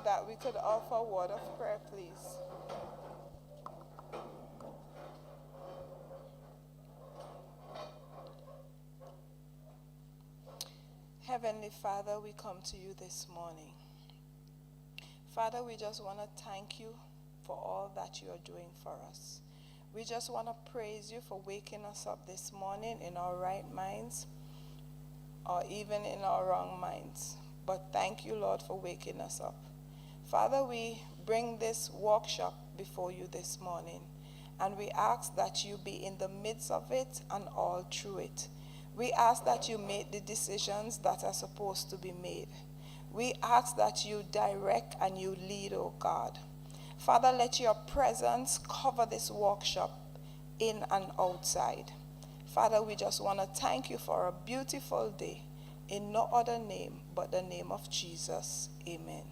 that we could offer a word of prayer, please. Heavenly Father, we come to you this morning. Father, we just want to thank you for all that you are doing for us. We just want to praise you for waking us up this morning in our right minds or even in our wrong minds. But thank you, Lord, for waking us up. Father, we bring this workshop before you this morning, and we ask that you be in the midst of it and all through it. We ask that you make the decisions that are supposed to be made. We ask that you direct and you lead, oh God. Father, let your presence cover this workshop in and outside. Father, we just want to thank you for a beautiful day in no other name but the name of Jesus. Amen.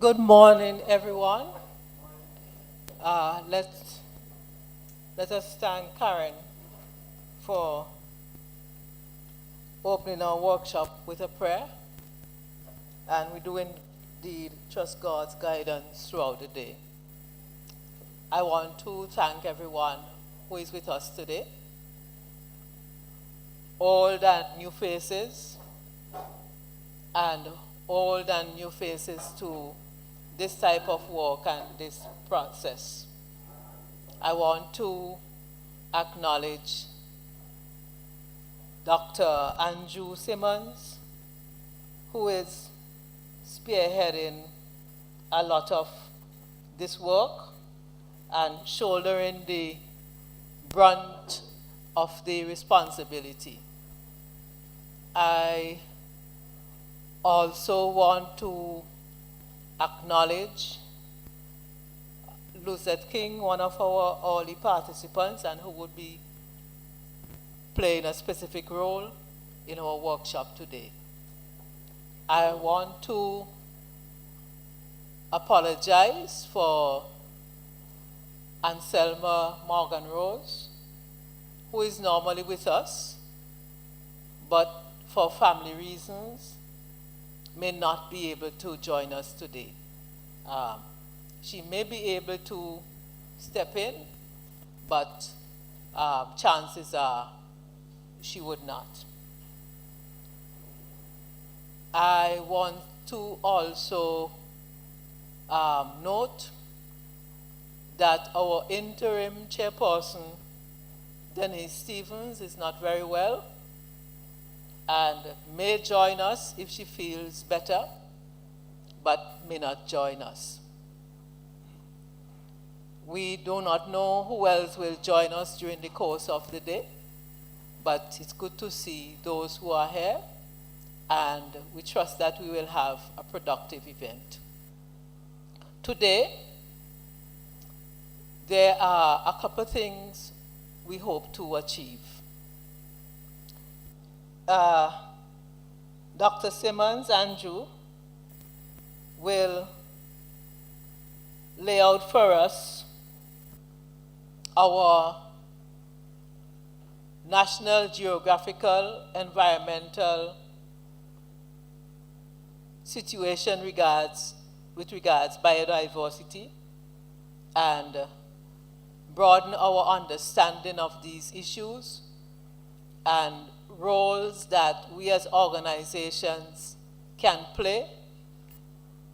Good morning, everyone. Let us thank Karen for opening our workshop with a prayer. And we do indeed trust God's guidance throughout the day. I want to thank everyone who is with us today. Old and new faces, and old and new faces to this type of work and this process. I want to acknowledge Dr. Andrew Simmons, who is spearheading a lot of this work and shouldering the brunt of the responsibility. I also want to acknowledge Luzette King, one of our early participants and who would be playing a specific role in our workshop today. I want to apologize for Anselma Morgan Rose, who is normally with us, but for family reasons may not be able to join us today. She may be able to step in, but chances are she would not. I want to also note that our interim chairperson, Denise Stevens, is not very well and may join us if she feels better, but may not join us. We do not know who else will join us during the course of the day, but it's good to see those who are here, and we trust that we will have a productive event. Today, there are a couple of things we hope to achieve. Dr. Simmons, Andrew, will lay out for us our National Geographical Environmental situation with regards biodiversity, and broaden our understanding of these issues and roles that we as organizations can play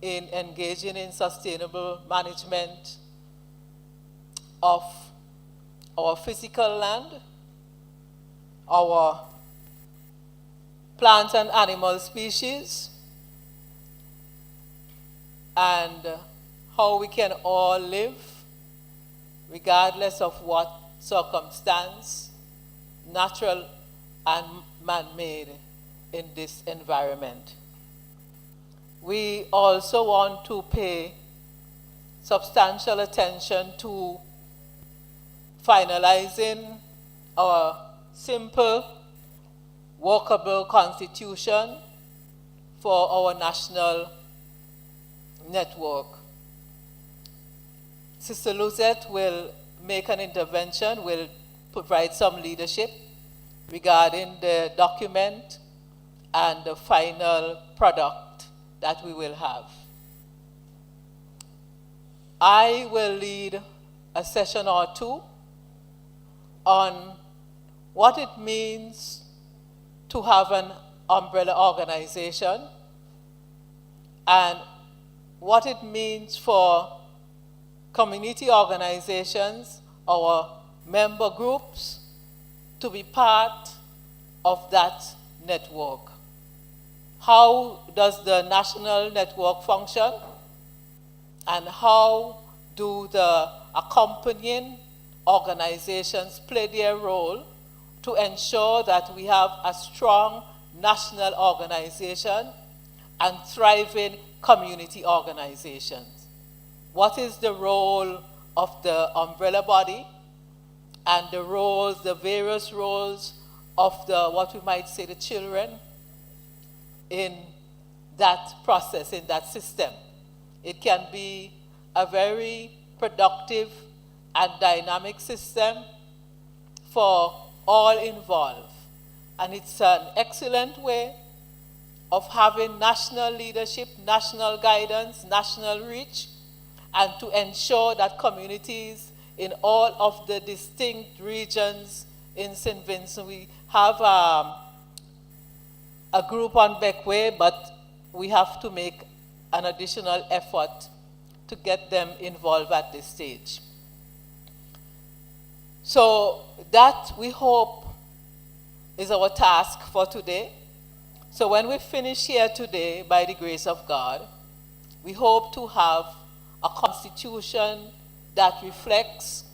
in engaging in sustainable management of our physical land, our plant and animal species, and how we can all live regardless of what circumstance, natural and man-made, in this environment. We also want to pay substantial attention to finalizing our simple, workable constitution for our national network. Sister Luzette will make an intervention, will provide some leadership regarding the document and the final product that we will have. I will lead a session or two on what it means to have an umbrella organization and what it means for community organizations, our member groups, to be part of that network. How does the national network function? And how do the accompanying organizations play their role to ensure that we have a strong national organization and thriving community organizations? What is the role of the umbrella body and the roles, the various roles of the, what we might say, the children in that process, in that system? It can be a very productive and dynamic system for all involved. And it's an excellent way of having national leadership, national guidance, national reach, and to ensure that communities in all of the distinct regions in St. Vincent, we have a group on Beckway, but we have to make an additional effort to get them involved at this stage. So that, we hope, is our task for today. So when we finish here today, by the grace of God, we hope to have a constitution that reflects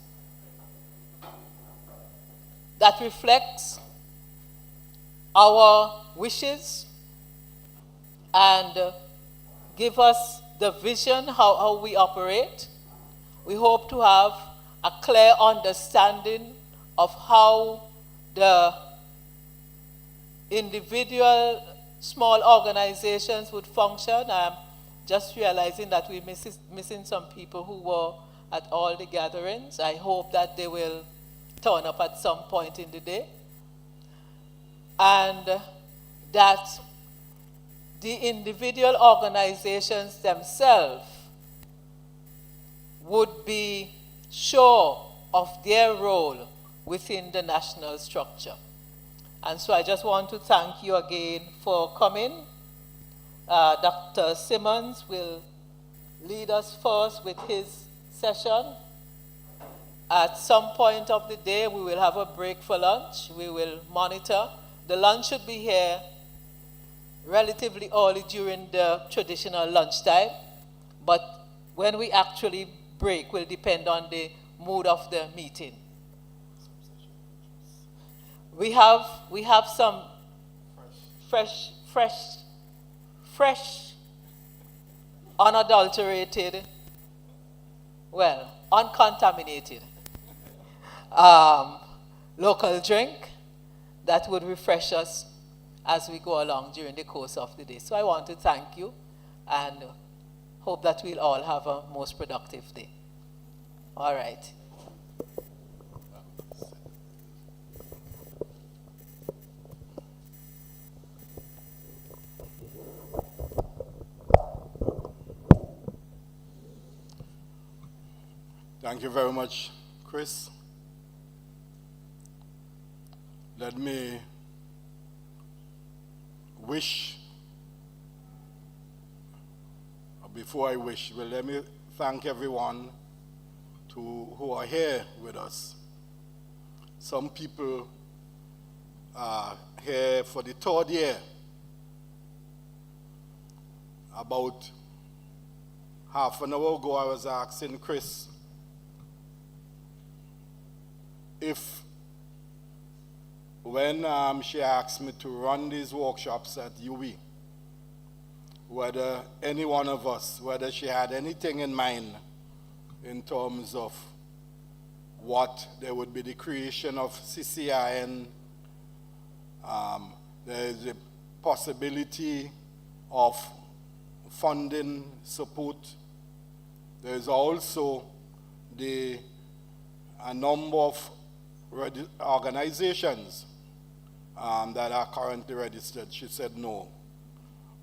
our wishes and give us the vision how we operate. We hope to have a clear understanding of how the individual small organizations would function. I'm just realizing that we're missing some people who were at all the gatherings. I hope that they will turn up at some point in the day. And that the individual organizations themselves would be sure of their role within the national structure. And so I just want to thank you again for coming. Dr. Simmons will lead us first with his session. At some point of the day, we will have a break for lunch. We will monitor. The lunch should be here relatively early during the traditional lunchtime, but when we actually break will depend on the mood of the meeting. We have some fresh, unadulterated, well, uncontaminated local drink that would refresh us as we go along during the course of the day. So I want to thank you and hope that we'll all have a most productive day. All right. Thank you very much, Chris. Let me wish, before I wish, well, let me thank everyone who are here with us. Some people are here for the third year. About half an hour ago, I was asking Chris if, when she asked me to run these workshops at UWI, whether any one of us, whether she had anything in mind in terms of there would be the creation of CCIN. There is a possibility of funding support. There is also a number of organizations that are currently registered. She said no.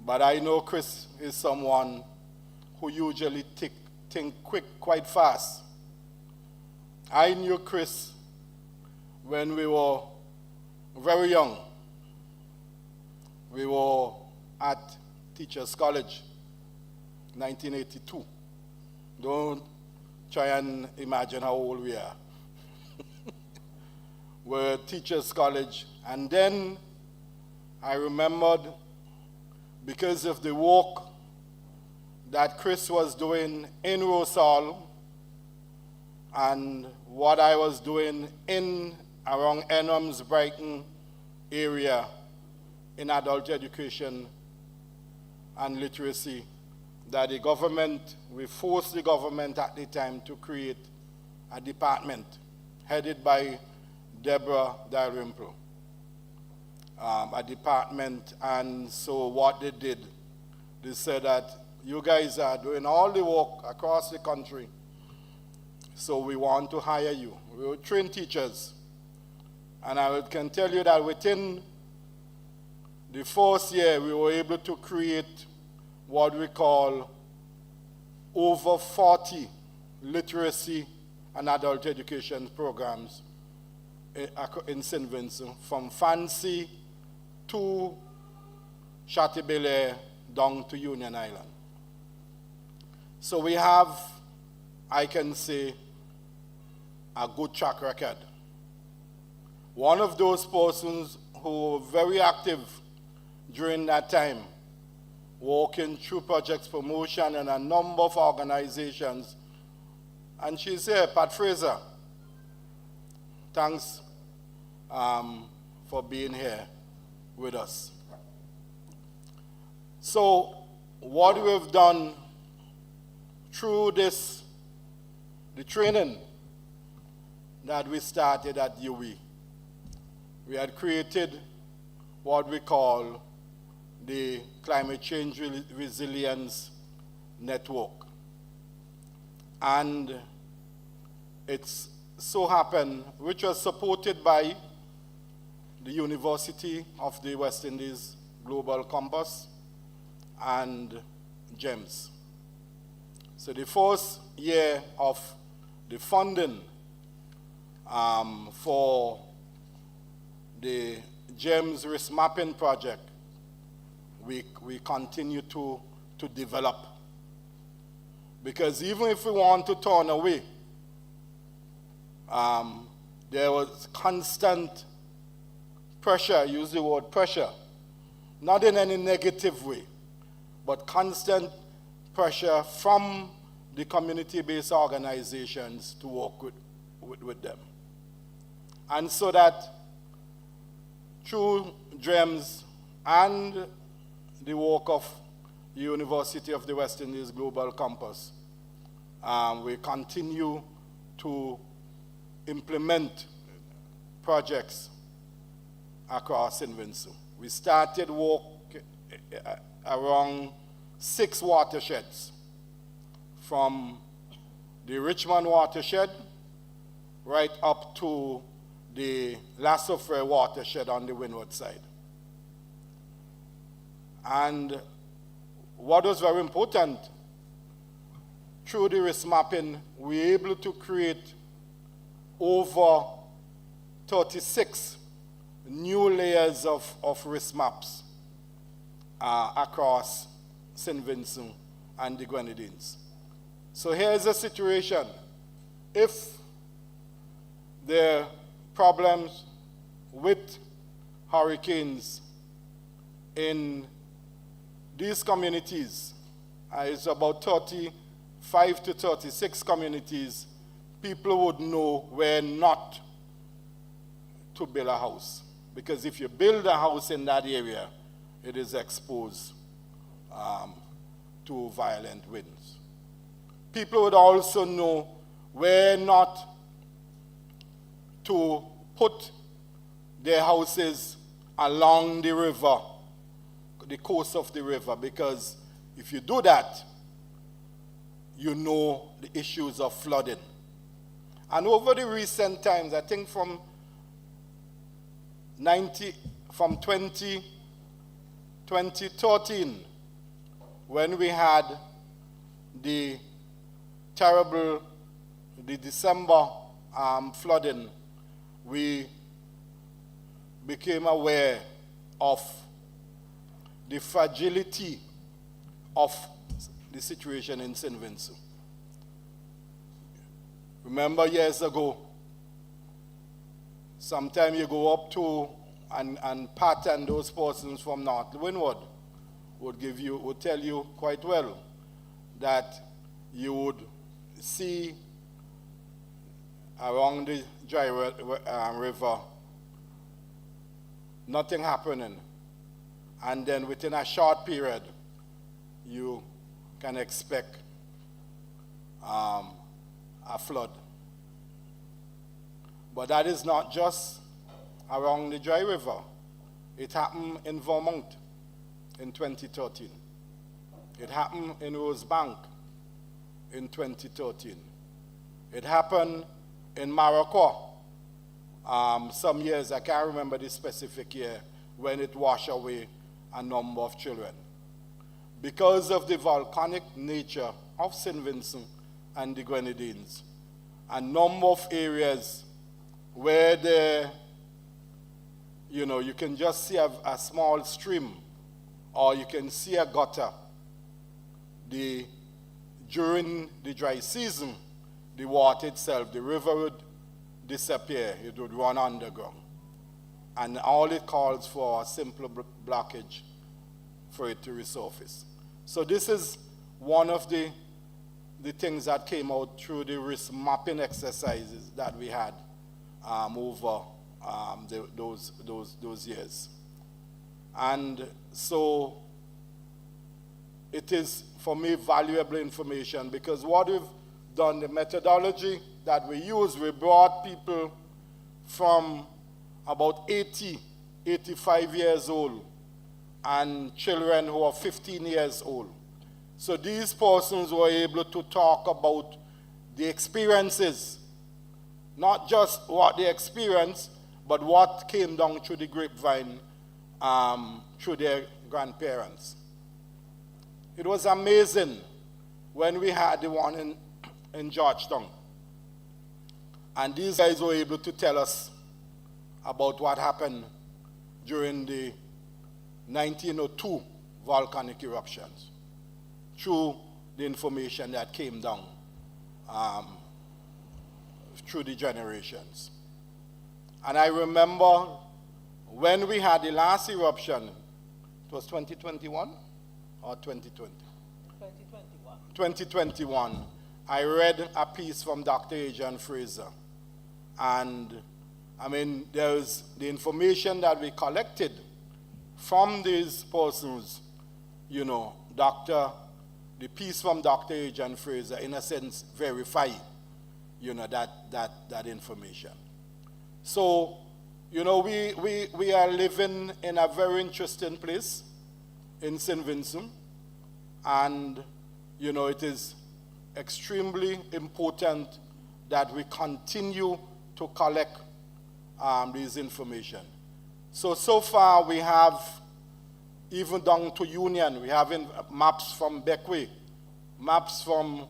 But I know Chris is someone who usually think quite fast. I knew Chris when we were very young. We were at Teachers College, 1982. Don't try and imagine how old we are. We're at Teachers College, and then I remembered, because of the work that Chris was doing in Rosal and what I was doing around Enham's Brighton area in adult education and literacy, that we forced the government at the time to create a department headed by Deborah Dalrymple. A department, and so what they did, they said that you guys are doing all the work across the country, so we want to hire you. We will train teachers. And I can tell you that within the first year, we were able to create what we call over 40 literacy and adult education programs in St. Vincent, from Fancy to Chateaubelair down to Union Island. So we have, I can say, a good track record. One of those persons who were very active during that time, working through projects promotion and a number of organizations, and she's here, Pat Fraser. Thanks for being here with us. So what we've done through the training that we started at UE, we had created what we call the Climate Change Resilience Network. And it's so happened, which was supported by the University of the West Indies Global Compass and JEMS. So the first year of the funding for the JEMS risk mapping project, we continue to develop. Because even if we want to turn away, there was constant pressure, I use the word pressure, not in any negative way, but constant pressure from the community-based organizations to work with them. And so that through JEMS and the work of the University of the West Indies Global Compass, we continue to implement projects across St. Vincent. We started work around 6 watersheds, from the Richmond watershed right up to the Lassofre watershed on the windward side. And what was very important, through the risk mapping, we were able to create over 36 new layers of risk maps across St. Vincent and the Grenadines. So here's a situation. If there are problems with hurricanes in these communities, it's about 35 to 36 communities, people would know where not to build a house. Because if you build a house in that area, it is exposed to violent winds. People would also know where not to put their houses along the river, the coast of the river, because if you do that, you know the issues of flooding. And over the recent times, I think from 2013, when we had the terrible, the December flooding, we became aware of the fragility of the situation in St. Vincent. Remember years ago, sometime you go up to and Pat and those persons from North Windward would tell you quite well that you would see around the dry river nothing happening, and then within a short period you can expect a flood. But that is not just around the dry river. It happened in Vermont in 2013. It happened in Rosebank in 2013. It happened in Morocco some years, I can't remember the specific year, when it washed away a number of children. Because of the volcanic nature of St. Vincent and the Grenadines, a number of areas where you can just see a small stream, or you can see a gutter. During the dry season, the water itself, the river would disappear. It would run underground. And all it calls for a simple blockage for it to resurface. So this is one of the things that came out through the risk mapping exercises that we had over those years. And so it is, for me, valuable information, because what we've done, the methodology that we use, we brought people from about 80, 85 years old, and children who are 15 years old. So these persons were able to talk about the experiences, not just what they experienced, but what came down through the grapevine through their grandparents. It was amazing when we had the one in Georgetown. And these guys were able to tell us about what happened during the 1902 volcanic eruptions through the information that came down through the generations. And I remember when we had the last eruption, it was 2021 or 2020? 2021. 2021. I read a piece from Dr. Adrian Fraser. And I mean, there's the information that we collected from these persons, the piece from Dr. Adrian Fraser, in a sense, verify, that information. So, we are living in a very interesting place in St. Vincent, and, it is extremely important that we continue to collect this information. So far we have, even down to Union, we have maps from Beckway, maps from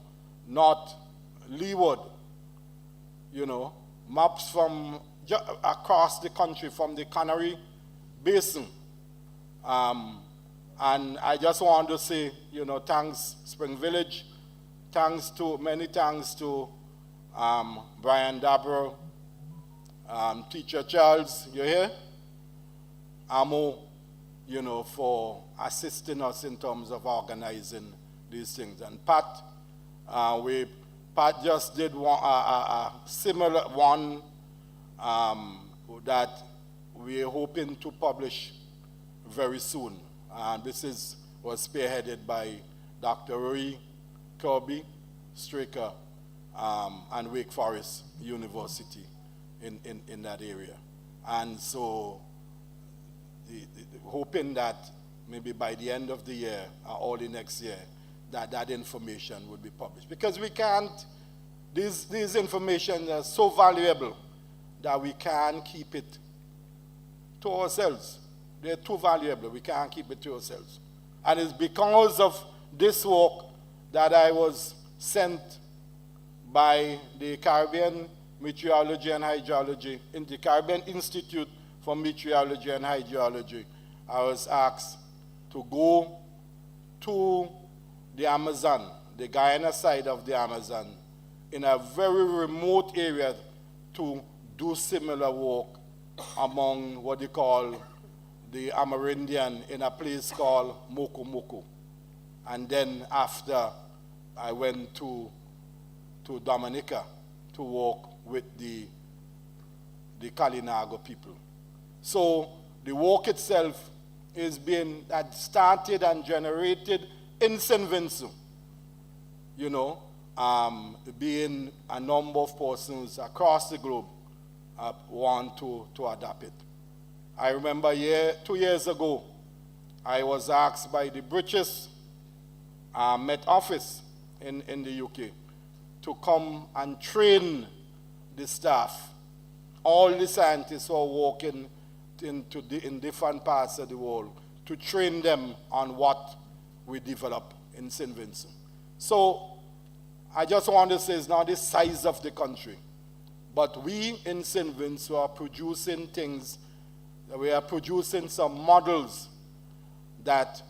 North Leeward, maps from across the country, from the Canary Basin. And I just want to say, thanks Spring Village, many thanks to Brian Dabro, Teacher Charles, you here? Amo, for assisting us in terms of organizing these things. And Pat just did a similar one that we're hoping to publish very soon. This was spearheaded by Dr. Rory Kirby Straker and Wake Forest University in that area. And so hoping that maybe by the end of the year or early next year, that information would be published. Because we can't, these information are so valuable that we can't keep it to ourselves. They're too valuable. We can't keep it to ourselves. And it's because of this work that I was sent by the Caribbean Meteorology and Hydrology, in the Caribbean Institute for Meteorology and Hydrology. I was asked to go to the Amazon, the Guyana side of the Amazon, in a very remote area to do similar work among what they call the Amerindian in a place called Moko Moko. And then after, I went to Dominica to work with the Kalinago people. So the work itself is being started and generated in St. Vincent, you know, being a number of persons across the globe want to adapt it. I remember 2 years ago, I was asked by the British Met Office in the UK to come and train the staff, all the scientists who are working in different parts of the world, to train them on what we develop in St. Vincent. So I just want to say it's not the size of the country, but we in St. Vincent are producing things, we are producing some models that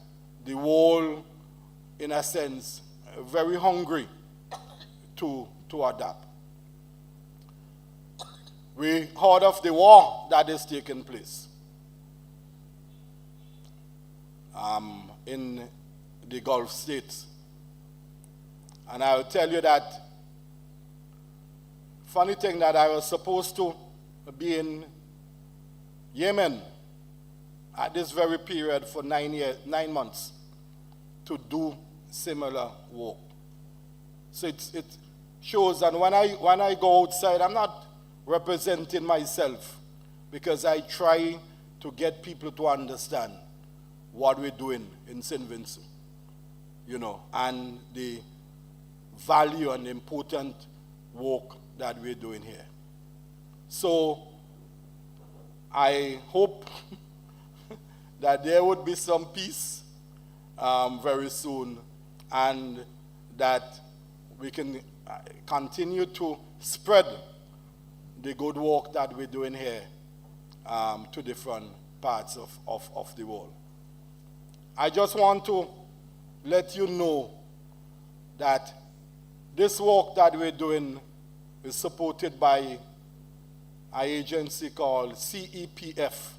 the world, in a sense, very hungry to adapt. We heard of the war that is taking place in the Gulf states. And I will tell you that funny thing that I was supposed to be in Yemen at this very period for 9 months to do similar work. So it shows, and when I go outside, I'm not representing myself, because I try to get people to understand what we're doing in St. Vincent, you know, and the value and important work that we're doing here. So I hope that there would be some peace very soon, and that we can continue to spread the good work that we're doing here to different parts of the world. I just want to let you know that this work that we're doing is supported by an agency called CEPF,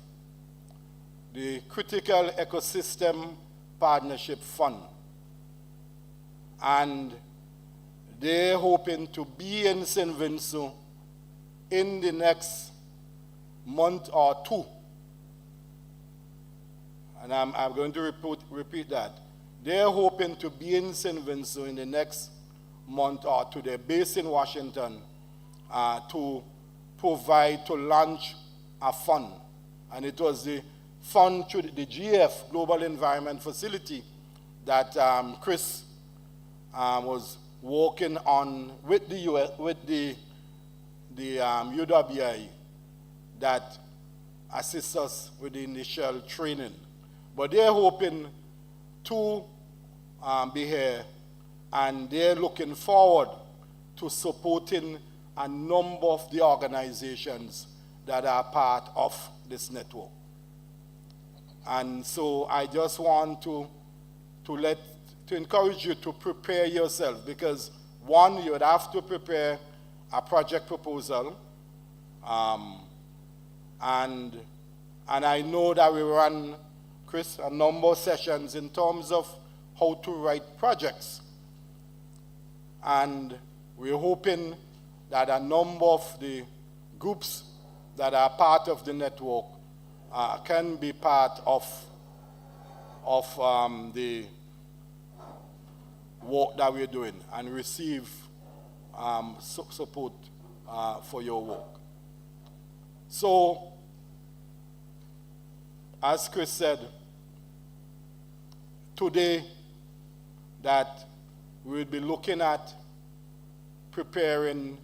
the Critical Ecosystem Partnership Fund. And they're hoping to be in St. Vincent in the next month or two. And I'm going to repeat that. They're hoping to be in St. Vincent in the next month or two. They're based in Washington to launch a fund. And it was the fund through the GF, Global Environment Facility, that Chris was working on with the US, with the UWI, that assists us with the initial training. But they're hoping to be here, and they're looking forward to supporting a number of the organizations that are part of this network. And so I just want to encourage you to prepare yourself, because one, you would have to prepare a project proposal, and I know that we run, Chris, a number of sessions in terms of how to write projects. And we're hoping that a number of the groups that are part of the network can be part of the work that we're doing and receive support for your work. So, as Chris said, today that we'll be looking at preparing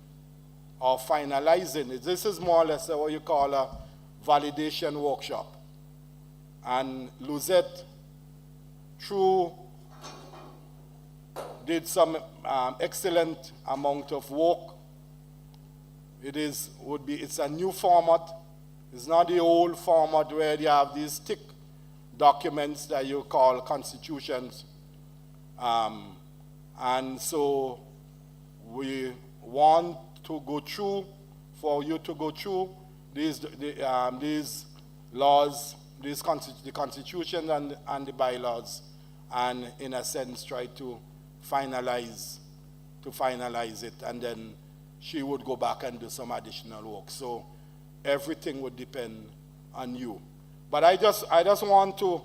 or finalizing it. This is more or less what you call a validation workshop. And Luzette, did some excellent amount of work. It's a new format. It's not the old format where you have these thick documents that you call constitutions. And so we want to go through, for you to go through these laws, the constitution and the bylaws, and in a sense try to finalize it, and then she would go back and do some additional work. So everything would depend on you. But I just want to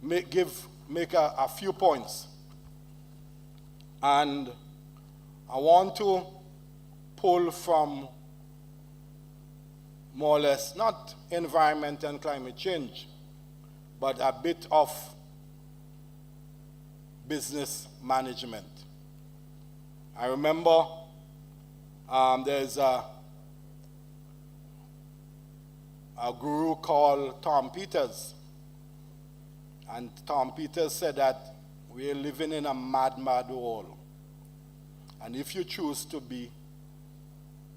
make a few points. And I want to pull from more or less, not environment and climate change, but a bit of business management. I remember there's a guru called Tom Peters. And Tom Peters said that we're living in a mad, mad world. And if you choose to be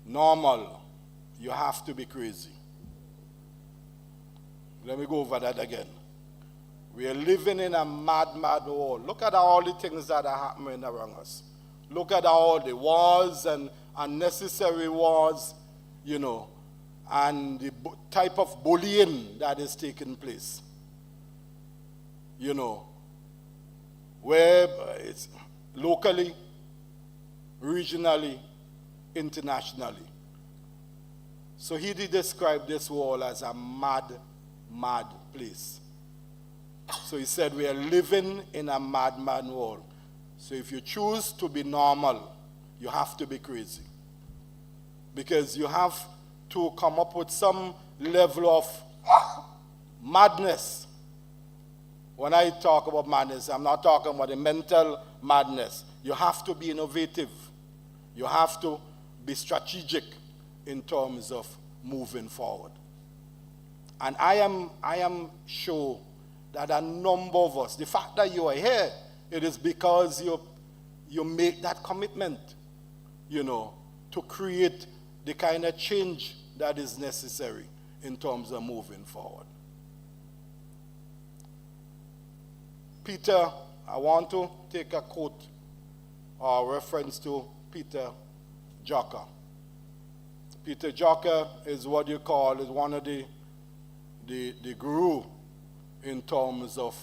normal, you have to be crazy. Let me go over that again. We are living in a mad, mad world. Look at all the things that are happening around us. Look at all the wars and unnecessary wars, and the type of bullying that is taking place. Where it's locally, regionally, internationally. So he did describe this world as a mad, mad place. So he said we are living in a mad, mad world. So if you choose to be normal, you have to be crazy. Because you have to come up with some level of madness. When I talk about madness, I'm not talking about the mental madness. You have to be innovative. You have to be strategic in terms of moving forward. And I am sure that a number of us, the fact that you are here, it is because you make that commitment, to create the kind of change that is necessary in terms of moving forward. Peter, I want to take a quote or reference to Peter Drucker. Peter Drucker is what you call is one of the guru in terms of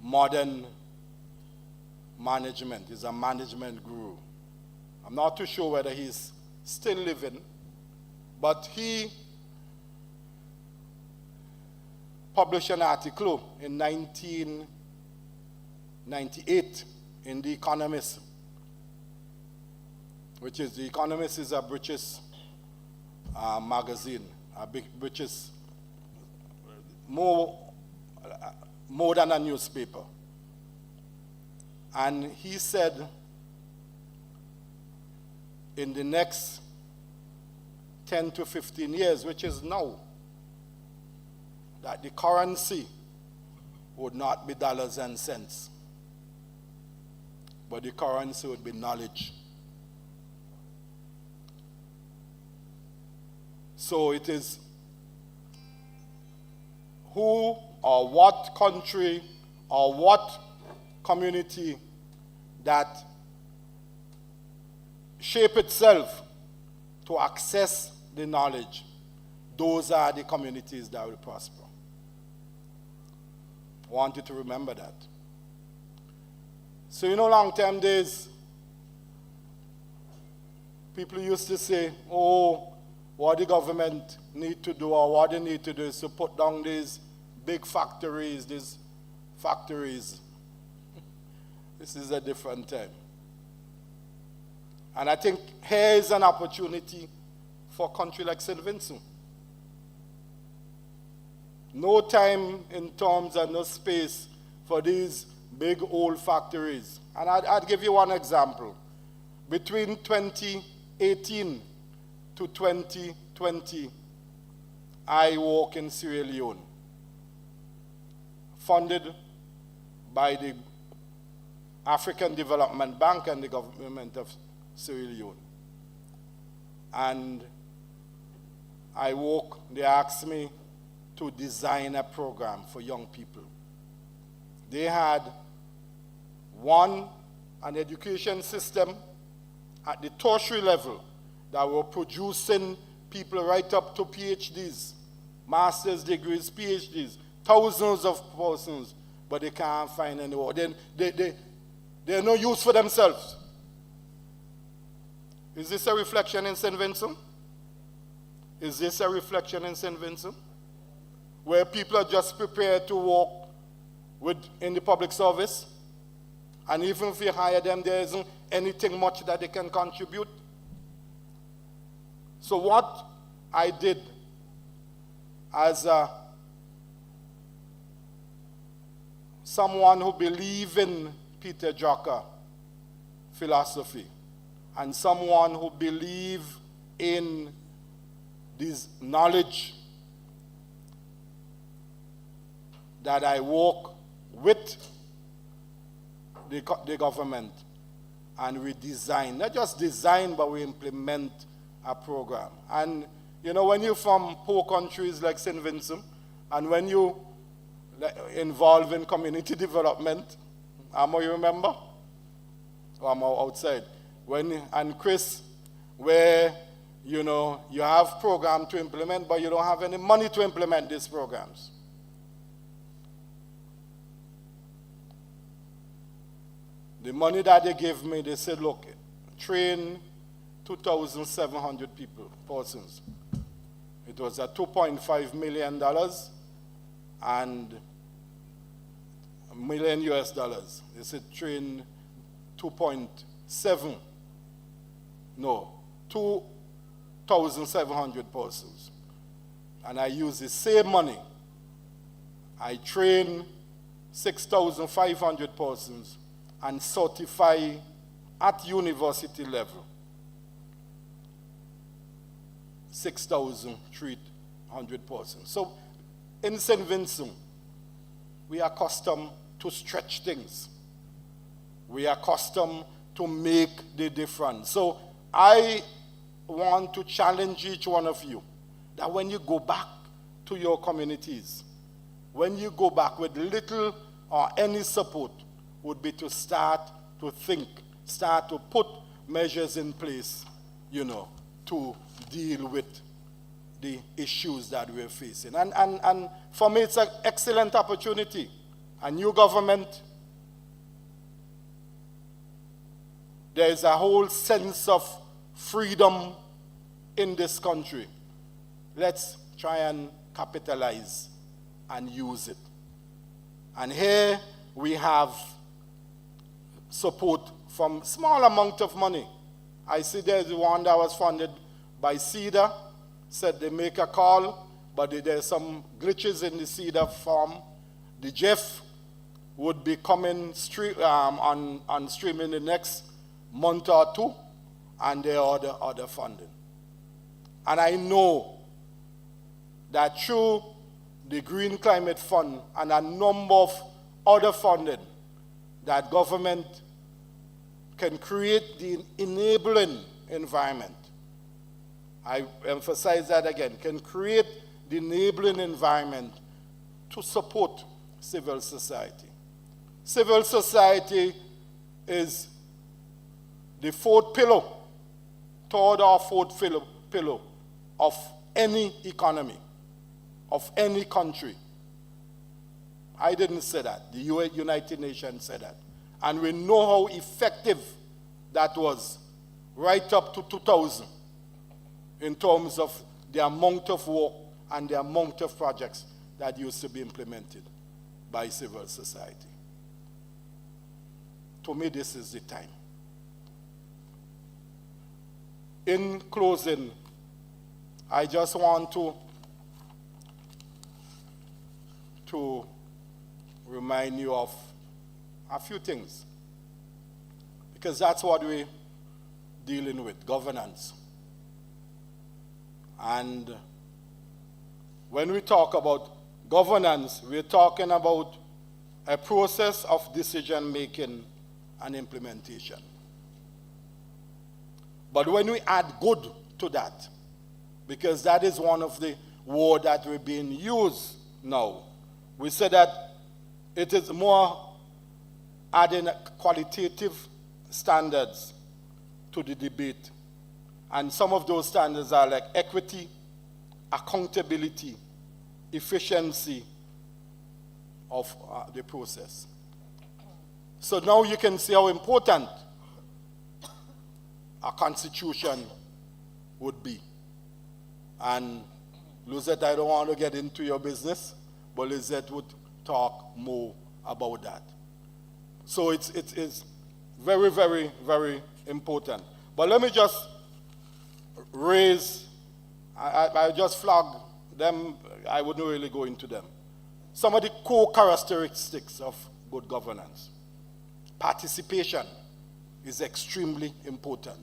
modern management. He's a management guru. I'm not too sure whether he's still living, but he published an article in 1998 in The Economist, which is The Economist is a British magazine, a big British, more than a newspaper. And he said in the next 10 to 15 years, which is now, that the currency would not be dollars and cents, but the currency would be knowledge. So it is who or what country or what community that shape itself to access the knowledge, those are the communities that will prosper. I want you to remember that. So long-term days, people used to say, what the government need to do or what they need to do is to put down these big factories, This is a different time. And I think here is an opportunity for a country like St. Vincent No time in terms and no space for these big old factories. And I'd give you one example. Between 2018 to 2020, I work in Sierra Leone, funded by the African Development Bank and the government of Sierra Leone. And they asked me to design a program for young people. They had an education system at the tertiary level that were producing people right up to PhDs, master's degrees, PhDs, thousands of persons, but they can't find any work. They're no use for themselves. Is this a reflection in St. Vincent? Is this a reflection in St. Vincent? Where people are just prepared to work in the public service? And even if you hire them, there isn't anything much that they can contribute. So what I did as someone who believed in Peter Drucker philosophy and someone who believed in this knowledge, that I work with the government and we design, not just design, but we implement a program. And you know, when you're from poor countries like St. Vincent, and when you involved in community development, you remember? Or I'm outside. And Chris, where you know you have program to implement, but you don't have any money to implement these programs. The money that they gave me, they said, look, train 2,700 persons. It was at $2.5 million and $1 million US. They said train 2,700 persons. And I used the same money. I trained 6,500 persons and certify at university level 6,300 persons. So in St. Vincent, we are accustomed to stretch things. We are accustomed to make the difference. So I want to challenge each one of you that when you go back to your communities, when you go back with little or any support, would be to start to think, start to put measures in place, you know, to deal with the issues that we're facing. And for me, it's an excellent opportunity. A new government, there is a whole sense of freedom in this country. Let's try and capitalize and use it. And here we have support from small amount of money. I see there's one that was funded by CEDA, said they make a call, but there's some glitches in the CEDA form. The JEF would be coming on stream in the next month or two, and there are other funding. And I know that through the Green Climate Fund and a number of other funding, that government can create the enabling environment. I emphasize that again, can create the enabling environment to support civil society. Civil society is the fourth pillar, third or fourth pillar of any economy, of any country. I didn't say that. The United Nations said that. And we know how effective that was right up to 2000 in terms of the amount of work and the amount of projects that used to be implemented by civil society. To me, this is the time. In closing, I just want to to remind you of a few things, because that's what we're dealing with, governance. And when we talk about governance, we're talking about a process of decision making and implementation. But when we add good to that, because that is one of the words that we're being used now, we say that it is more adding qualitative standards to the debate. And some of those standards are like equity, accountability, efficiency of the process. So now you can see how important a constitution would be. And Lizette, I don't want to get into your business, but Lizette would talk more about that. So it's very, very, very important. But let me just raise, I just flag them, I wouldn't really go into them. Some of the core characteristics of good governance. Participation is extremely important.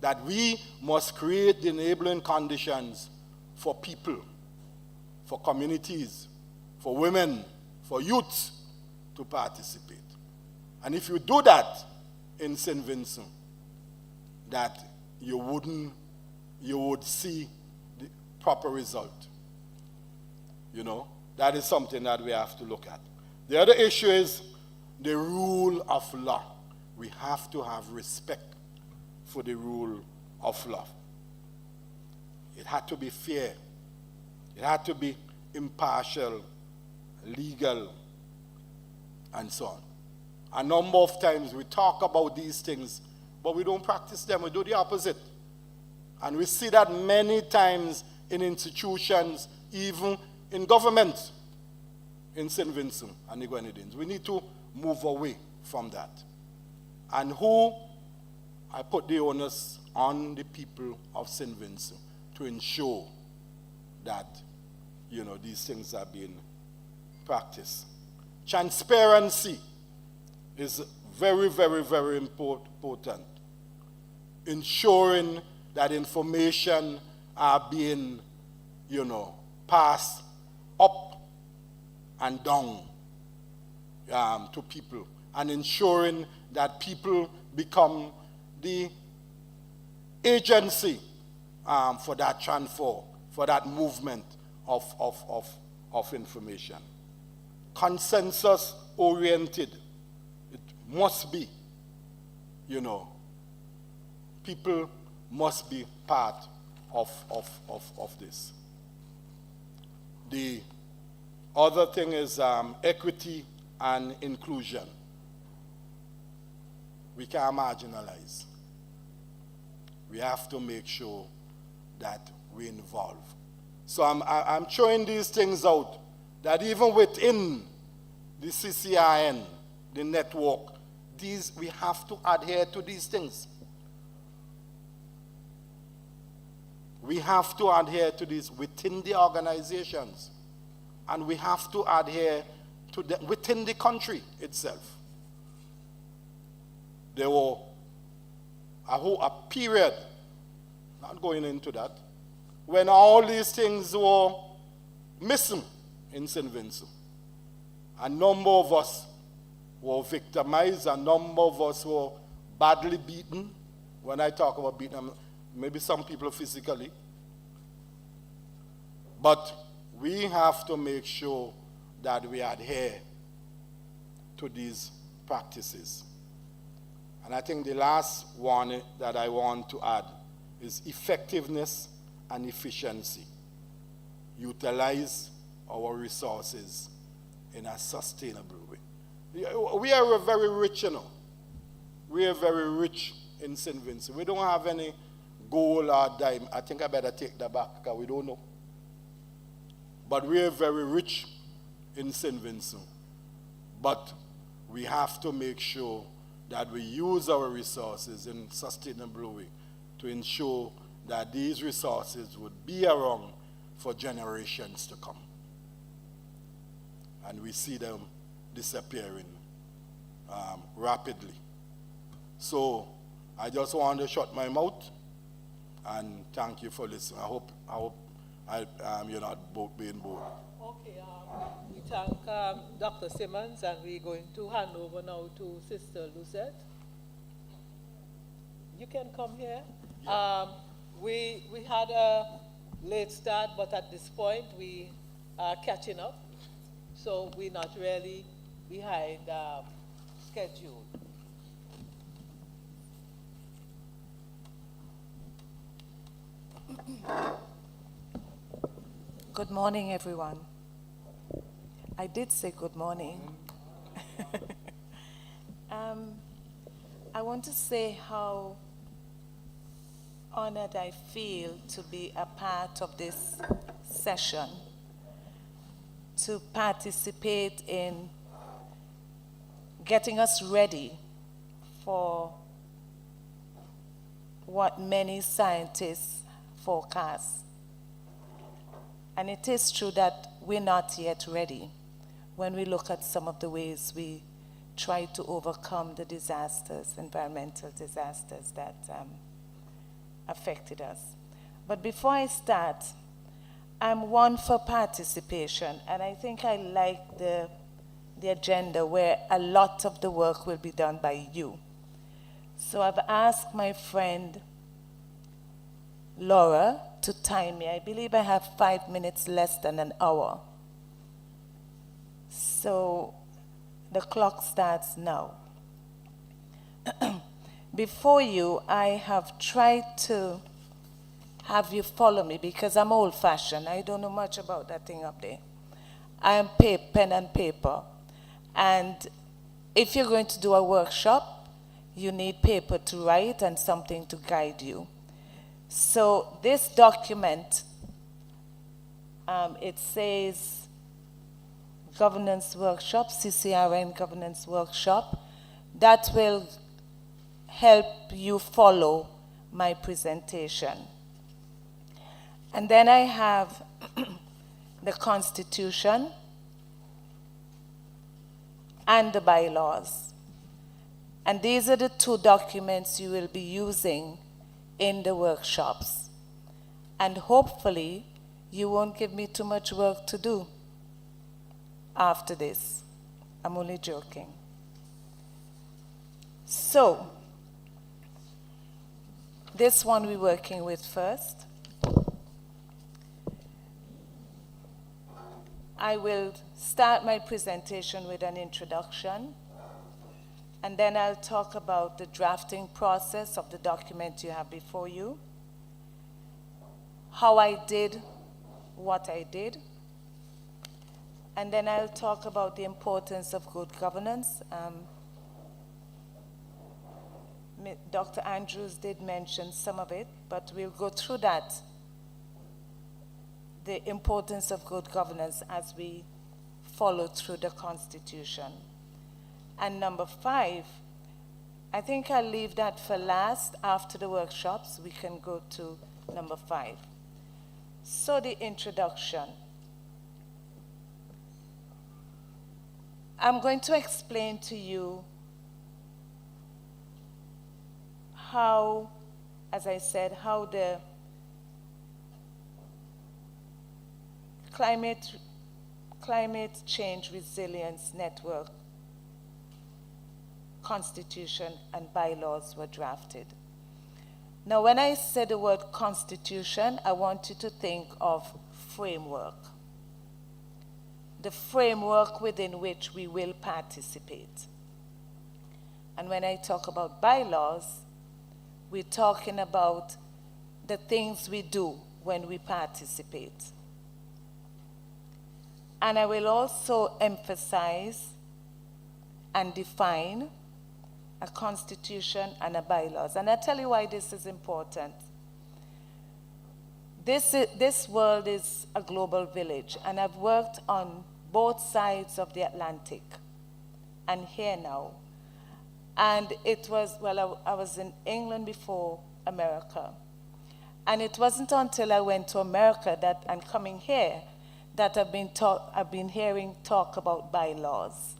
That we must create the enabling conditions for people, for communities, for women, for youths to participate. And if you do that in St. Vincent, that you would see the proper result. You know, that is something that we have to look at. The other issue is the rule of law. We have to have respect for the rule of law. It had to be fair. It had to be impartial, legal, and so on. A number of times we talk about these things, but we don't practice them. We do the opposite. And we see that many times in institutions, even in government, in St. Vincent and the Grenadines. We need to move away from that. And I put the onus on the people of St. Vincent to ensure that, these things are being practiced. Transparency is very, very, very important. Ensuring that information are being, passed up and down to people, and ensuring that people become the agency for that transfer, for that movement of information. Consensus-oriented. It must be, people must be part of this. The other thing is equity and inclusion. We can't marginalize. We have to make sure that we involve. So I'm throwing these things out, that even within the CCIN, the network, we have to adhere to these things. We have to adhere to this within the organizations. And we have to adhere to them within the country itself. There were a period, not going into that, when all these things were missing in St. Vincent. A number of us were victimized, a number of us were badly beaten. When I talk about beaten, maybe some people physically. But we have to make sure that we adhere to these practices. And I think the last one that I want to add is effectiveness and efficiency. Utilize our resources in a sustainable way. We are very rich, We are very rich in St. Vincent. We don't have any gold or dime. I think I better take that back because we don't know. But we are very rich in St. Vincent. But we have to make sure that we use our resources in a sustainable way to ensure that these resources would be around for generations to come. and we see them disappearing rapidly. So I just want to shut my mouth and thank you for listening. I hope you're not being bored. Okay, we thank Dr. Simmons, and we're going to hand over now to Sister Lucette. You can come here. Yeah. We had a late start, but at this point we are catching up, so we're not really behind schedule. Good morning, everyone. I did say good morning. I want to say how honored I feel to be a part of this session, to participate in getting us ready for what many scientists forecast. And it is true that we're not yet ready when we look at some of the ways we try to overcome the disasters, environmental disasters that affected us. But before I start, I'm one for participation, and I think I like the agenda where a lot of the work will be done by you. So I've asked my friend Laura to time me. I believe I have 5 minutes less than an hour. So the clock starts now. Before you, I have tried to have you follow me because I'm old-fashioned. I don't know much about that thing up there. I am pen and paper. And if you're going to do a workshop, you need paper to write and something to guide you. So this document, it says governance workshop, CCRN governance workshop. That will help you follow my presentation. And then I have the Constitution and the bylaws. And these are the two documents you will be using in the workshops. And hopefully, you won't give me too much work to do after this. I'm only joking. So, this one we're working with first. I will start my presentation with an introduction, and then I'll talk about the drafting process of the document you have before you, how I did what I did, and then I'll talk about the importance of good governance. Dr. Andrews did mention some of it, but we'll go through that, the importance of good governance as we follow through the Constitution. And number 5, I think I'll leave that for last. After the workshops, we can go to number 5. So the introduction. I'm going to explain to you how, as I said, how the Climate Change Resilience Network Constitution and bylaws were drafted. Now, when I say the word Constitution, I want you to think of framework, the framework within which we will participate. And when I talk about bylaws, we're talking about the things we do when we participate. And I will also emphasize and define a constitution and a bylaws. And I'll tell you why this is important. This world is a global village, and I've worked on both sides of the Atlantic and here now. And it was, well, I was in England before America. And it wasn't until I went to America and coming here that I've been hearing talk about bylaws.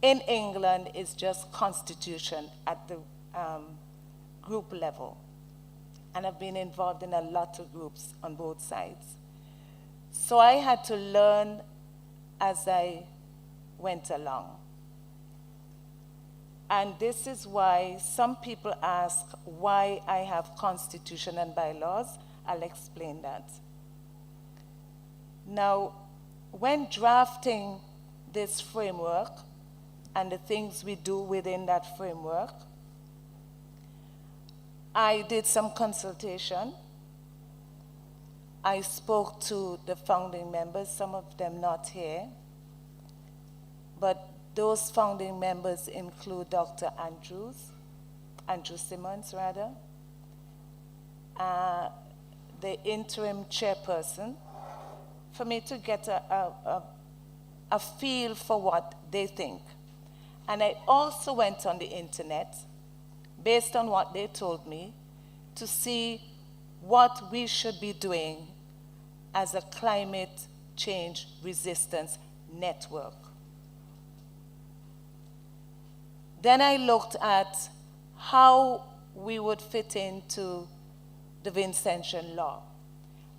In England, it's just constitution at the group level. And I've been involved in a lot of groups on both sides. So I had to learn as I went along. And this is why some people ask why I have constitution and bylaws. I'll explain that. Now, when drafting this framework and the things we do within that framework, I did some consultation. I spoke to the founding members, some of them not here, but those founding members include Dr. Andrew Simmons rather, the interim chairperson, for me to get a feel for what they think. And I also went on the internet, based on what they told me, to see what we should be doing as a climate change resistance network. Then I looked at how we would fit into the Vincentian law.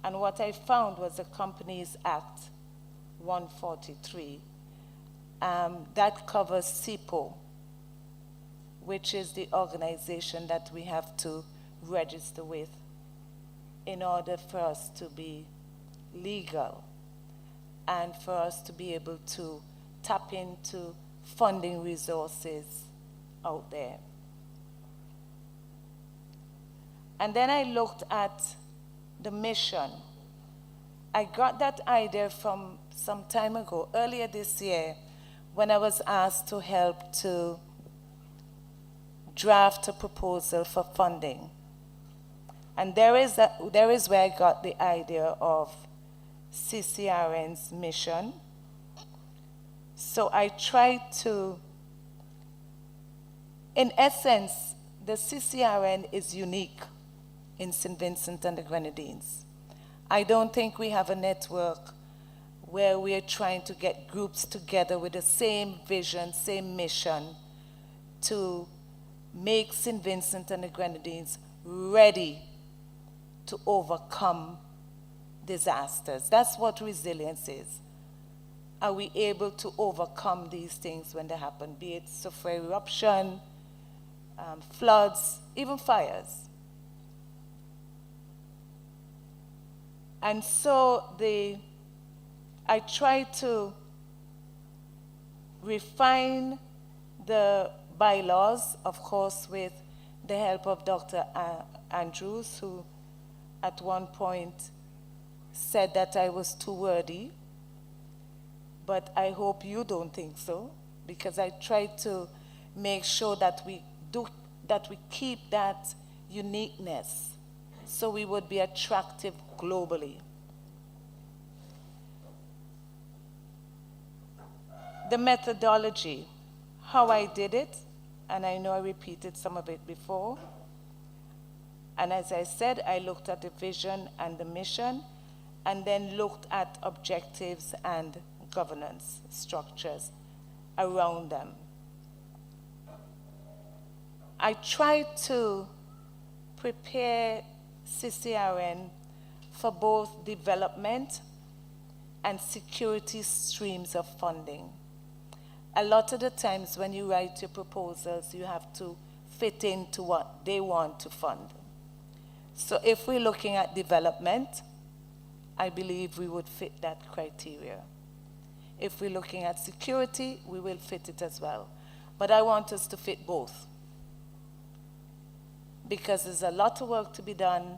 And what I found was the Companies Act 143 that covers CEPF, which is the organization that we have to register with in order for us to be legal and for us to be able to tap into funding resources out there. And then I looked at the mission. I got that idea from some time ago, earlier this year, when I was asked to help to draft a proposal for funding. And there is where I got the idea of CCRN's mission. So I tried to, in essence, the CCRN is unique in St. Vincent and the Grenadines. I don't think we have a network where we are trying to get groups together with the same vision, same mission to make St. Vincent and the Grenadines ready to overcome disasters. That's what resilience is. Are we able to overcome these things when they happen, be it sulfur eruption, floods, even fires? And so I tried to refine the bylaws, of course, with the help of Dr. Andrews, who at one point said that I was too wordy, but I hope you don't think so, because I tried to make sure that we keep that uniqueness so we would be attractive globally. The methodology, how I did it, and I know I repeated some of it before, and as I said, I looked at the vision and the mission, and then looked at objectives and governance structures around them. I tried to prepare CCRN for both development and security streams of funding. A lot of the times when you write your proposals, you have to fit into what they want to fund. So if we're looking at development, I believe we would fit that criteria. If we're looking at security, we will fit it as well. But I want us to fit both, because there's a lot of work to be done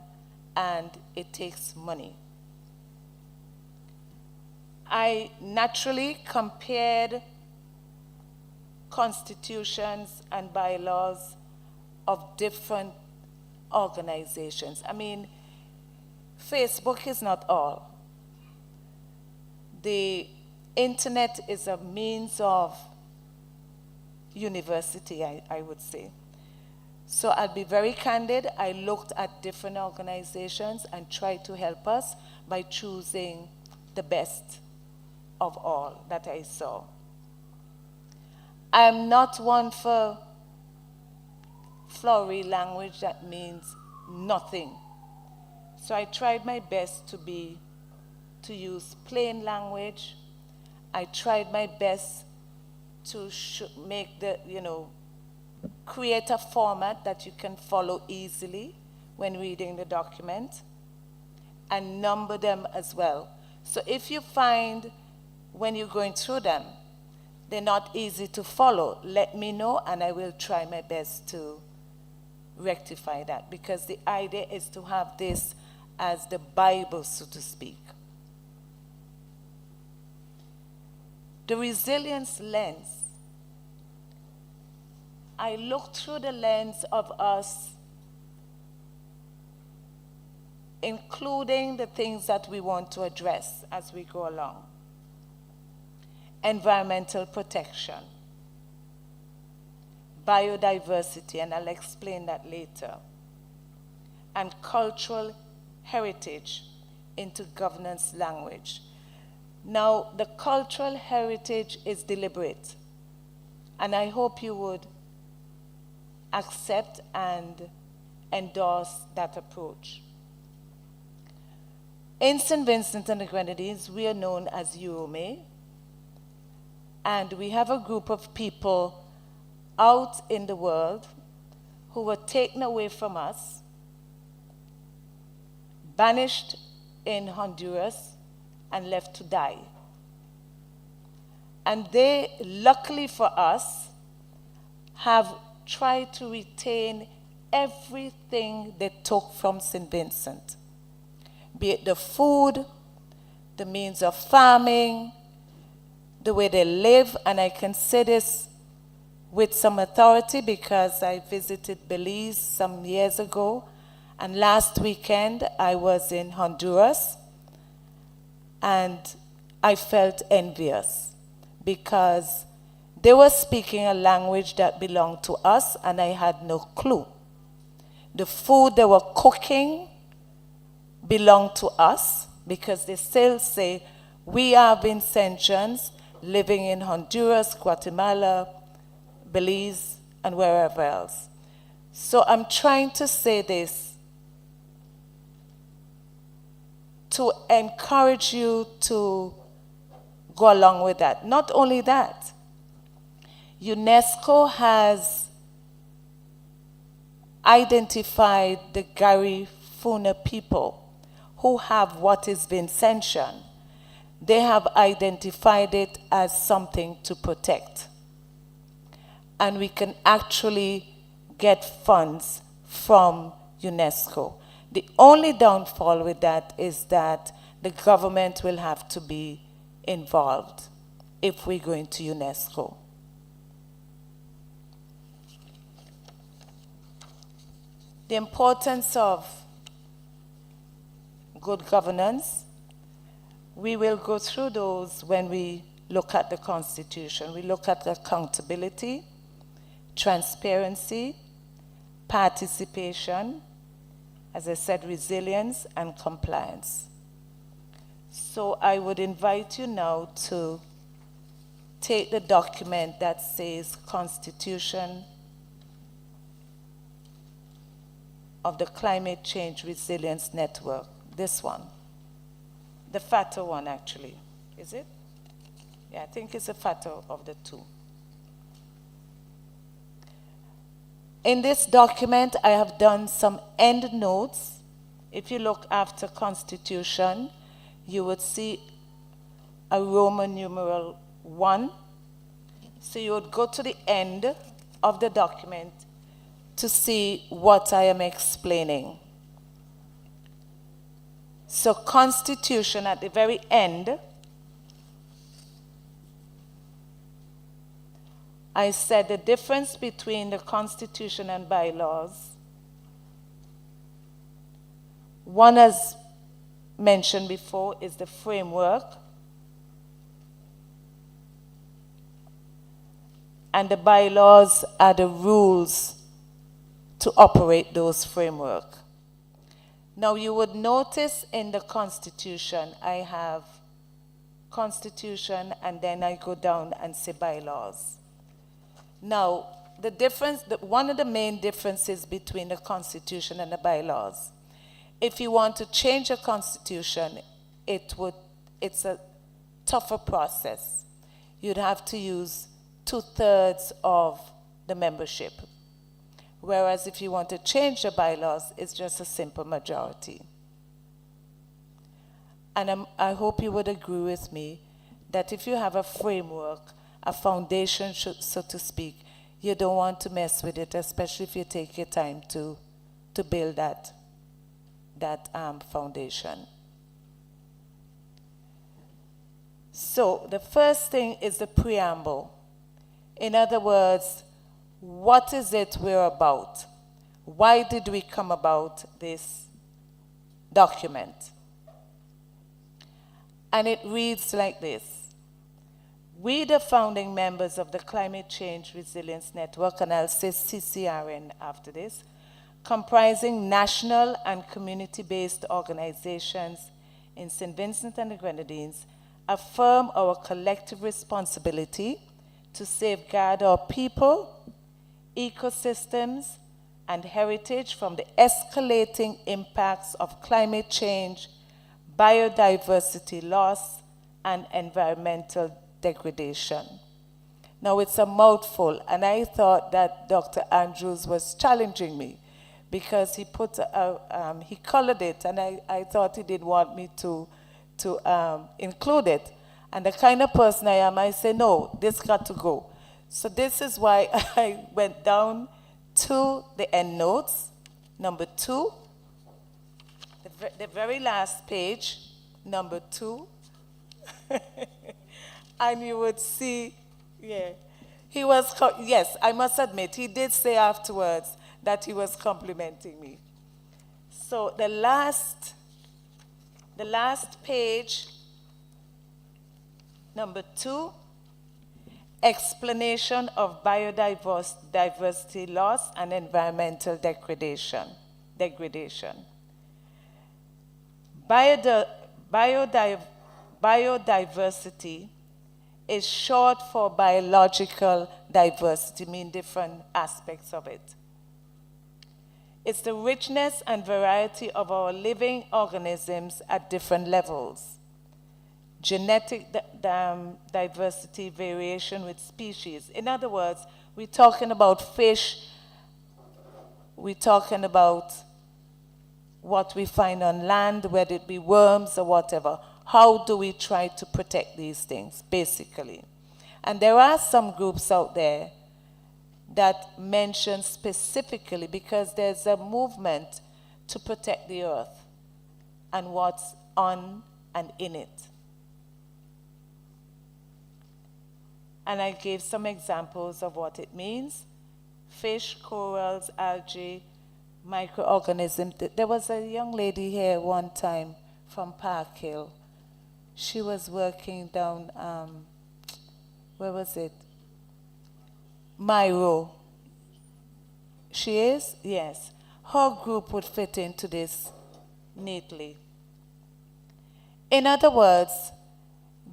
and it takes money. I naturally compared constitutions and bylaws of different organizations. I mean, Facebook is not all. The internet is a means of university, I would say. So I'll be very candid. I looked at different organizations and tried to help us by choosing the best of all that I saw. I am not one for flowery language that means nothing. So I tried my best to use plain language. I tried my best to make create a format that you can follow easily when reading the document, and number them as well. So if you find when you're going through them, they're not easy to follow, let me know and I will try my best to rectify that, because the idea is to have this as the Bible, so to speak. The resilience lens. I look through the lens of us including the things that we want to address as we go along. Environmental protection, biodiversity, and I'll explain that later, and cultural heritage into governance language. Now, the cultural heritage is deliberate, and I hope you would accept and endorse that approach. In St. Vincent and the Grenadines, we are known as Eurome, and we have a group of people out in the world who were taken away from us, banished in Honduras, and left to die. And they, luckily for us, have tried to retain everything they took from St. Vincent, be it the food, the means of farming, the way they live, and I can say this with some authority because I visited Belize some years ago, and last weekend I was in Honduras, and I felt envious because they were speaking a language that belonged to us, and I had no clue. The food they were cooking belonged to us because they still say, we are Vincentians living in Honduras, Guatemala, Belize, and wherever else. So I'm trying to say this to encourage you to go along with that. Not only that, UNESCO has identified the Garifuna people who have what is Vincentian. They have identified it as something to protect. And we can actually get funds from UNESCO. The only downfall with that is that the government will have to be involved if we're going to UNESCO. The importance of good governance, we will go through those when we look at the Constitution. We look at accountability, transparency, participation, as I said, resilience and compliance. So I would invite you now to take the document that says Constitution of the Climate Change Resilience Network, this one. The fatter one, actually. Is it? Yeah, I think it's the fatter of the two. In this document, I have done some end notes. If you look after Constitution, you would see a Roman numeral 1. So you would go to the end of the document to see what I am explaining. So Constitution at the very end, I said the difference between the Constitution and bylaws. One, as mentioned before, is the framework. And the bylaws are the rules to operate those framework. Now you would notice in the Constitution, I have constitution, and then I go down and say bylaws. Now, the difference, one of the main differences between the constitution and the bylaws, if you want to change a constitution, it's a tougher process. You'd have to use 2/3 of the membership. Whereas if you want to change the bylaws, it's just a simple majority. And I hope you would agree with me that if you have a framework, a foundation, so to speak, you don't want to mess with it, especially if you take your time to build that foundation. So the first thing is the preamble. In other words, what is it we're about? Why did we come about this document? And it reads like this. We, the founding members of the Climate Change Resilience Network, and I'll say CCRN after this, comprising national and community-based organizations in St. Vincent and the Grenadines, affirm our collective responsibility to safeguard our people, ecosystems, and heritage from the escalating impacts of climate change, biodiversity loss, and environmental degradation. Now, it's a mouthful, and I thought that Dr. Andrews was challenging me because he he colored it, and I thought he didn't want me to include it. And the kind of person I am, I say, no, this got to go. So this is why I went down to the end notes, number 2, the very last page, number 2. And you would see, yeah, he was, yes, I must admit, he did say afterwards that he was complimenting me. So the last page, number 2, explanation of biodiversity loss and environmental degradation. Biodiversity is short for biological diversity, meaning different aspects of it. It's the richness and variety of our living organisms at different levels. Genetic diversity, variation with species. In other words, we're talking about fish, we're talking about what we find on land, whether it be worms or whatever. How do we try to protect these things, basically? And there are some groups out there that mention specifically, because there's a movement to protect the earth and what's on and in it. And I gave some examples of what it means. Fish, corals, algae, microorganisms. There was a young lady here one time from Park Hill. She was working down, where was it? Myro. She is? Yes. Her group would fit into this neatly. In other words,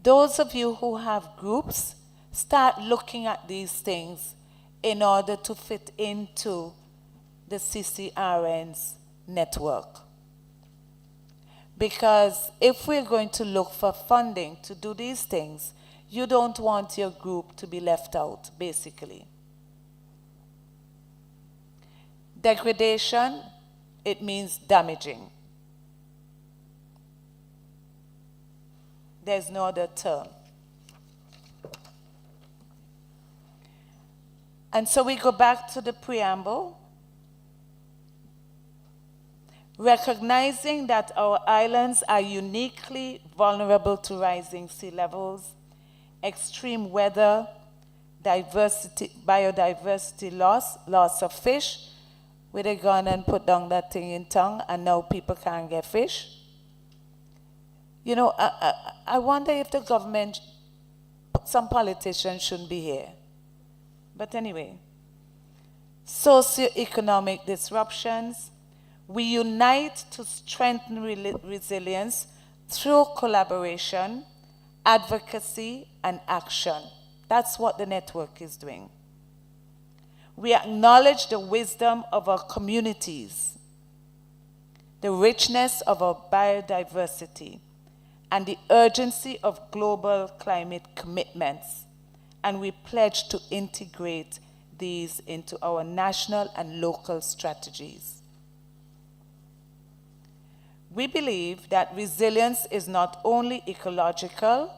those of you who have groups, start looking at these things in order to fit into the CCRN's network. Because if we're going to look for funding to do these things, you don't want your group to be left out, basically. Degradation, it means damaging. There's no other term. And so we go back to the preamble. Recognizing that our islands are uniquely vulnerable to rising sea levels, extreme weather, biodiversity loss of fish, where they gone and put down that thing in tongue, and now people can't get fish. You know, I wonder if the government, some politicians shouldn't be here. But anyway, socioeconomic disruptions. We unite to strengthen resilience through collaboration advocacy, and action. That's what the network is doing. We acknowledge the wisdom of our communities, the richness of our biodiversity, and the urgency of global climate commitments, and we pledge to integrate these into our national and local strategies. We believe that resilience is not only ecological,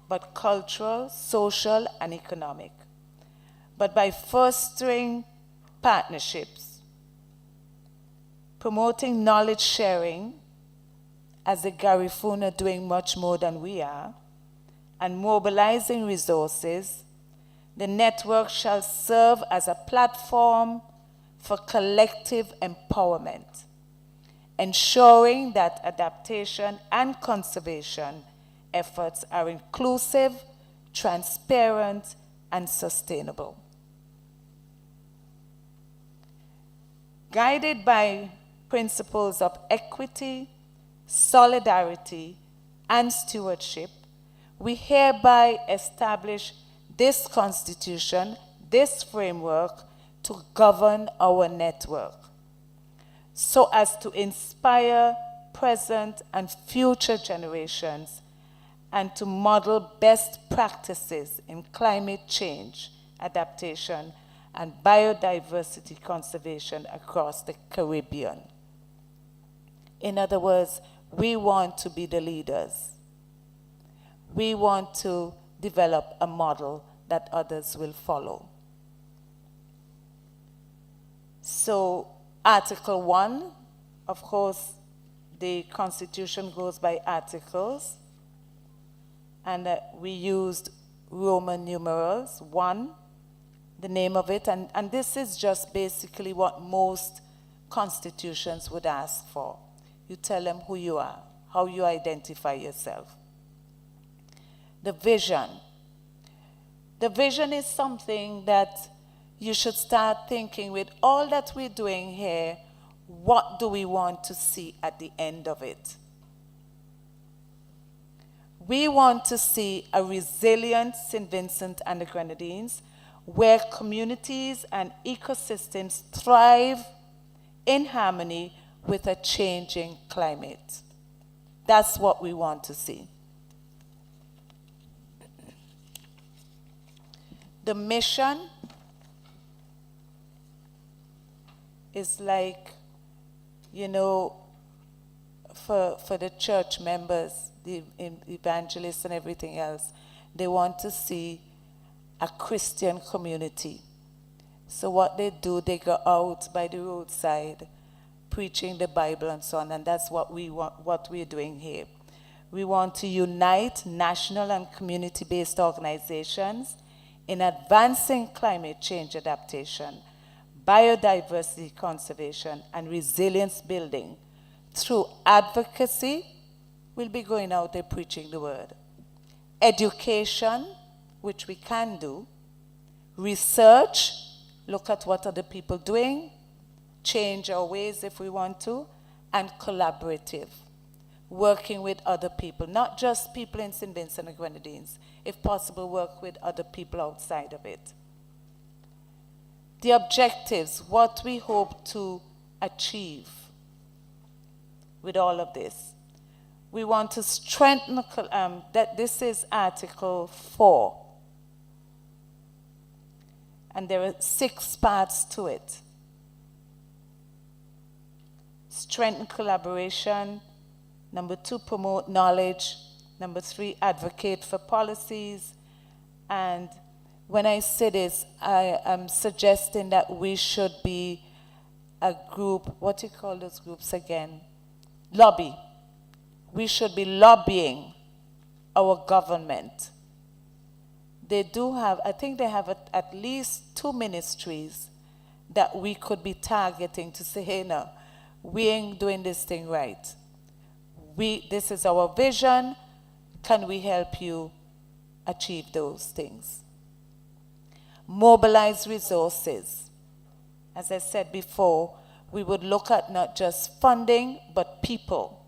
but cultural, social, and economic. But by fostering partnerships, promoting knowledge sharing, as the Garifuna are doing much more than we are, and mobilizing resources, the network shall serve as a platform for collective empowerment, ensuring that adaptation and conservation efforts are inclusive, transparent, and sustainable. Guided by principles of equity, solidarity, and stewardship, we hereby establish this constitution, this framework, to govern our network, so as to inspire present and future generations and to model best practices in climate change, adaptation, and biodiversity conservation across the Caribbean. In other words, we want to be the leaders. We want to develop a model that others will follow. So, Article 1, of course, the Constitution goes by articles, and we used Roman numerals, 1, the name of it, and this is just basically what most constitutions would ask for. You tell them who you are, how you identify yourself. The vision. The vision is something that you should start thinking with all that we're doing here, what do we want to see at the end of it? We want to see a resilient St. Vincent and the Grenadines where communities and ecosystems thrive in harmony with a changing climate. That's what we want to see. The mission is like, you know, for the church members, the evangelists and everything else, they want to see a Christian community. So what they do, they go out by the roadside preaching the Bible and so on, and that's what we're doing here. We want to unite national and community-based organizations in advancing climate change adaptation, biodiversity conservation, and resilience building through advocacy. We'll be going out there preaching the word. Education, which we can do. Research, look at what other people doing, change our ways if we want to. And collaborative, working with other people, not just people in St. Vincent and Grenadines. If possible, work with other people outside of it. The objectives, what we hope to achieve with all of this. We want to strengthen, that this is Article 4. And there are 6 parts to it. Strengthen collaboration. Number 2, promote knowledge. Number 3, advocate for policies. And when I say this, I am suggesting that we should be a group, what do you call those groups again? Lobby. We should be lobbying our government. They do have, I think they have at least 2 ministries that we could be targeting to say, hey, no, we ain't doing this thing right. This is our vision. Can we help you achieve those things? Mobilize resources. As I said before, we would look at not just funding, but people.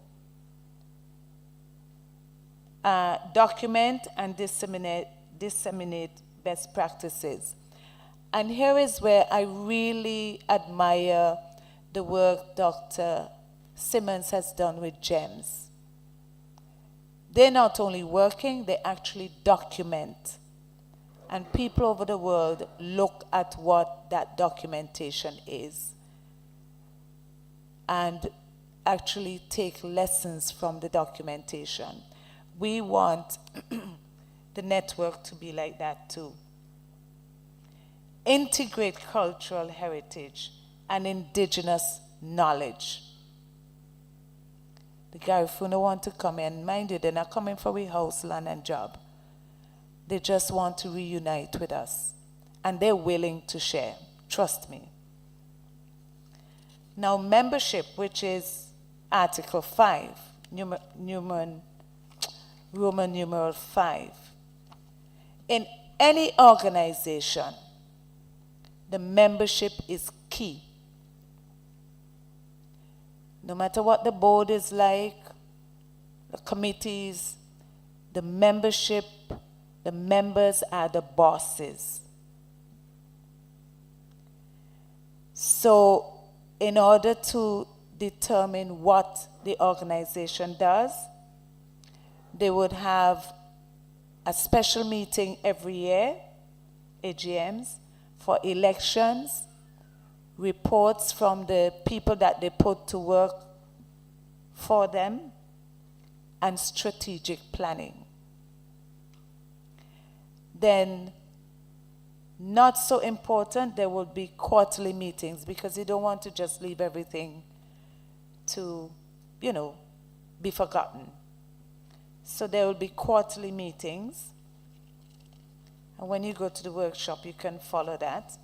document and disseminate best practices. And here is where I really admire the work Dr. Simmons has done with GEMS. They're not only working, they actually document. And people over the world look at what that documentation is and actually take lessons from the documentation. We want the network to be like that too. Integrate cultural heritage and indigenous knowledge. The Garifuna want to come in. Mind you, they're not coming for a house, land, and job. They just want to reunite with us. And they're willing to share. Trust me. Now, membership, which is Article 5, Roman numeral 5. In any organization, the membership is key. No matter what the board is like, the committees, the membership, the members are the bosses. So, in order to determine what the organization does, they would have a special meeting every year, AGMs, for elections, reports from the people that they put to work for them, and strategic planning. Then, not so important, there will be quarterly meetings because you don't want to just leave everything to, be forgotten. So there will be quarterly meetings. And when you go to the workshop, you can follow that.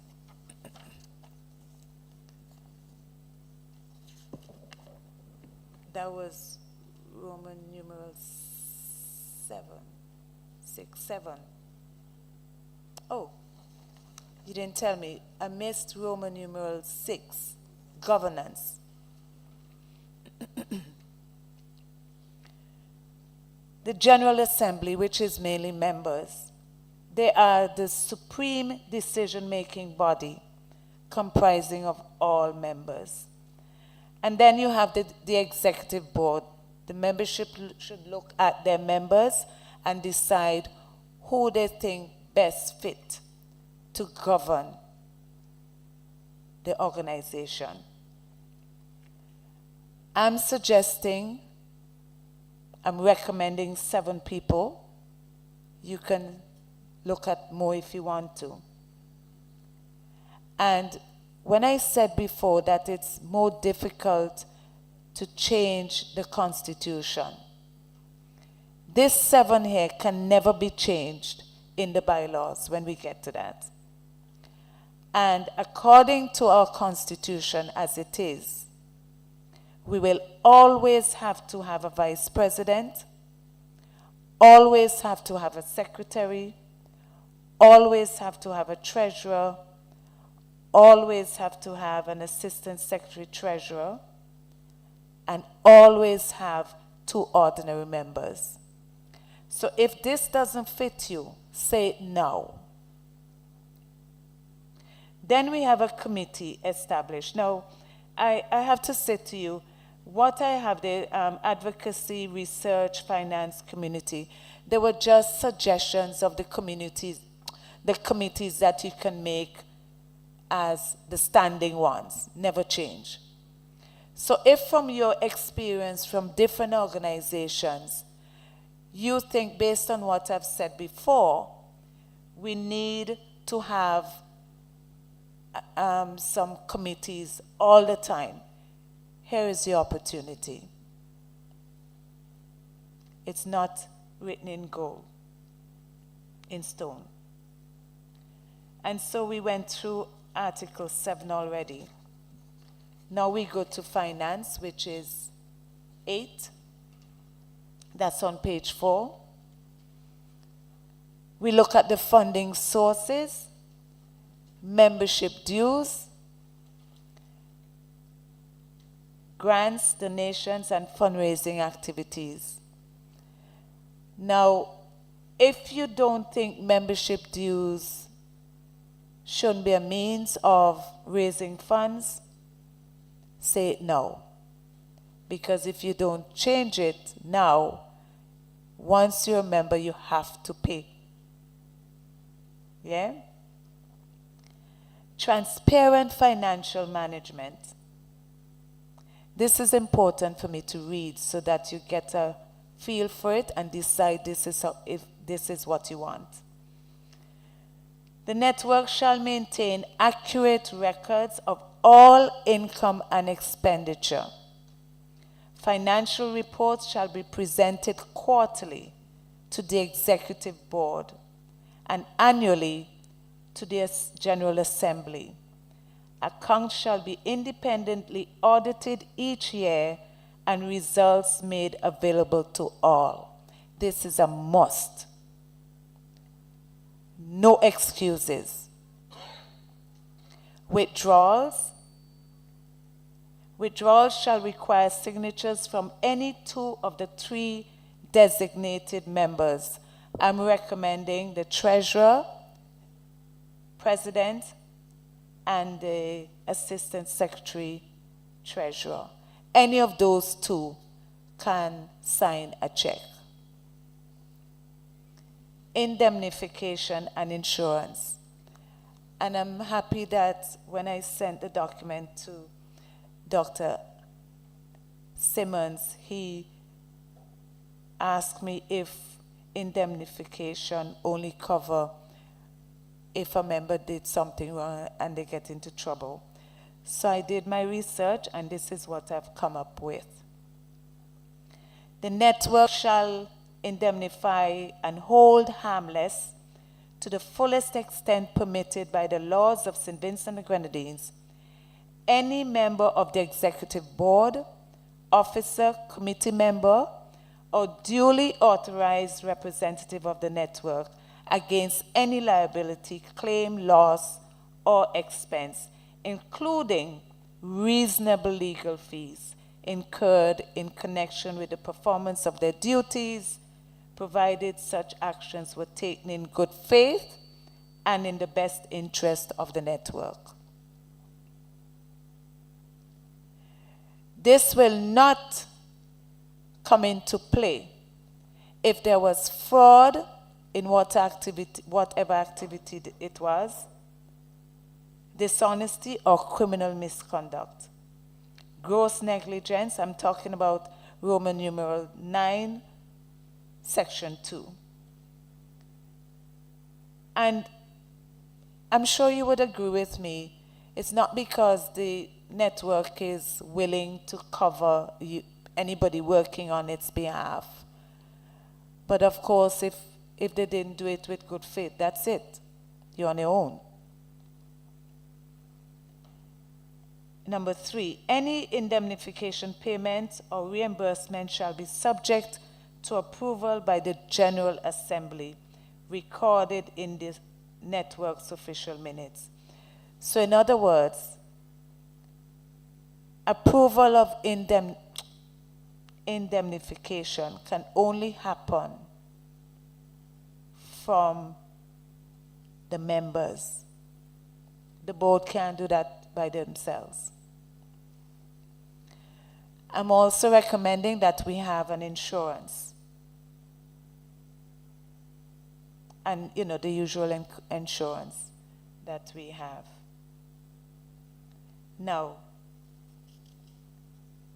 That was Roman numeral 7. Oh, you didn't tell me. I missed Roman numeral 6, governance. The General Assembly, which is mainly members, they are the supreme decision-making body comprising of all members. And then you have the executive board. The membership should look at their members and decide who they think best fit to govern the organization. I'm recommending 7 people. You can look at more if you want to. And when I said before that it's more difficult to change the Constitution, this 7 here can never be changed in the bylaws when we get to that. And according to our Constitution as it is, we will always have to have a vice president, always have to have a secretary, always have to have a treasurer, always have to have an assistant secretary treasurer, and always have 2 ordinary members. So if this doesn't fit you, say no. Then we have a committee established. Now, I have to say to you, what I have, the advocacy, research, finance community, they were just suggestions of the committees that you can make as the standing ones, never change. So if from your experience from different organizations, you think based on what I've said before, we need to have some committees all the time, here is your opportunity. It's not written in gold, in stone. And so we went through Article 7 already. Now we go to finance, which is 8. That's on page 4. We look at the funding sources, membership dues, grants, donations, and fundraising activities. Now, if you don't think membership dues shouldn't be a means of raising funds, say no. Because if you don't change it now, once you're a member, you have to pay. Yeah? Transparent financial management. This is important for me to read so that you get a feel for it and decide if this is what you want. The network shall maintain accurate records of all income and expenditure. Financial reports shall be presented quarterly to the Executive Board and annually to the General Assembly. Accounts shall be independently audited each year and results made available to all. This is a must. No excuses. Withdrawals. Withdrawals shall require signatures from any two of the three designated members. I'm recommending the Treasurer, President, and the Assistant Secretary Treasurer. Any of those two can sign a check. Indemnification and insurance. And I'm happy that when I sent the document to Dr. Simmons, he asked me if indemnification only cover if a member did something wrong and they get into trouble. So I did my research and this is what I've come up with. The network shall indemnify and hold harmless to the fullest extent permitted by the laws of St. Vincent and Grenadines any member of the Executive Board, officer, committee member, or duly authorized representative of the network against any liability, claim, loss, or expense, including reasonable legal fees incurred in connection with the performance of their duties, provided such actions were taken in good faith and in the best interest of the network. This will not come into play if there was fraud in whatever activity it was, dishonesty or criminal misconduct. Gross negligence, I'm talking about Roman numeral 9, section 2. And I'm sure you would agree with me, it's not because the network is willing to cover anybody working on its behalf. But of course, if they didn't do it with good faith, that's it. You're on your own. Number 3, any indemnification payment or reimbursement shall be subject to approval by the General Assembly, recorded in the network's official minutes. So in other words, approval of indemnification can only happen from the members. The board can't do that by themselves. I'm also recommending that we have an insurance. And, you know, the usual insurance that we have. Now,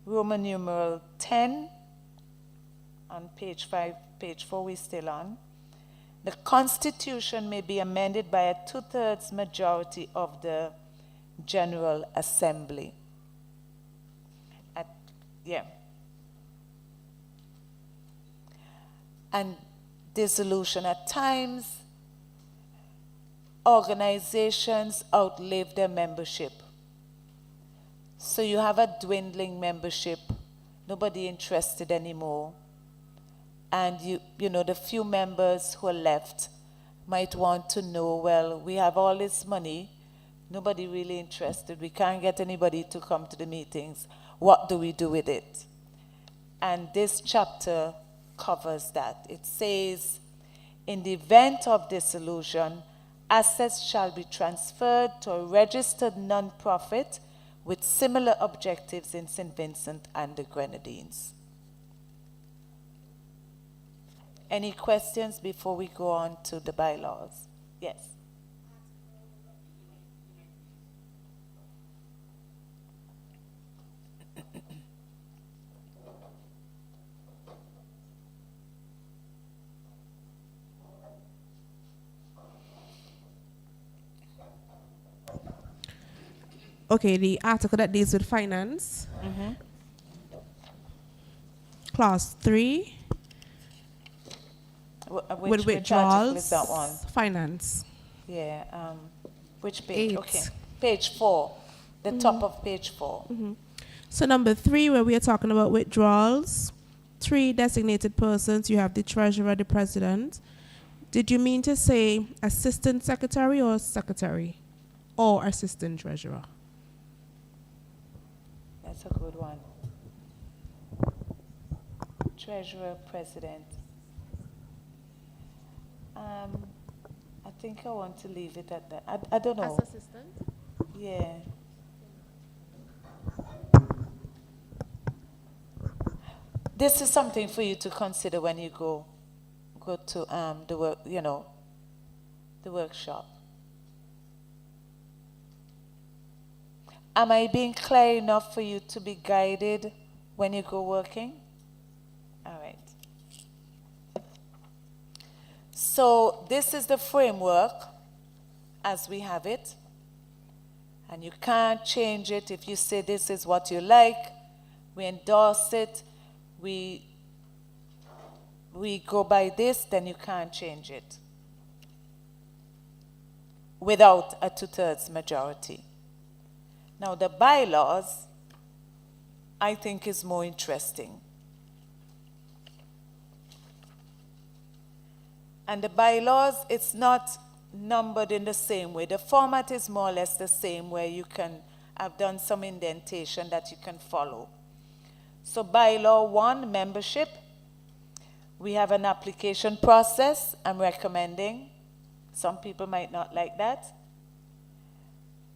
Roman numeral 10, on page 4 we're still on. The Constitution may be amended by a 2/3 majority of the General Assembly. And dissolution. At times, organizations outlive their membership. So you have a dwindling membership, nobody interested anymore. And you know, the few members who are left might want to know, well, we have all this money, nobody really interested, we can't get anybody to come to the meetings. What do we do with it? And this chapter covers that. It says, in the event of dissolution, assets shall be transferred to a registered non-profit with similar objectives in St. Vincent and the Grenadines. Any questions before we go on to the bylaws? Yes. Okay, the article that deals with finance. Clause 3. With Which article is withdrawals, that one? finance. Yeah, which page? 8. Okay, page 4, the top of page 4. So number 3, where we are talking about withdrawals, 3 designated persons, you have the treasurer, the president. Did you mean to say assistant secretary or secretary? Or assistant treasurer? That's a good one. Treasurer, president. I think I want to leave it at that. I don't know. As assistant? Yeah. This is something for you to consider when you go to the work, the workshop. Am I being clear enough for you to be guided when you go working? All right. So this is the framework as we have it. And you can't change it if you say this is what you like. We endorse it. We go by this, then you can't change it without a 2/3 majority. Now the bylaws, I think, is more interesting. And the bylaws, it's not numbered in the same way. The format is more or less the same, where you can have done some indentation that you can follow. So bylaw 1, membership. We have an application process I'm recommending. Some people might not like that.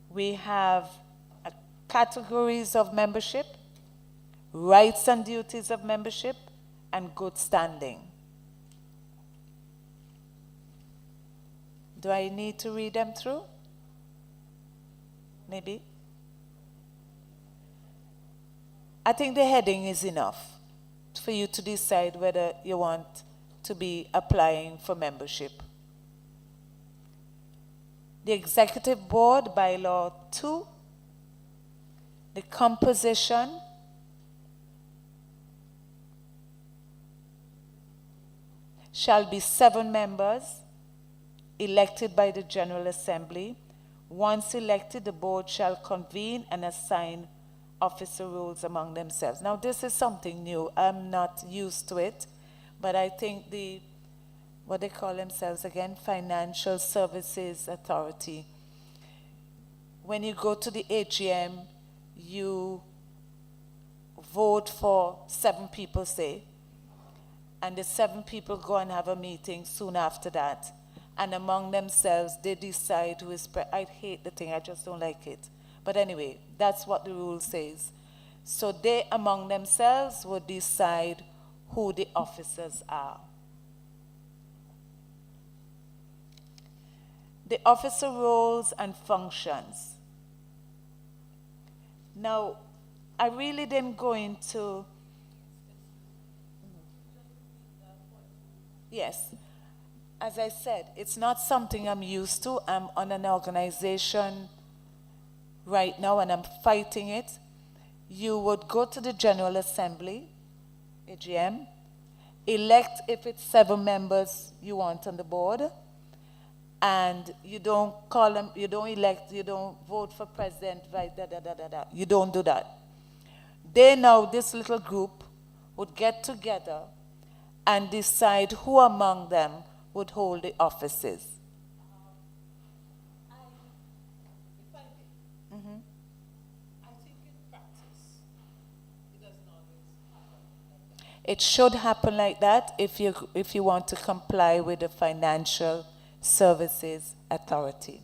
We have categories of membership, rights and duties of membership, and good standing. Do I need to read them through? Maybe. I think the heading is enough for you to decide whether you want to be applying for membership. The Executive Board, bylaw 2, the composition, shall be 7 members elected by the General Assembly. Once elected, the board shall convene and assign officer roles among themselves. Now, this is something new. I'm not used to it, but I think what they call themselves again, Financial Services Authority. When you go to the AGM, you vote for 7 people, say, and the 7 people go and have a meeting soon after that. And among themselves, they decide who is I hate the thing, I just don't like it. But anyway, that's what the rule says. So they, among themselves, would decide who the officers are. The officer roles and functions. Now, I really didn't go into... Yes. As I said, it's not something I'm used to. I'm on an organization right now and I'm fighting it. You would go to the General Assembly, AGM, elect, if it's 7 members you want on the board, and you don't call them, you don't elect, you don't vote for president, right, You don't do that. They now, this little group, would get together and decide who among them would hold the offices. It should happen like that if you want to comply with the Financial Services Authority.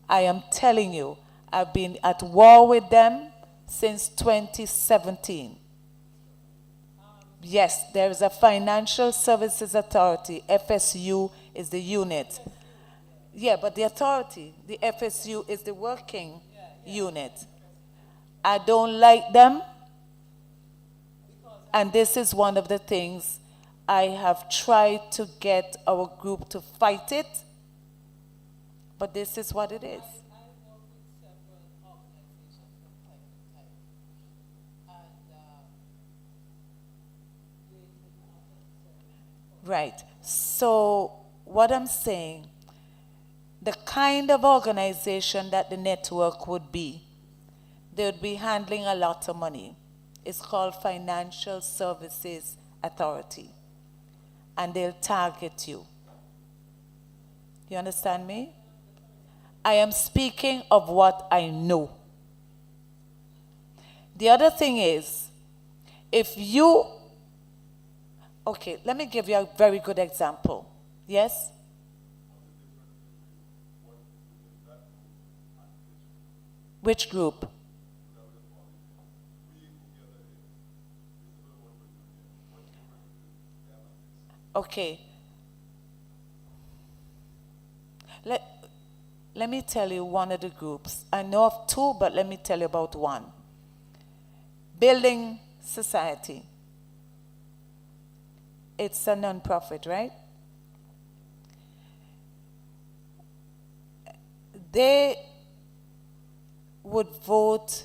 I am telling you, I've been at war with them since 2017. Yes, there is a Financial Services Authority. FSU is the unit. Yeah, but the authority, the FSU is the working unit. I don't like them. And this is one of the things I have tried to get our group to fight it. But this is what it is. Right. So what I'm saying, the kind of organization that the network would be, they would be handling a lot of money. It's called Financial Services Authority. And they'll target you. You understand me? I am speaking of what I know. The other thing is, if you, okay, let me give you a very good example. Yes? Which group? Okay. Let me tell you one of the groups. I know of two, but let me tell you about one. Building Society. It's a non-profit, right? They would vote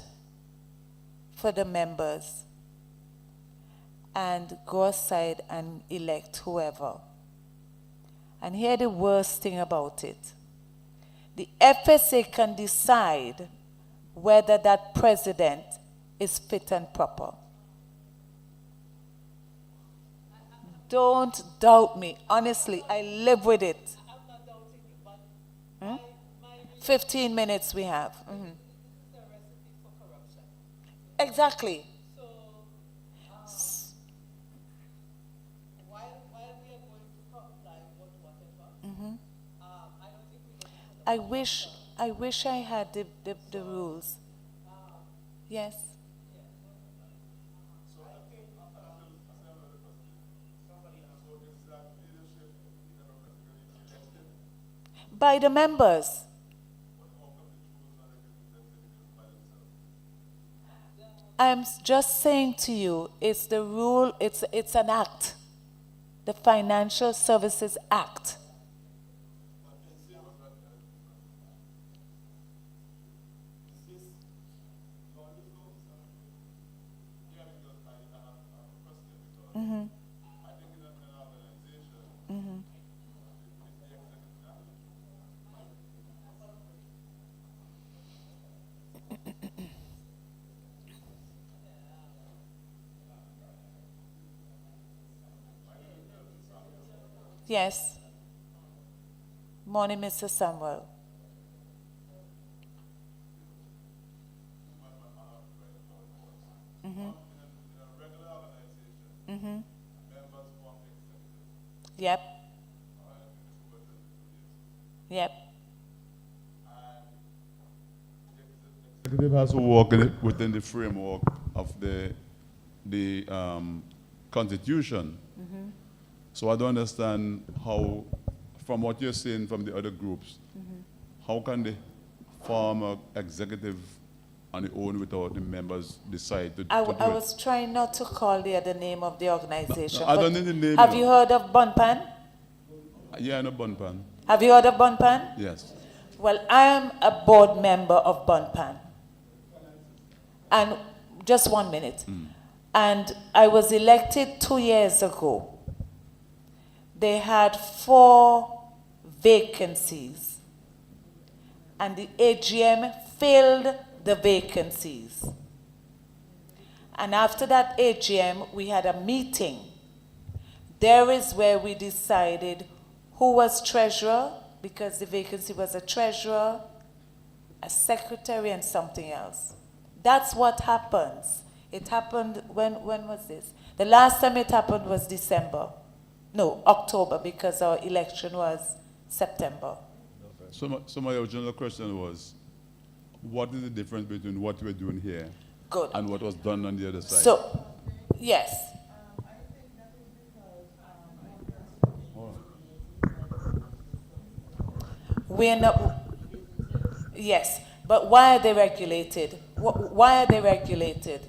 for the members and go aside and elect whoever. And here the worst thing about it. The FSA can decide whether that president is fit and proper. Don't doubt me. Honestly, I live with it. 15 minutes we have. Exactly. I wish I had the rules. Yes. By the members. I'm just saying to you, it's the rule, it's an act. The Financial Services Act. Yes. Morning, Mr. Samuel. Yep. Yep. Executive has to work within the framework of the Constitution. So I don't understand how, from what you're saying from the other groups, how can the former executive on their own without the members decide to do I it? was trying not to call the other name of the organization. No, I don't need the name. Have you heard of Bunpan? Yeah, I know Bunpan. Have you heard of Bunpan? Yes. Well, I am a board member of Bunpan. And just 1 minute. And I was elected 2 years ago. They had 4 vacancies. And the AGM filled the vacancies. And after that AGM, we had a meeting. There is where we decided who was treasurer, because the vacancy was a treasurer, a secretary, and something else. That's what happens. It happened, when was this? The last time it happened was December. No, October, because our election was September. So my original question was, what is the difference between what we're doing here Good. and what was done on the other side? So, yes. We're not, yes, but why are they regulated? Why are they regulated?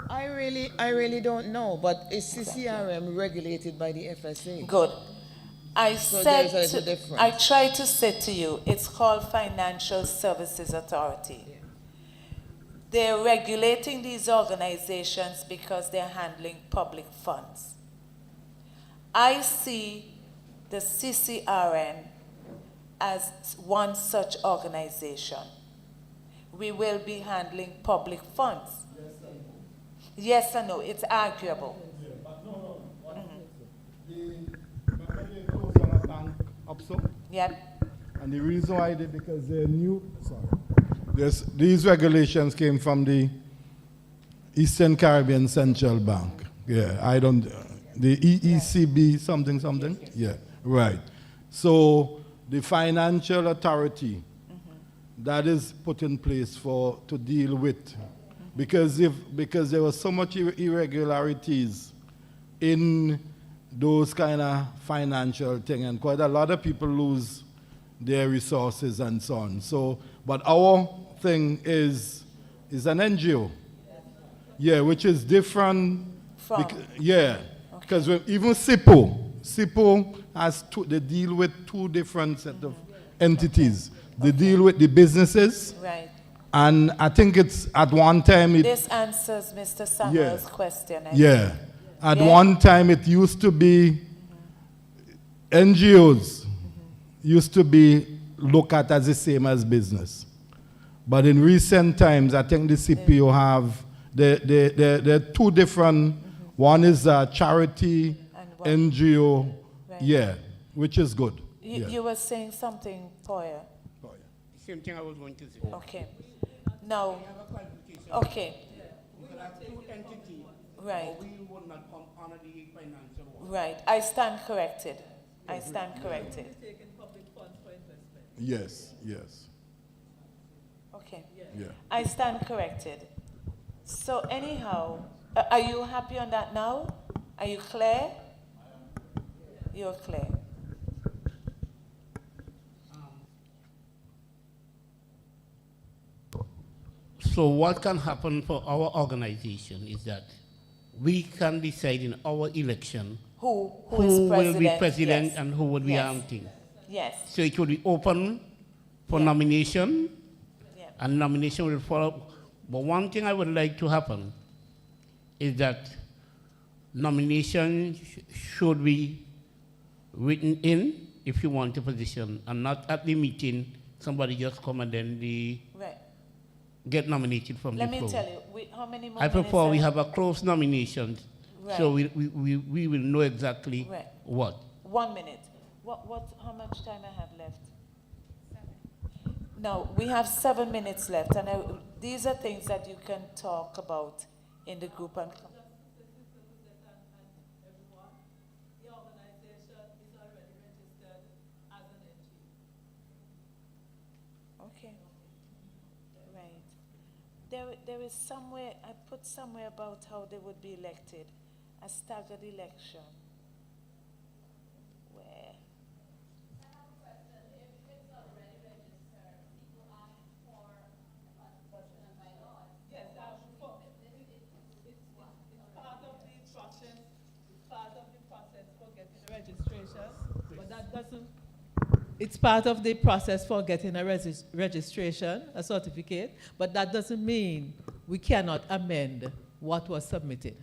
I really don't know, but is CCRM regulated by the FSA? Good. I So said, there's a difference. I tried to say to you, it's called Financial Services Authority. They're regulating these organizations because they're handling public funds. I see the CCRN as one such organization. We will be handling public funds. Yes or no, it's arguable. Yep. And the reason why they, because they're new, these regulations came from the Eastern Caribbean Central Bank. Yeah, the EECB something. Yeah, right. So the financial authority that is put in place to deal with, because there was so much irregularities in those kind of financial thing, and quite a lot of people lose their resources and so on. So, but our thing is an NGO, yeah, which is different. From? Because even SIPO has they deal with two different set of entities. They deal with the businesses, Right. and I think it's at one time This answers Mr. Samuel's question. I think. At one time, it used to be NGOs used to be looked at as the same as business. But in recent times, I think the CPO have, there are two different, one is a charity, And NGO, Right. which is good. You were saying something, Poya. Same thing I was going to say. Okay. Now, okay. Two entities, Right. we would not come under the financial one. Right. I stand corrected. I stand corrected. Yes. Okay. Yeah. I stand corrected. So anyhow, are you happy on that now? Are you clear? You're clear. So what can happen for our organization is that we can decide in our election Who who is will president? be president Yes. and who will be Yes. acting. Yes. So it will be open for Yeah. nomination, Yeah. and nomination will follow. But one thing I would like to happen is that nomination should be written in if you want a position, and not at the meeting, somebody just come and then they Right. get nominated from Let the me floor. tell you, how many more I minutes prefer we have- have a close nomination, so Right. we will know exactly Right. what. 1 minute. How much time I have left? No, we have 7 minutes left, and these are things that you can talk about in the group. And okay, right. There is somewhere, I put somewhere about how they would be elected, a staggered election. Where? It's part of the process for getting a registration, a certificate, but that doesn't mean we cannot amend what was submitted.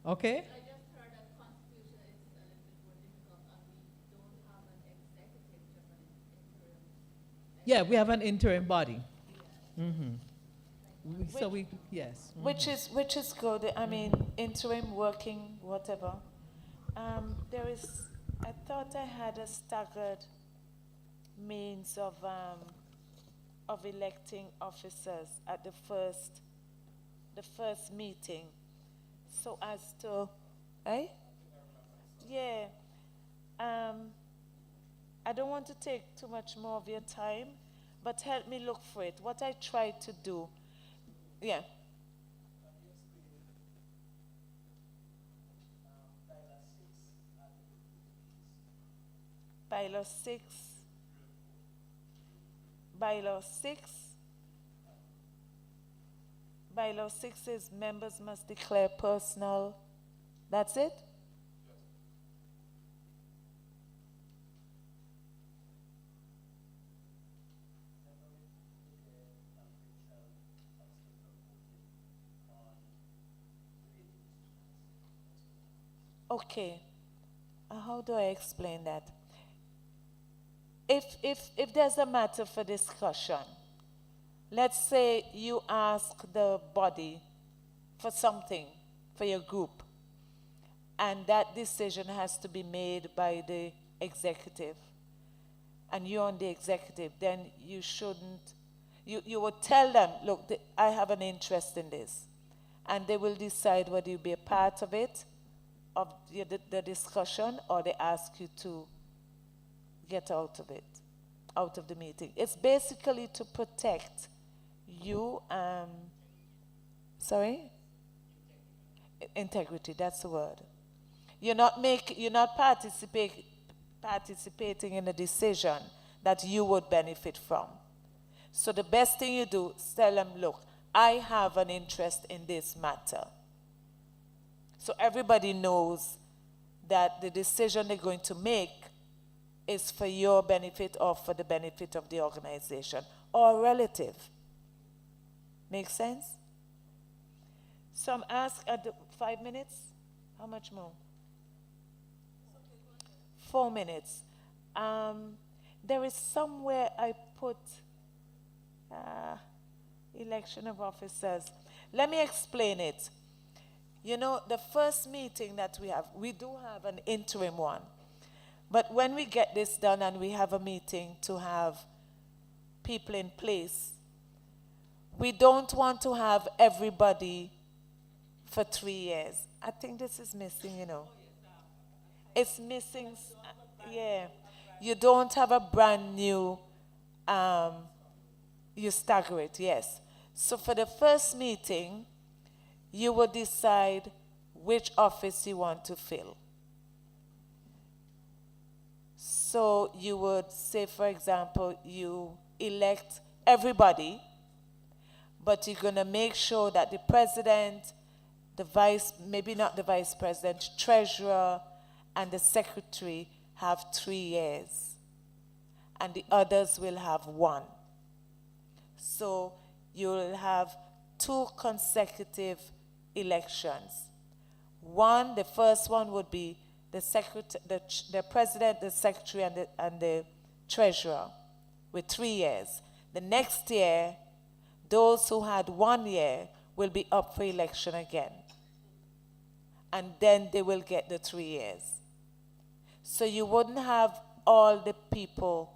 Okay? I just heard that constitution is a little bit more difficult and we don't have an executive, just an interim. Yeah, we have an interim body. So yes. Which is good. I mean, interim working, whatever. I thought I had a staggered means of electing officers at the first the first meeting, so as to, eh? Yeah. I don't want to take too much more of your time, but help me look for it. What I tried to do, yeah. Bylaw 6. Bylaw 6. Bylaw 6 is members must declare personal. That's it? Okay. How do I explain that? If there's a matter for discussion, let's say you ask the body for something for your group, and that decision has to be made by the executive, and you're on the executive, then you shouldn't, you would tell them, look, I have an interest in this, and they will decide whether you be a part of it, of the discussion, or they ask you to get out of it, out of the meeting. It's basically to protect you, sorry? Integrity, that's the word. You're not participating in a decision that you would benefit from. So the best thing you do is tell them, look, I have an interest in this matter. So everybody knows that the decision they're going to make is for your benefit or for the benefit of the organization or a relative. Make sense? So I'm asked at 5 minutes? How much more? 4 minutes. There is somewhere I put election of officers. Let me explain it. You know, the first meeting that we do have an interim one. But when we get this done and we have a meeting to have people in place, we don't want to have everybody for 3 years. I think this is missing, you know. It's missing, yeah. You don't have a brand new, you stagger it, yes. So for the first meeting, you will decide which office you want to fill. So you would say, for example, you elect everybody, but you're going to make sure that the president, the vice, maybe not the vice president, treasurer, and the secretary have 3 years, and the others will have 1. So you will have 2 consecutive elections. One, the first one would be the president, the secretary, and the treasurer with 3 years. The next year, those who had 1 year will be up for election again. And then they will get the 3 years. So you wouldn't have all the people,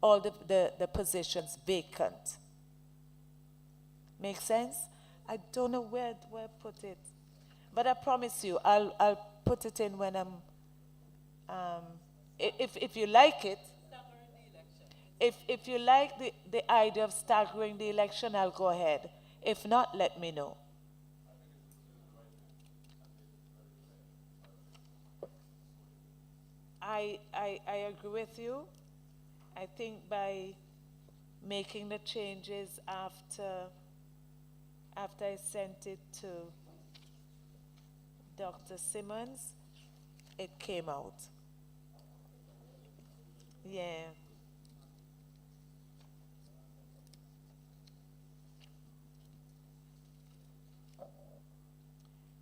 all the positions vacant. Make sense? I don't know where I put it. But I promise you, I'll put it in when I'm, if you like it, if you like the idea of staggering the election, I'll go ahead. If not, let me know. I agree with you. I think by making the changes after I sent it to Dr. Simmons, it came out. Yeah.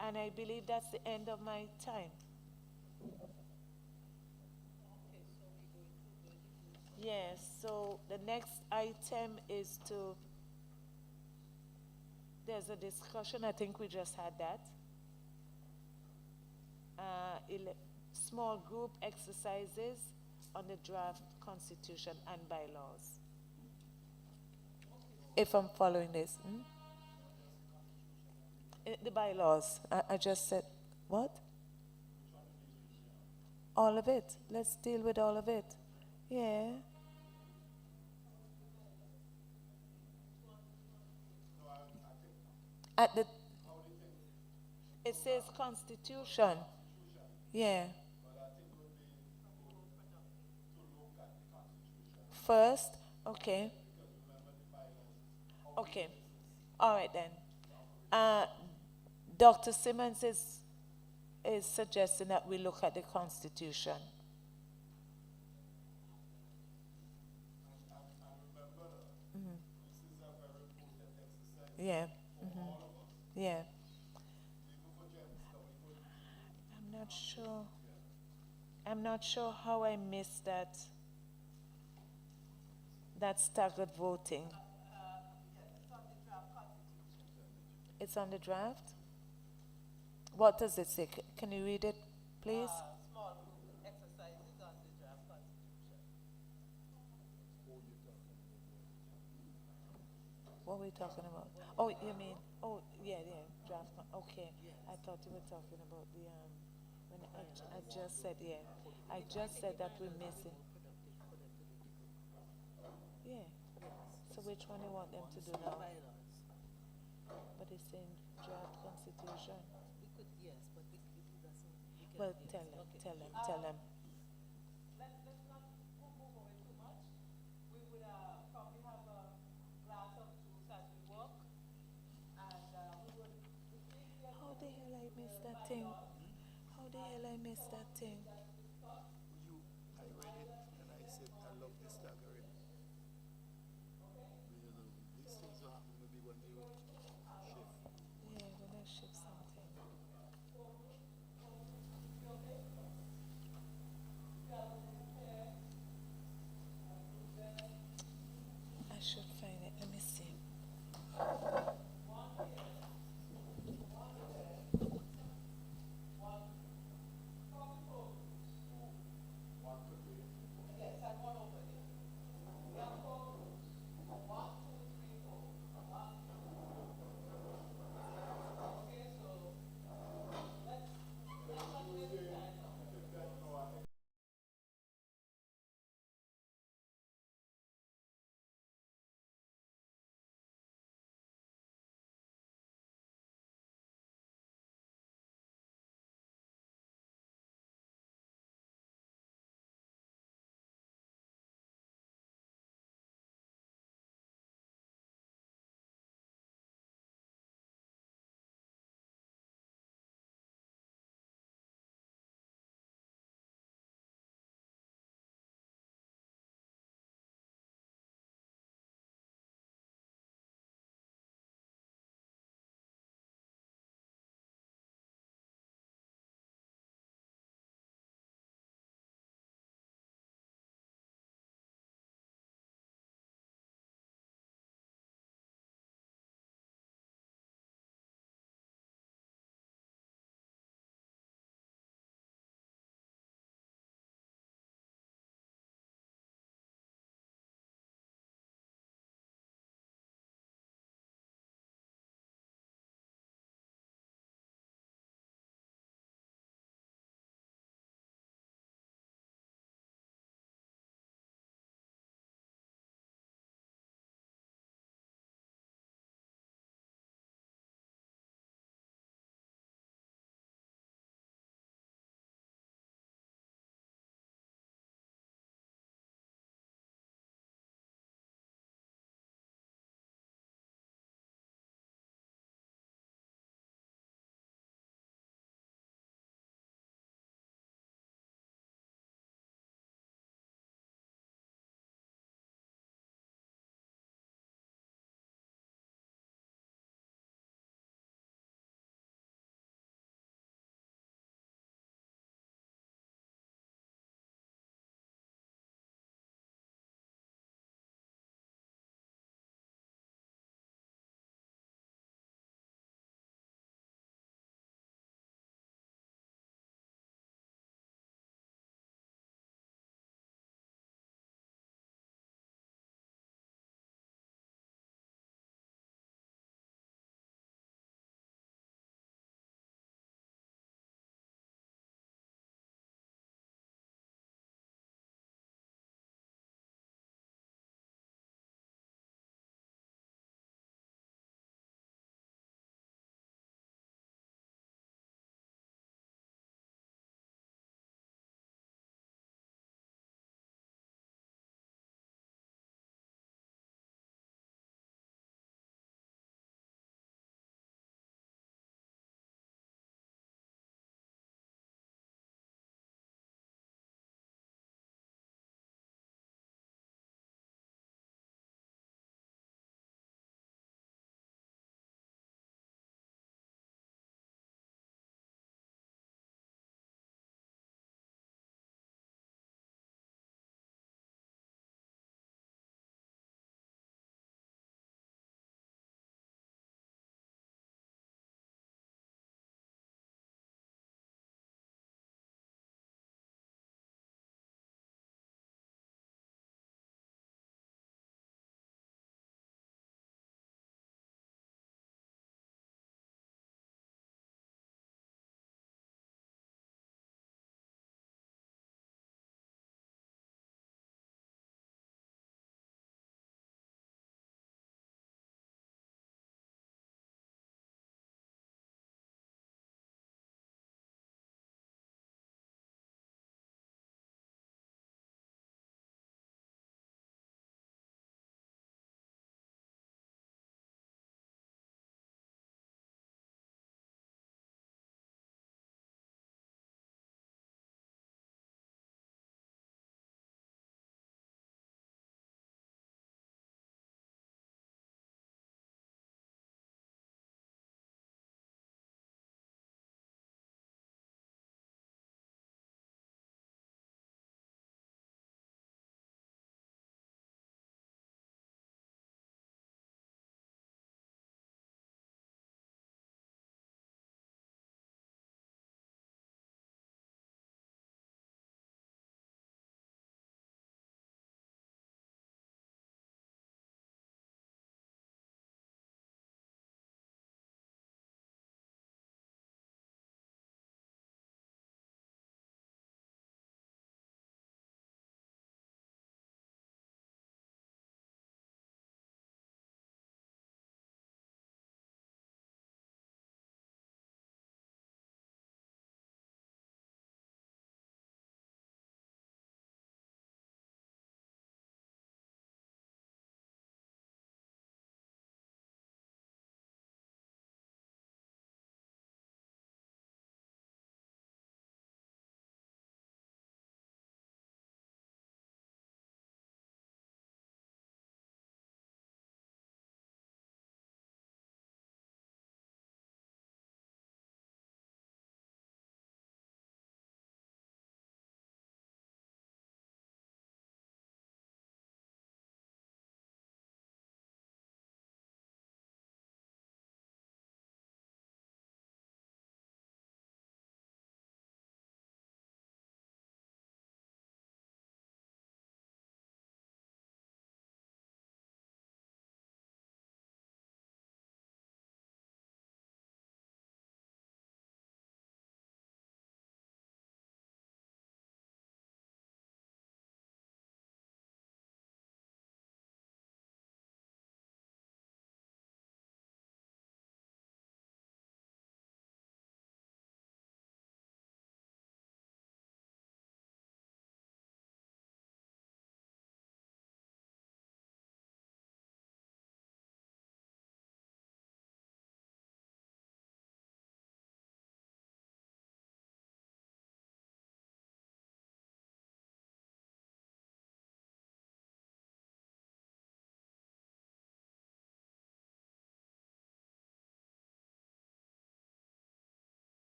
And I believe that's the end of my time. Yes, so the next item is there's a discussion, I think we just had that. Small group exercises on the draft constitution and bylaws. If I'm following this. The bylaws. I just said, what? All of it. Let's deal with all of it. Yeah. At the, it says Constitution. Yeah. First, okay. Okay. All right then. Dr. Simmons is suggesting that we look at the Constitution. Yeah. Yeah. I'm not sure how I missed that staggered voting. It's on the draft? What does it say? Can you read it, please? Small group exercises on the draft constitution. What were we talking about? Oh, you mean, oh, yeah, draft, okay. I thought you were talking about the, when I just said, yeah. I just said that we're missing. Yeah. So which one you want them to do now? But it's saying draft constitution. We could, yes, but we doesn't. Well, tell them. Let's not move away too much. We would probably have a glass of juice as we walk, and we would. How the hell I missed that thing? How the hell I missed that thing? I read it and I said, I love this staggering. These things will happen maybe when you shift. Yeah, when I shift something. I should find it. Let me see.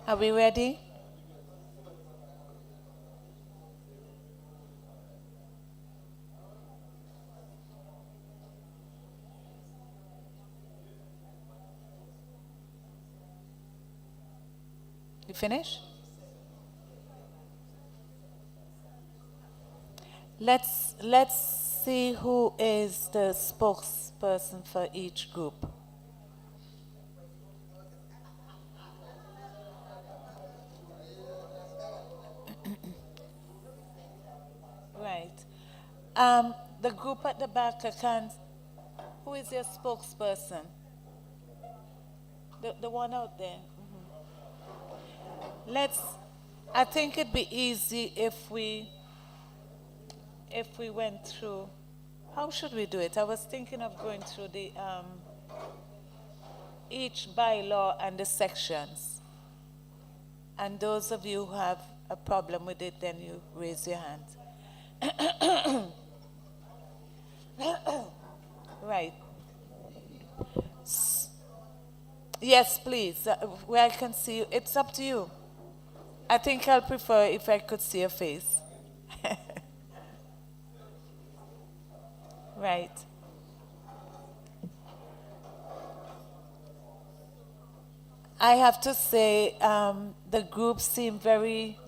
Are we ready? You finish? Let's see who is the spokesperson for each group. Right. The group at the back, who is your spokesperson? The one out there. I think it'd be easy if we went through, how should we do it? I was thinking of going through the each bylaw and the sections. And those of you who have a problem with it, then you raise your hand. Right. Yes, please. Where I can see you. It's up to you. I think I'll prefer if I could see your face. Right. I have to say, the group seem very,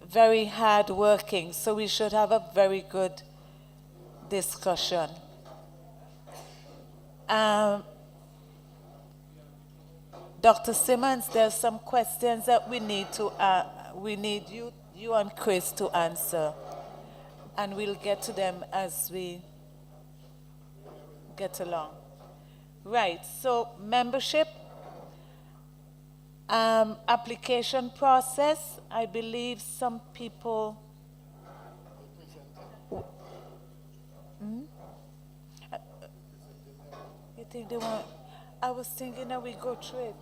very hard working, so we should have a very good discussion. Dr. Simmons, there's some questions that we need you and Chris to answer, and we'll get to them as we get along. Right, so membership, application process, I believe some people, you think they want, I was thinking that we go through it.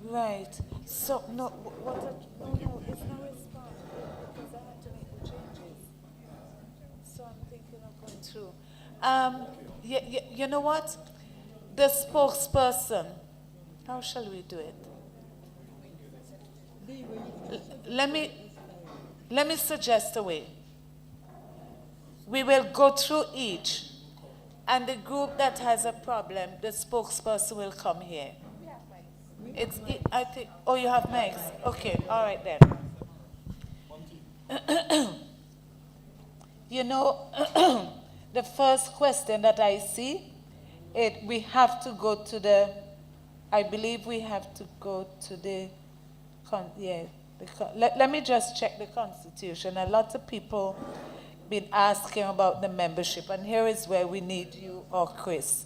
Right, so no, no, it's not response because I had to make the changes. So I'm thinking of going through. You know what? The spokesperson, how shall we do it? Let me suggest a way. We will go through each, and the group that has a problem, the spokesperson will come here. I think, oh, you have mics? Okay, all right then. You know, the first question that I see, we have to go to I believe we have to go to let me just check the Constitution. A lot of people been asking about the membership, and here is where we need you or Chris.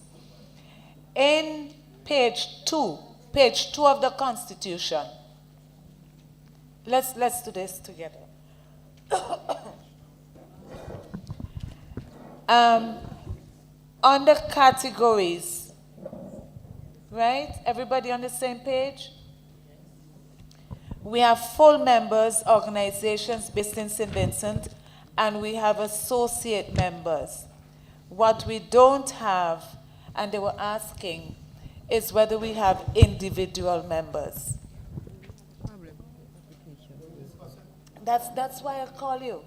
In page 2 of the Constitution, let's do this together. Under categories, right? Everybody on the same page? We have full members, organizations based in St. Vincent, and we have associate members. What we don't have, and they were asking, is whether we have individual members. That's why I call you.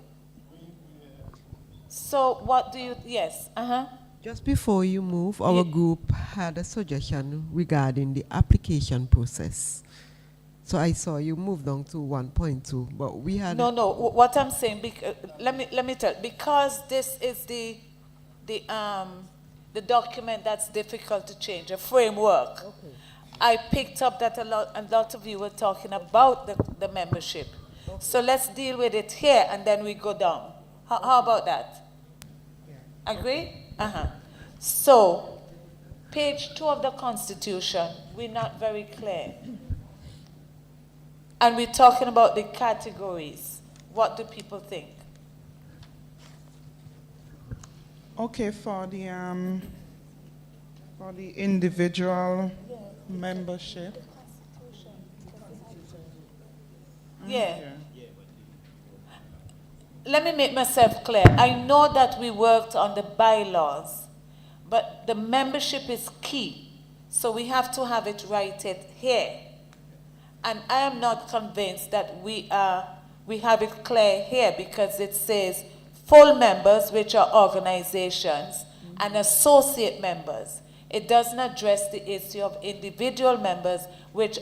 So what do you, yes, Just before you move, our group had a suggestion regarding the application process. So I saw you moved on to 1.2, but we had... No, what I'm saying, let me tell, because this is the document that's difficult to change, a framework. Okay. I picked up that a lot of you were talking about the membership. Okay. So let's deal with it here and then we go down. How about that? Yeah. Agree? So, page 2 of the Constitution, we're not very clear. And we're talking about the categories. What do people think? Okay, for the individual membership. Yeah. Let me make myself clear. I know that we worked on the bylaws, but the membership is key. So we have to have it righted here. And I am not convinced that we have it clear here, because it says full members, which are organizations, and associate members. It doesn't address the issue of individual members, which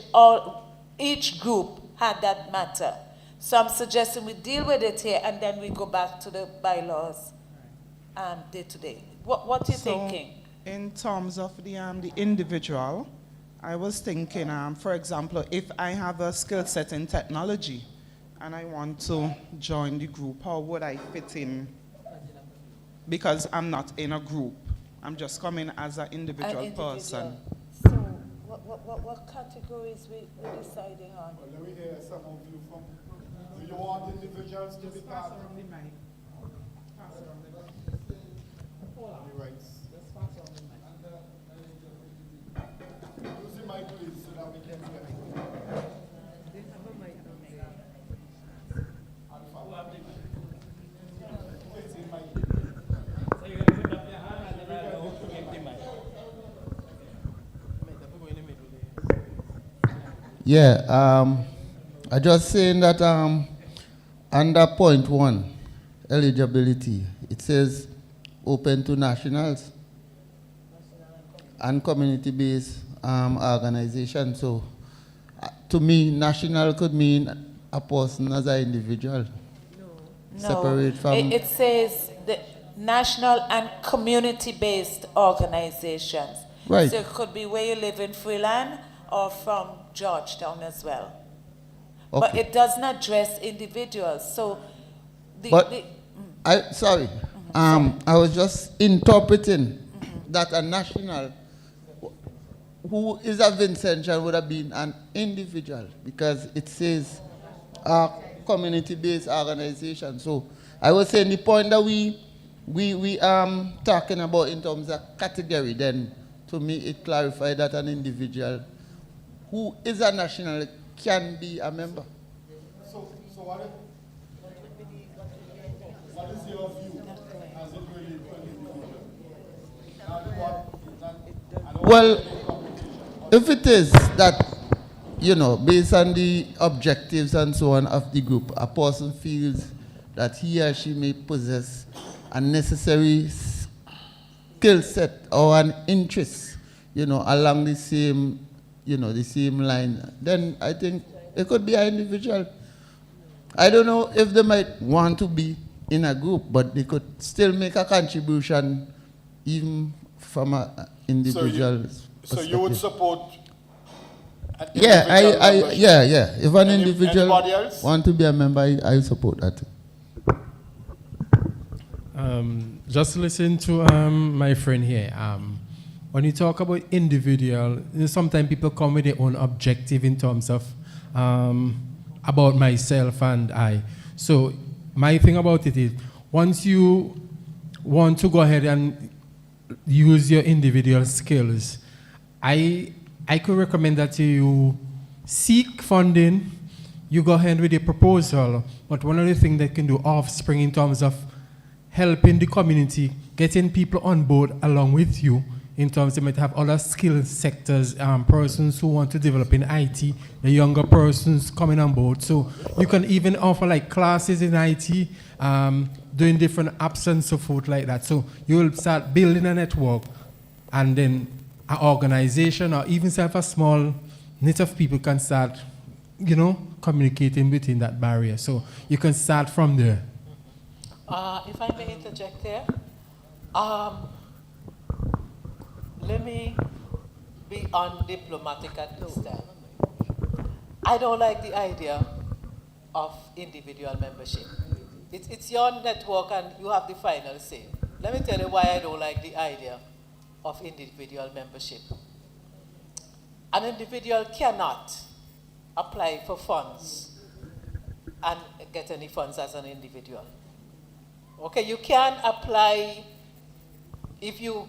each group had that matter. So I'm suggesting we deal with it here, and then we go back to the bylaws day to day. What are you thinking? In terms of the individual, I was thinking, for example, if I have a skill set in technology and I want to join the group, how would I fit in? Because I'm not in a group. I'm just coming as an individual person. So what categories we're deciding on? Well, let me hear some of you from. Do you want individuals to be part of the mic? Pass it on the mic. Rights. Use the mic, please, so that we can hear. Yeah, I just saying that under point 1, eligibility, it says open to nationals and community-based organizations. So to me, national could mean a person as an individual. No, separate from... It says the national and community-based organizations. Right. So it could be where you live in Freeland or from Georgetown as well. Okay. But it does not address individuals. So sorry. I was just interpreting that a national who is a Vincent would have been an individual, because it says community-based organization. So I was saying the point that we talking about in terms of category, then to me it clarified that an individual who is a national can be a member. So what is your view as it relates to individual? Well, if it is that, based on the objectives and so on of the group, a person feels that he or she may possess a necessary skill set or an interest, along the same, the same line, then I think it could be an individual. I don't know if they might want to be in a group, but they could still make a contribution even from an individual So you would support an yeah, individual yeah. If an individual anybody else? want to be a member, I support that. Just listen to my friend here. When you talk about individual, sometimes people come with their own objective in terms of about myself and I. So my thing about it is, once you want to go ahead and use your individual skills, I could recommend that you seek funding, you go ahead with a proposal, but one of the things that can do offspring in terms of helping the community, getting people on board along with you, in terms of might have other skill sectors, persons who want to develop in IT, the younger persons coming on board. So you can even offer like classes in IT, doing different apps and so forth like that. So you will start building a network, and then an organization or even self a small net of people can start, communicating within that barrier. So you can start from there. If I may interject there, let me be undiplomatic at this time. I don't like the idea of individual membership. It's your network and you have the final say. Let me tell you why I don't like the idea of individual membership. An individual cannot apply for funds and get any funds as an individual. Okay, you can apply if you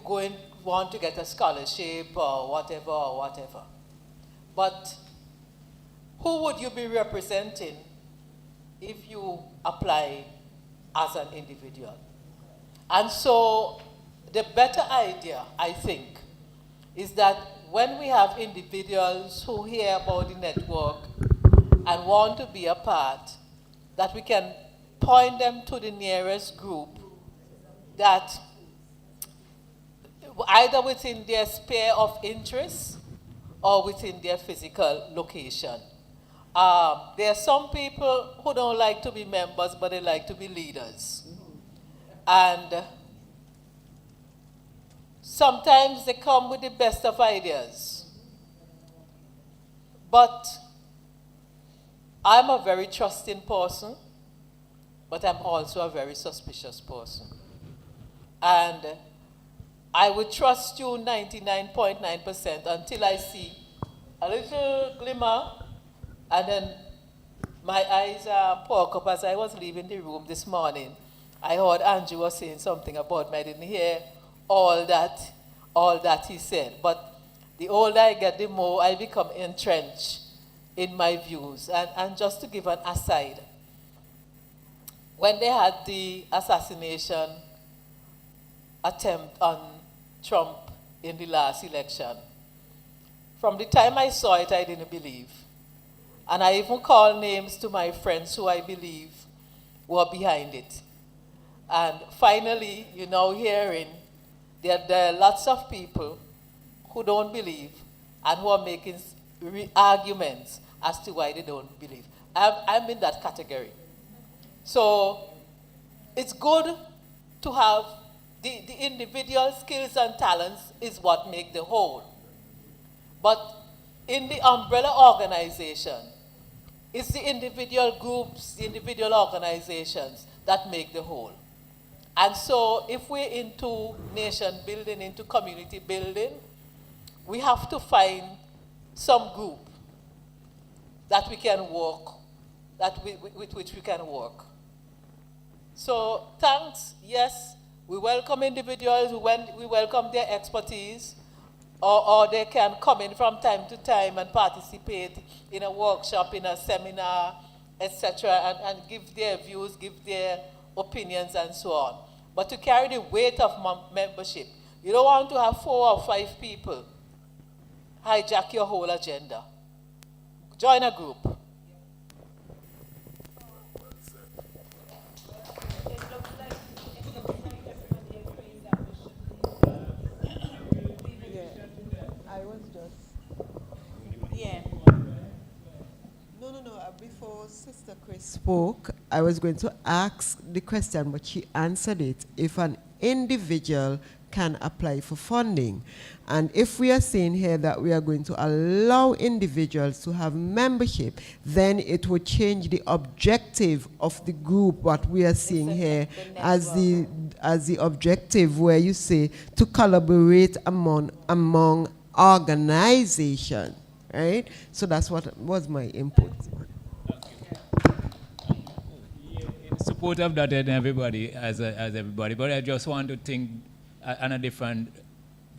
want to get a scholarship or whatever. But who would you be representing if you apply as an individual? And so the better idea, I think, is that when we have individuals who hear about the network and want to be a part, that we can point them to the nearest group that either within their sphere of interest or within their physical location. There are some people who don't like to be members, but they like to be leaders. And sometimes they come with the best of ideas. But I'm a very trusting person, but I'm also a very suspicious person. And I would trust you 99.9% until I see a little glimmer, and then my eyes perk up. As I was leaving the room this morning, I heard Andrew was saying something about me. I didn't hear all that he said. But the older I get, the more I become entrenched in my views. And just to give an aside, when they had the assassination attempt on Trump in the last election, from the time I saw it, I didn't believe. And I even called names to my friends who I believe were behind it. And finally, you're now hearing that there are lots of people who don't believe and who are making arguments as to why they don't believe. I'm in that category. So it's good to have the individual skills and talents is what make the whole. But in the umbrella organization, it's the individual groups, the individual organizations that make the whole. And so if we're into nation building, into community building, we have to find some group that we can work, with which we can work. So thanks, yes, we welcome individuals, we welcome their expertise, or they can come in from time to time and participate in a workshop, in a seminar, etc., and give their views, give their opinions, and so on. But to carry the weight of membership, you don't want to have 4 or 5 people hijack your whole agenda. Join a group. Before Sister Chris spoke, I was going to ask the question, but she answered it. If an individual can apply for funding, and if we are saying here that we are going to allow individuals to have membership, then it would change the objective of the group, what we are seeing here as the objective, where you say to collaborate among organizations, right? So that's what was my input. Support of that and everybody as everybody, but I just want to think on a different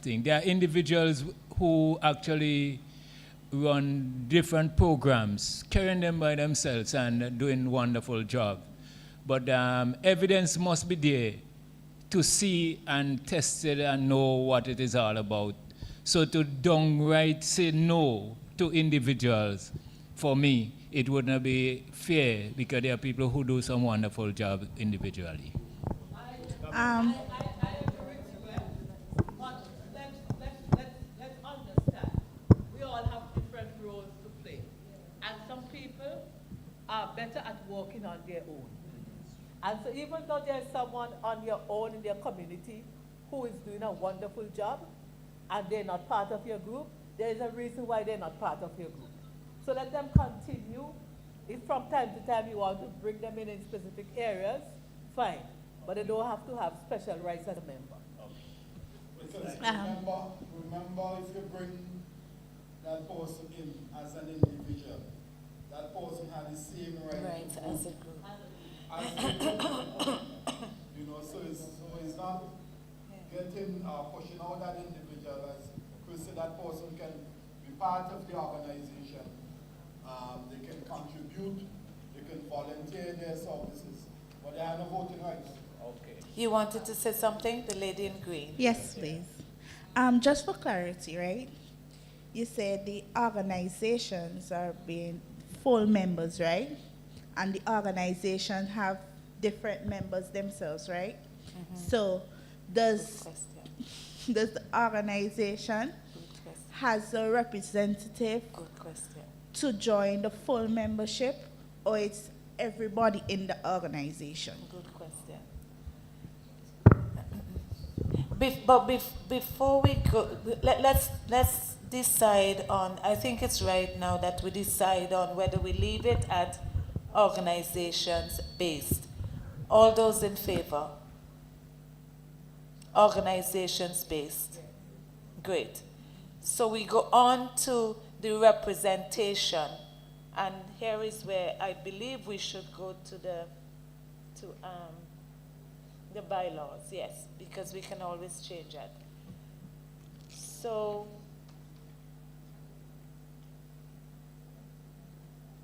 thing. There are individuals who actually run different programs, carrying them by themselves and doing a wonderful job. But evidence must be there to see and test it and know what it is all about. So to downright say no to individuals, for me, it would not be fair, because there are people who do some wonderful job individually. I agree with you, but let's understand, we all have different roles to play. And some people are better at working on their own. And so even though there's someone on your own in their community who is doing a wonderful job, and they're not part of your group, there is a reason why they're not part of your group. So let them continue. If from time to time you want to bring them in specific areas, fine. But they don't have to have special rights as a member. Because remember, if you bring that person in as an individual, that person had the same rights as a group. You know, so it's not getting pushing out that individual. As Chris said, that person can be part of the organization. They can contribute, they can volunteer their services, but they have no voting rights. You wanted to say something, the lady in green? Yes, please. Just for clarity, right? You said the organizations are being full members, right? And the organization have different members themselves, right? So does the organization has a representative to join the full membership, or it's everybody in the organization? Good question. Before we go, let's decide on, I think it's right now that we decide on whether we leave it at organizations based. All those in favor? Organizations based. Great. So we go on to the representation, and here is where I believe we should go to the bylaws, yes, because we can always change that. So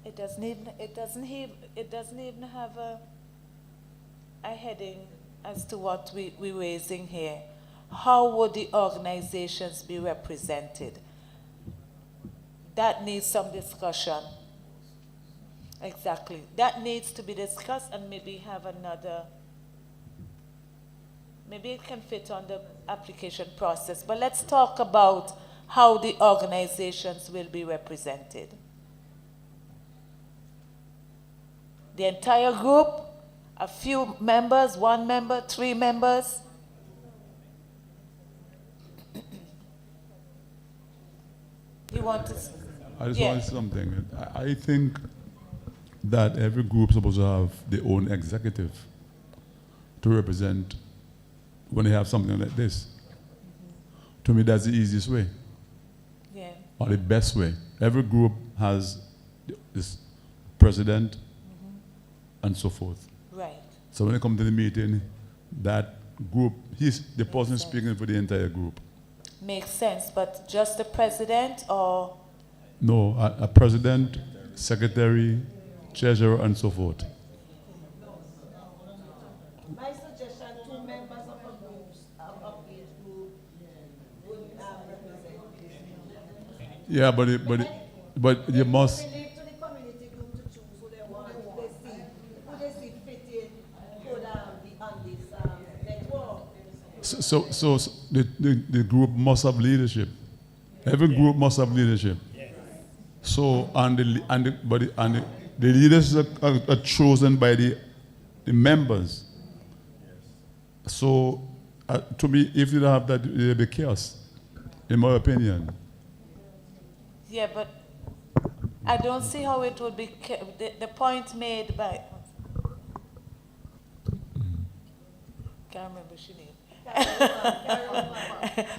it doesn't even have a heading as to what we're raising here. How would the organizations be represented? That needs some discussion. Exactly. That needs to be discussed, and maybe have another, maybe it can fit on the application process, but let's talk about how the organizations will be represented. The entire group, a few members, 1 member, 3 members. You want to? I just want to say something. I think that every group is supposed to have their own executive to represent when they have something like this. To me, that's the easiest way. Yeah. Or the best way. Every group has this president and so forth. Right. So when they come to the meeting, that group, he's the person speaking for the entire group. Makes sense, but just the president, or? No, a president, secretary, treasurer, and so forth. My suggestion, 2 members of a group, of each group, would represent. Yeah, but you must. We leave to the community group to choose who they want, who they see fit in, could be on this network. So the group must have leadership. Every group must have leadership. So the leaders are chosen by the members. So to me, if you don't have that, it'll be chaos, in my opinion. Yeah, but I don't see how it would be, the point made by, can't remember she name.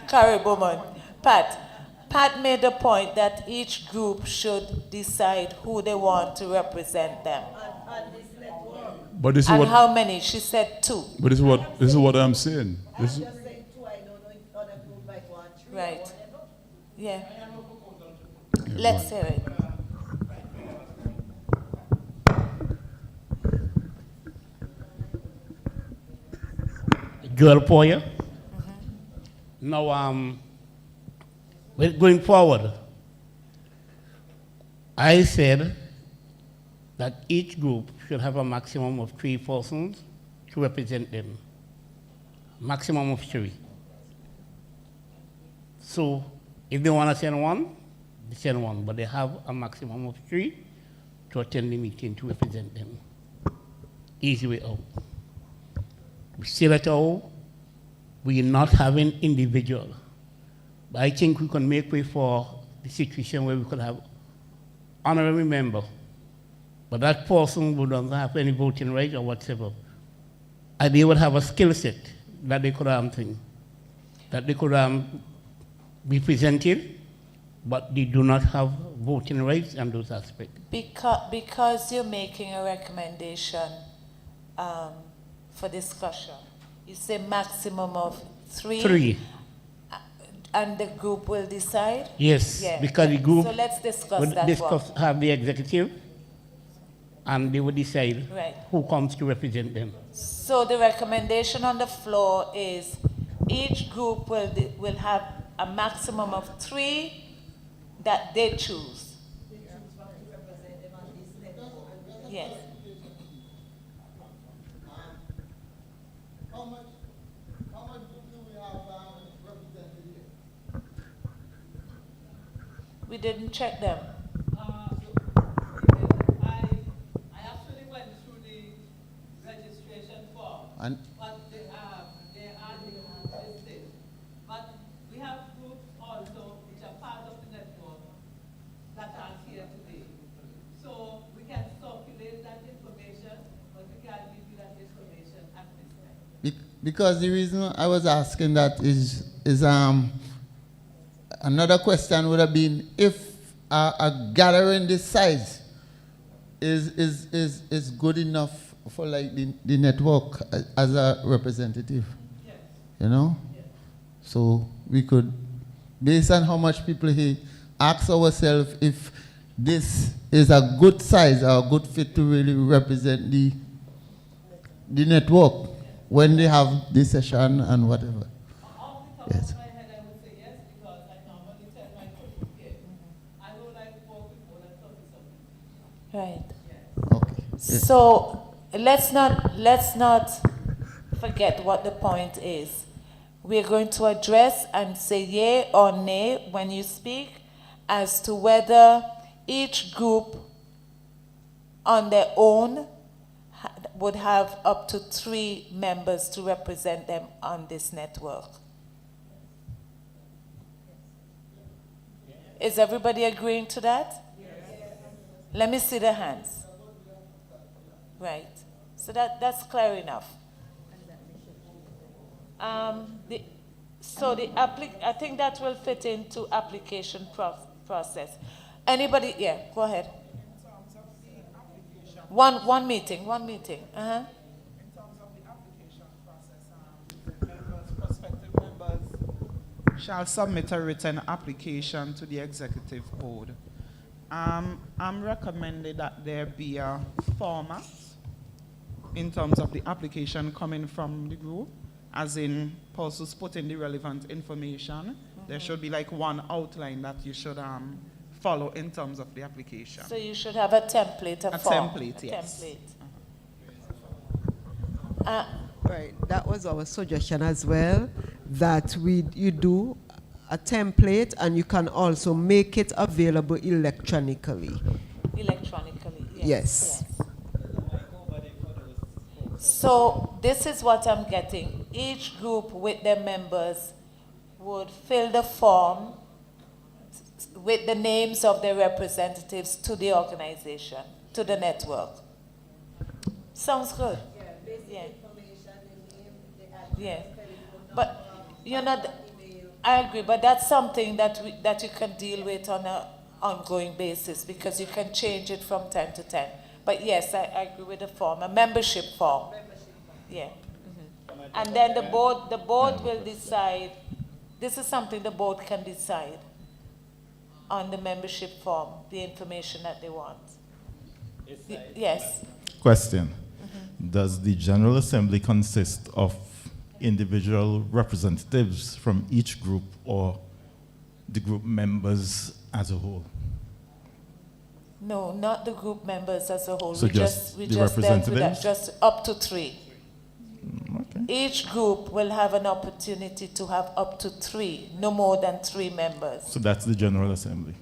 Carrie Bowman. Pat made the point that each group should decide who they want to represent them. But this is and what, how many? She said 2. But this is what I'm saying. This is, right. Yeah. Let's hear it. Joel Poyer. Now, going forward, I said that each group should have a maximum of 3 persons to represent them. Maximum of 3. So if they want to send 1, they send 1, but they have a maximum of 3 to attend the meeting to represent them. Easy way out. Still at all, we are not having individual. But I think we can make way for the situation where we could have honorary member, but that person would not have any voting rights or whatever. And they would have a skill set that they could be presented, but they do not have voting rights and those aspects. Because you're making a recommendation for discussion, you say maximum of 3. 3. And the group will decide? Yes, yeah. because the group so let's discuss will that have the executive and they will decide Right. who comes to represent them. So the recommendation on the floor is each group will have a maximum of 3 that they choose. Yes. How much do we have represented here? We didn't check them. I actually went through the registration form, And but they are listed. But we have groups also which are part of the network that aren't here today. So we can circulate that information, but we can't give you that information at this time. because the reason I was asking that is another question would have been if a gathering this size is good enough for like the network as a representative. Yes. You know? Yes. So we could, based on how much people here, ask ourselves if this is a good size or a good fit to really represent the network when they have this session and whatever. Yes. Right. Okay. So let's not forget what the point is. We're going to address and say yay or nay when you speak as to whether each group on their own would have up to 3 members to represent them on this network. Is everybody agreeing to that? Let me see the hands. Right. So that's clear enough. I think that will fit into application process. Anybody? Yeah, go ahead. One meeting. In terms of the application process, prospective members shall submit a written application to the executive board. I'm recommending that there be a format in terms of the application coming from the group, as in persons put in the relevant information. There should be like one outline that you should follow in terms of the application. So you should have a template, a form. Template, yes. Right, that was our suggestion as well, that you do a template and you can also make it available electronically. Electronically, Yes. So this is what I'm getting. Each group with their members would fill the form with the names of their representatives to the organization, to the network. Sounds good. Yeah. Yeah. But I agree, but that's something that you can deal with on an ongoing basis because you can change it from time to time. But yes, I agree with the form, a membership form. Yeah. And then the board will decide. This is something the board can decide on the membership form, the information that they want. Yes. Question. Does the General Assembly consist of individual representatives from each group or the group members as a whole? No, not the group members as a whole. So we just dealt with that, just up to 3. Okay. Each group will have an opportunity to have up to 3, no more than 3 members. So that's the General Assembly?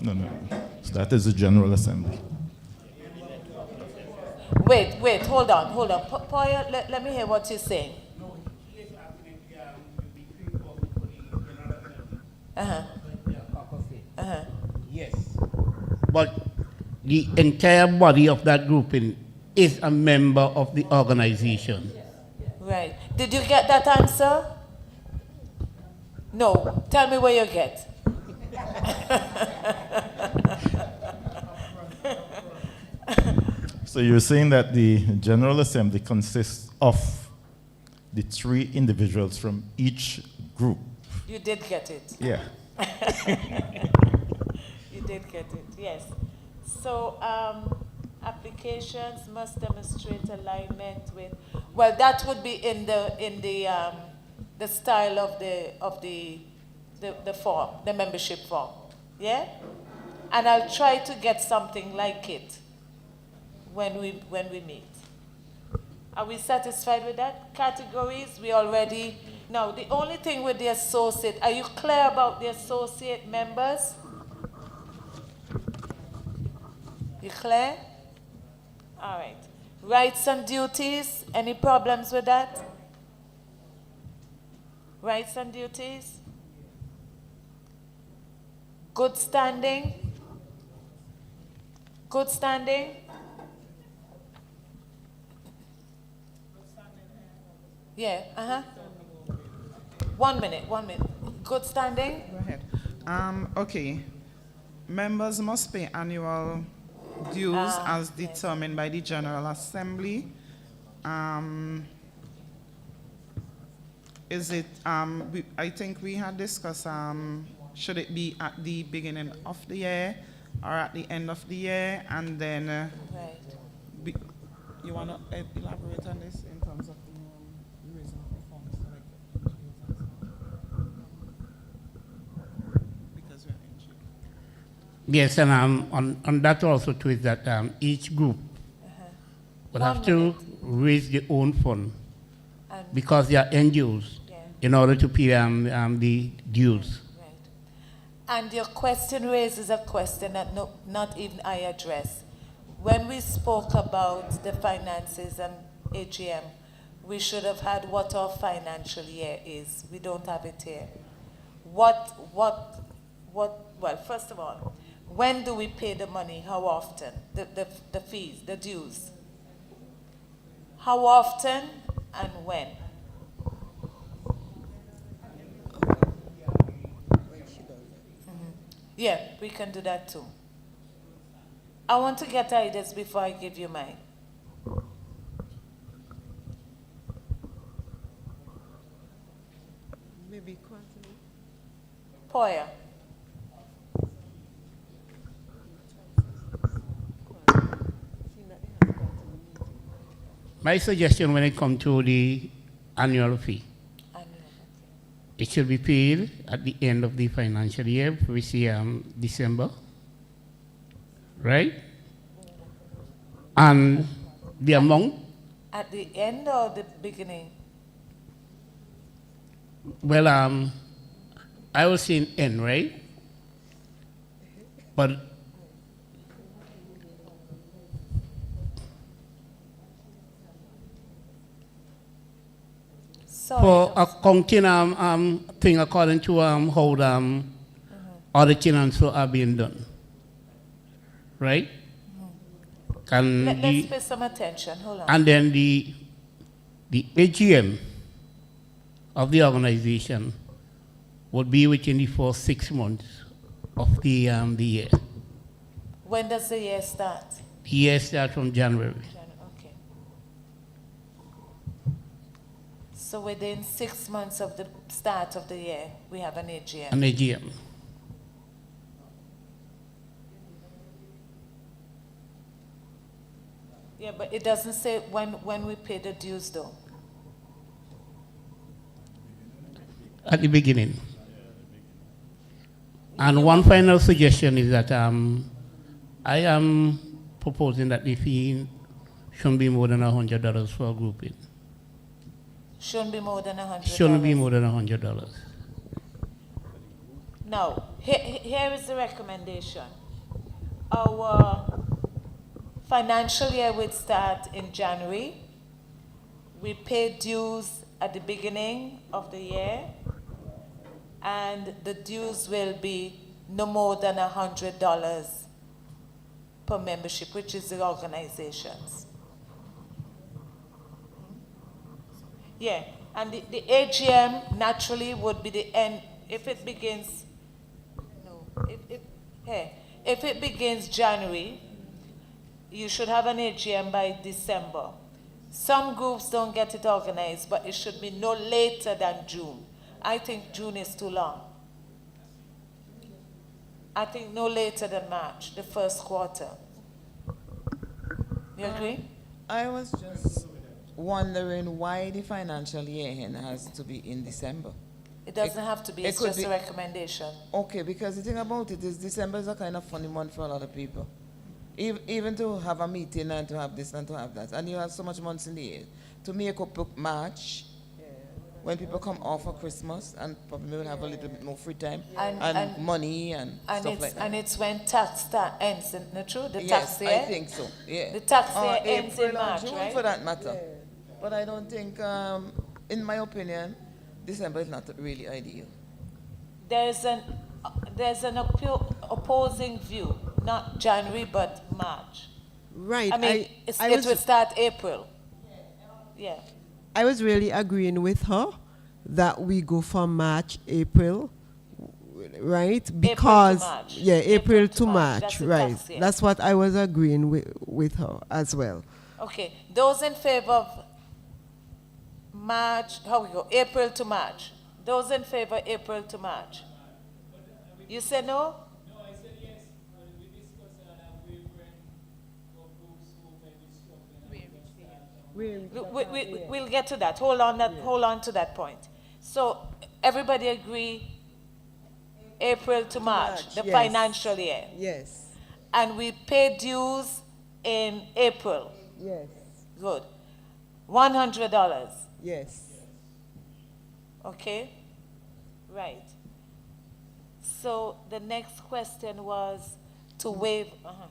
No. So that is the General Assembly. Wait, hold on. Poya, let me hear what you're saying. Yes. But the entire body of that grouping is a member of the organization. Right. Did you get that answer? No. Tell me where you get. So you're saying that the General Assembly consists of the 3 individuals from each group? You did get it. Yeah. You did get it, yes. So, applications must demonstrate alignment with, well, that would be in the style of the form, the membership form, yeah? And I'll try to get something like it when we meet. Are we satisfied with that? Categories, we already, now the only thing with the associate, are you clear about the associate members? You clear? All right. Rights and duties, any problems with that? Rights and duties? Good standing? Good standing? Yeah, uh-huh. 1 minute, 1 minute. Good standing? Go ahead. Okay. Members must pay annual dues as determined by the General Assembly. Is it, I think we had discussed, should it be at the beginning of the year or at the end of the year? And then, right. You want to elaborate on this in terms of the reason of reforms? Because we're NGO. Yes, and on that also too is that each group will have to raise their own fund because they are NGOs in order to pay the dues. Right. And your question raises a question that not even I address. When we spoke about the finances and AGM, we should have had what our financial year is. We don't have it here. Well, first of all, when do we pay the money? How often? The fees, the dues. How often and when? Yeah, we can do that too. I want to get ideas before I give you mine. Maybe quarterly. Poya. My suggestion when it comes to the annual fee, it should be paid at the end of the financial year, which is December, right? And the amount? At the end or the beginning? Well, I was saying end, right? But for accounting thing according to how the auditing and so are being done, right? Let's pay some attention. Hold on. And then the AGM of the organization would be within the first 6 months of the year. When does the year start? The year starts from January. Okay. So within 6 months of the start of the year, we have an AGM. An AGM. Yeah, but it doesn't say when we pay the dues, though. At the beginning. And one final suggestion is that I am proposing that the fee shouldn't be more than $100 for a grouping. Shouldn't be more than $100. Shouldn't be more than $100. Now, here is the recommendation. Our financial year would start in January. We pay dues at the beginning of the year, and the dues will be no more than $100 per membership, which is the organizations. Yeah, and the AGM naturally would be the end, if it begins, if it begins January, you should have an AGM by December. Some groups don't get it organized, but it should be no later than June. I think June is too long. I think no later than March, the first quarter. You agree? I was just wondering why the financial year end has to be in December. It doesn't have to be, it's could just a recommendation. Okay, because the thing about it is December is a kind of funny month for a lot of people. Even to have a meeting and to have this and to have that. And you have so much months in the year. To make up March, when people come off for Christmas and probably will have a little bit more free time and money and stuff like that. And it's when tax ends, isn't it true? The Yes, tax year? I think so, yeah. The tax year ends April in March, or June, right? for that matter. But I don't think, in my opinion, December is not really ideal. There's an opposing view, not January, but March. Right. I mean, it would start April. Yeah. I was really agreeing with her that we go for March, April, right? Because March. yeah, April to March, That's the right? tax year. That's what I was agreeing with her as well. Okay. Those in favor of March, how we go? April to March. Those in favor, April to March. You say no? No, I said yes. We discussed waivering for groups who may be struggling. We'll get to that. Hold on to that point. So everybody agree April to March, the yes. financial year. Yes. And we pay dues in April. Yes. Good. $100. Yes. Okay? Right. So the next question was to waive,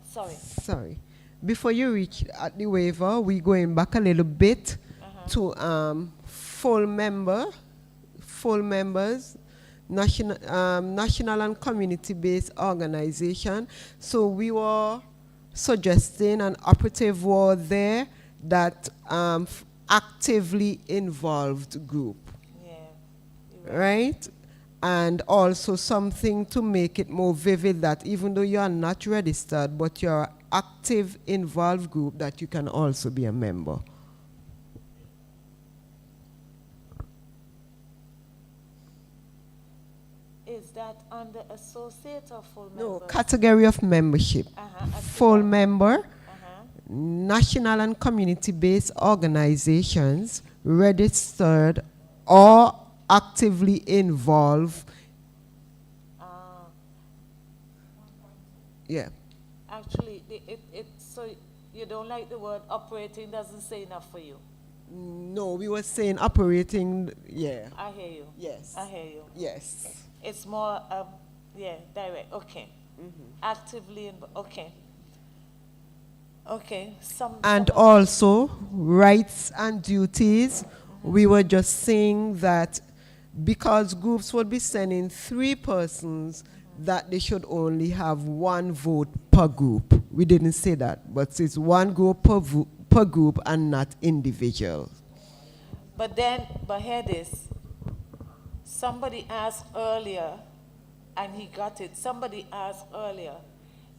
sorry. Sorry. Before you reach at the waiver, we're going back a little bit to full members, national and community-based organization. So we were suggesting an operative word there that actively involved group. Yeah. Right? And also something to make it more vivid that even though you are not registered, but you're an active, involved group, that you can also be a member. Is that under associate or full member? No, category of membership. Full member, national and community-based organizations, registered or actively involved. Yeah. Actually, so you don't like the word operating, doesn't say enough for you. No, we were saying operating, yeah. I hear you. Yes. I hear you. Yes. It's more, direct. Okay. Actively, okay. Okay. And also, rights and duties. We were just saying that because groups would be sending 3 persons, that they should only have 1 vote per group. We didn't say that, but it's 1 group per group and not individual. But hear this. Somebody asked earlier, and he got it. Somebody asked earlier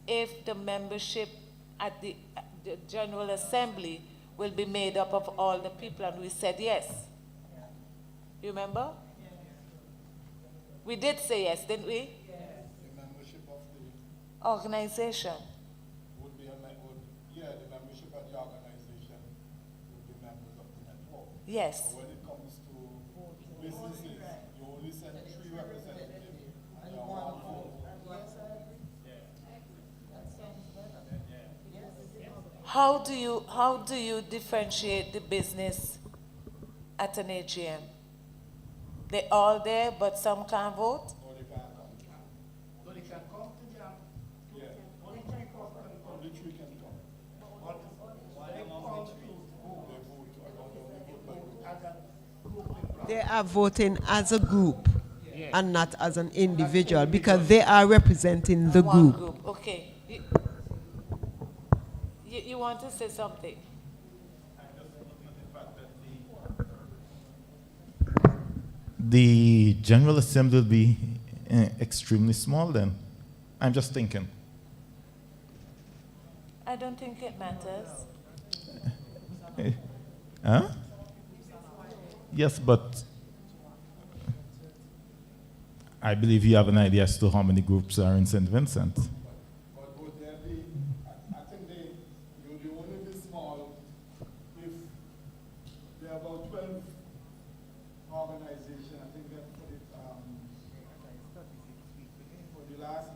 if the membership at the General Assembly will be made up of all the people, and we said yes. You remember? We did say yes, didn't we? The membership of the organization. Would be the membership of the organization would be members of the network. Yes. But when it comes to businesses, you only send 3 representatives and you have 1 vote. How do you differentiate the business at an AGM? They're all there, but some can't vote? Or they can't come. So they can come to jam. Yeah. Only 3 can come. Only 3 can come. But why they vote They are voting as a group and not as an individual because they are representing the group. Okay. You want to say something? The General Assembly will be extremely small then. I'm just thinking. I don't think it matters. Huh? Yes, but I believe you have an idea as to how many groups are in St. Vincent. But would there be, I think they only be small if there are about 12 organizations. I think that put it, for the last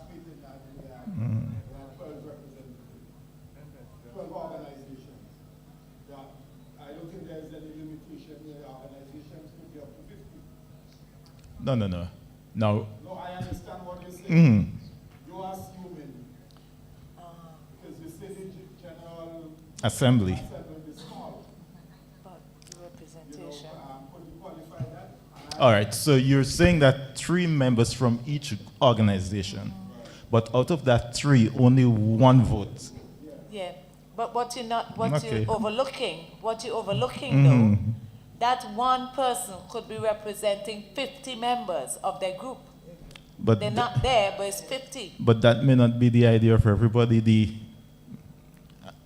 meeting, I think there are 12 representatives, 12 organizations. Yeah, I don't think there's any limitation here. Organizations could be up to 50. No. Now. No, I understand what you're saying. You're assuming, because you say the General Assembly. is small. But representation. Could you qualify that? All right, so you're saying that 3 members from each organization, but out of that 3, only 1 vote. Yeah, but what Okay. you're overlooking though, that one person could be representing 50 members of their group. But They're not there, but it's 50. But that may not be the idea for everybody.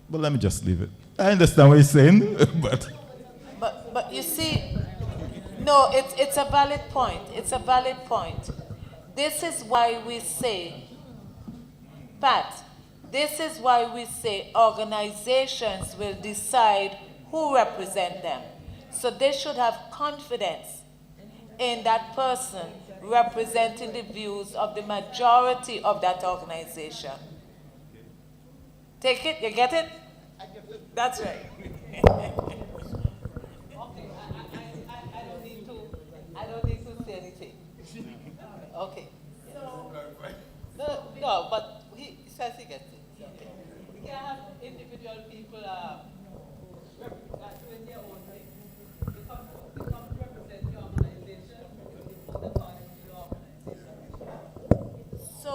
But let me just leave it. I understand what you're saying, but. But you see, no, it's a valid point. It's a valid point. This is why we say, Pat, this is why we say organizations will decide who represent them. So they should have confidence in that person representing the views of the majority of that organization. Take it? You get it? That's right. I don't need to say anything. Okay. No, but he says he gets it. Okay. We can have individual people doing their own thing. They come to represent the organization, the party to the organization. So,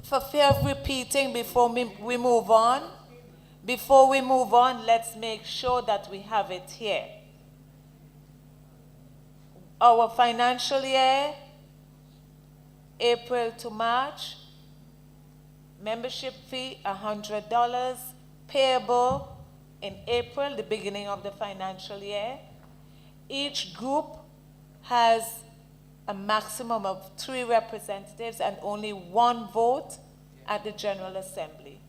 for fear of repeating before we move on, let's make sure that we have it here. Our financial year, April to March, membership fee $100, payable in April, the beginning of the financial year. Each group has a maximum of 3 representatives and only 1 vote at the General Assembly.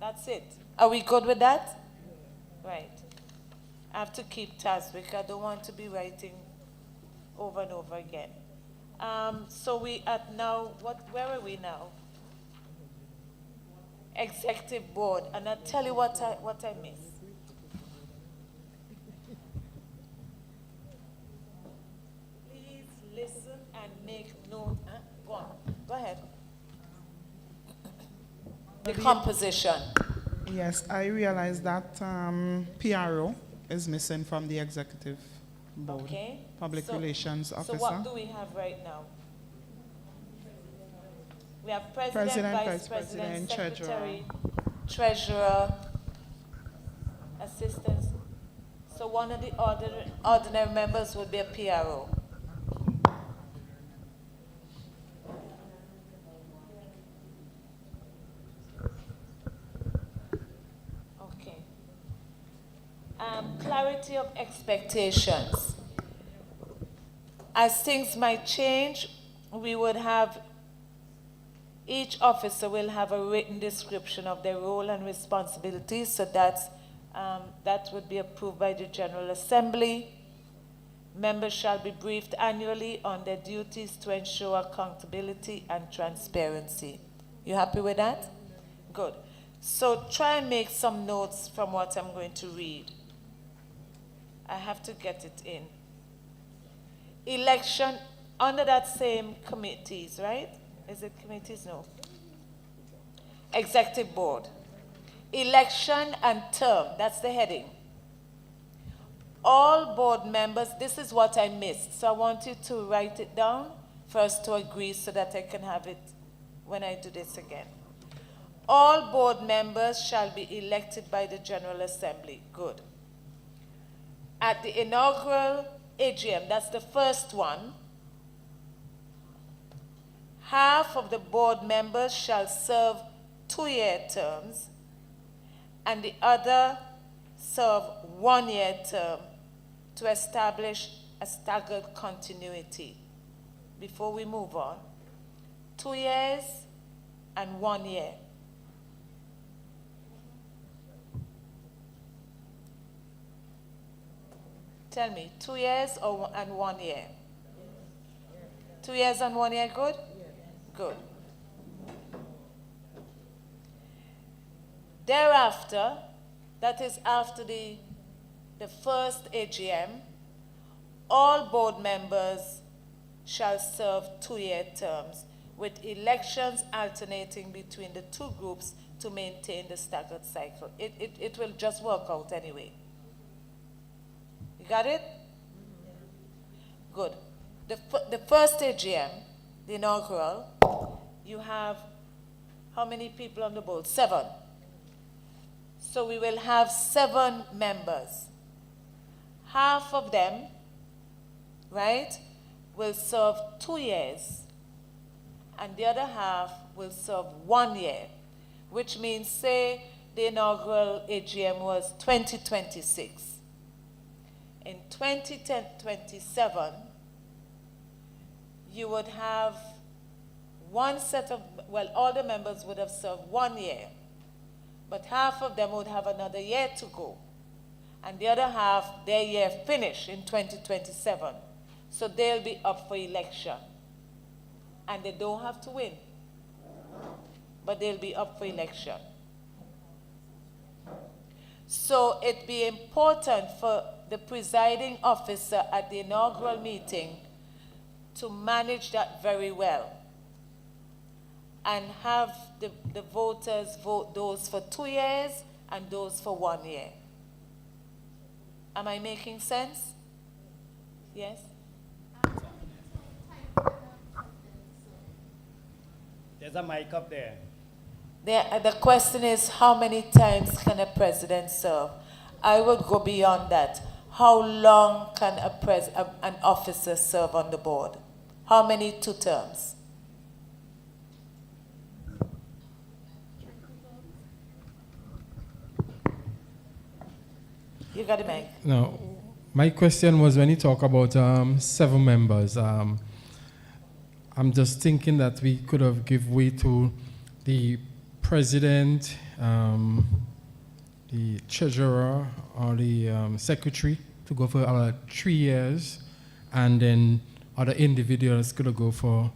That's it. Are we good with that? Right. I have to keep tabs because I don't want to be writing over and over again. So we at now, where are we now? Executive board, and I'll tell you what I missed. Please listen and make note. Go on. Go ahead. The composition. Yes, I realize that PRO is missing from the executive board. Okay. Public Relations Officer. So what do we have right now? We have President, Vice President, Secretary, Treasurer, Assistants. So one of the ordinary members would be a PRO. Okay. Clarity of expectations. As things might change, we would have, each officer will have a written description of their role and responsibilities, so that would be approved by the General Assembly. Members shall be briefed annually on their duties to ensure accountability and transparency. You happy with that? Good. So try and make some notes from what I'm going to read. I have to get it in. Election, under that same committees, right? Is it committees? No. Executive board. Election and term, that's the heading. All board members, this is what I missed, so I want you to write it down for us to agree so that I can have it when I do this again. All board members shall be elected by the General Assembly. Good. At the inaugural AGM, that's the first one, half of the board members shall serve 2-year terms, and the other serve 1-year term to establish a staggered continuity. Before we move on, 2 years and 1 year. Tell me, 2 years and 1 year? 2 years and 1 year, good? Good. Thereafter, that is after the first AGM, all board members shall serve 2-year terms, with elections alternating between the two groups to maintain the staggered cycle. It will just work out anyway. You got it? Good. The first AGM, the inaugural, you have how many people on the board? 7. So we will have 7 members. Half of them, right, will serve 2 years, and the other half will serve 1 year, which means, say, the inaugural AGM was 2026. In 2027, you would have one set of, well, all the members would have served 1 year, but half of them would have another year to go, and the other half, their year finish in 2027. So they'll be up for election, and they don't have to win, but they'll be up for election. So it'd be important for the presiding officer at the inaugural meeting to manage that very well and have the voters vote those for 2 years and those for 1 year. Am I making sense? Yes? There's a mic up there. The question is, how many times can a president serve? I would go beyond that. How long can an officer serve on the board? How many 2 terms? You got the mic. No, my question was when you talk about 7 members, I'm just thinking that we could have give way to the president, the treasurer, or the secretary to go for 3 years, and then other individuals could go for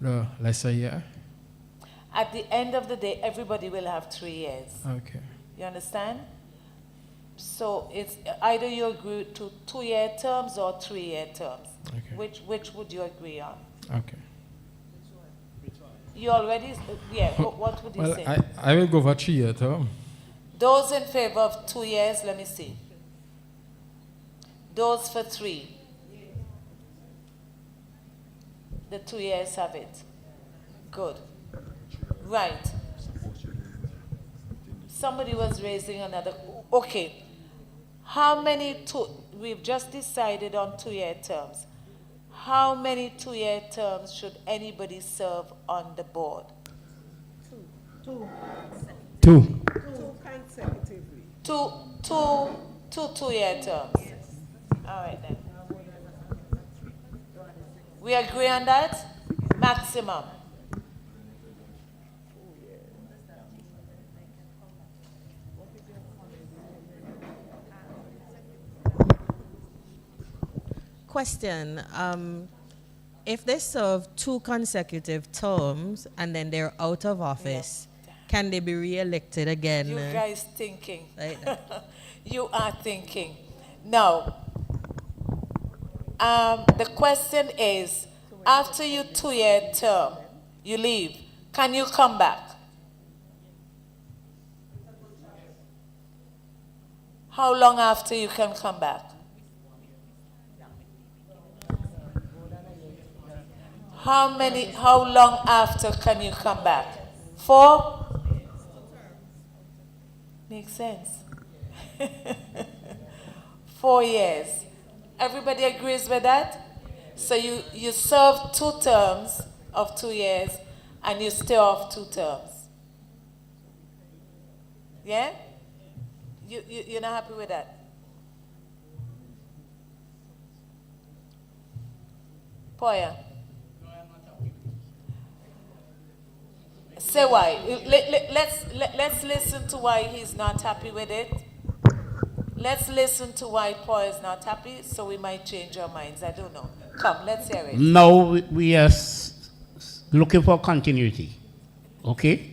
the lesser year. At the end of the day, everybody will have 3 years. Okay. You understand? So it's either you agree to 2-year terms or 3-year terms. Okay. Which would you agree on? Okay. You already, yeah, what would you Well, say? I will go for 3-year term. Those in favor of 2 years, let me see. Those for 3. The 2 years have it. Good. Right. Somebody was raising another, okay. How many we've just decided on 2-year terms. How many 2-year terms should anybody serve on the board? 2. 2. 2 consecutively. Two 2-year terms. Yes. All right then. We agree on that? Maximum. Question. If they serve 2 consecutive terms and then they're out of office, can they be re-elected again? You guys thinking. Right. You are thinking. Now, the question is, after your 2-year term, you leave, can you come back? How long after you can come back? How long after can you come back? 4? Makes sense. 4 years. Everybody agrees with that? So you serve 2 terms of 2 years and you stay off 2 terms. Yeah? You're not happy with that? Poya. Say why. Let's listen to why he's not happy with it. Let's listen to why Poya is not happy, so we might change our minds. I don't know. Come, let's hear it. Now we are looking for continuity, okay?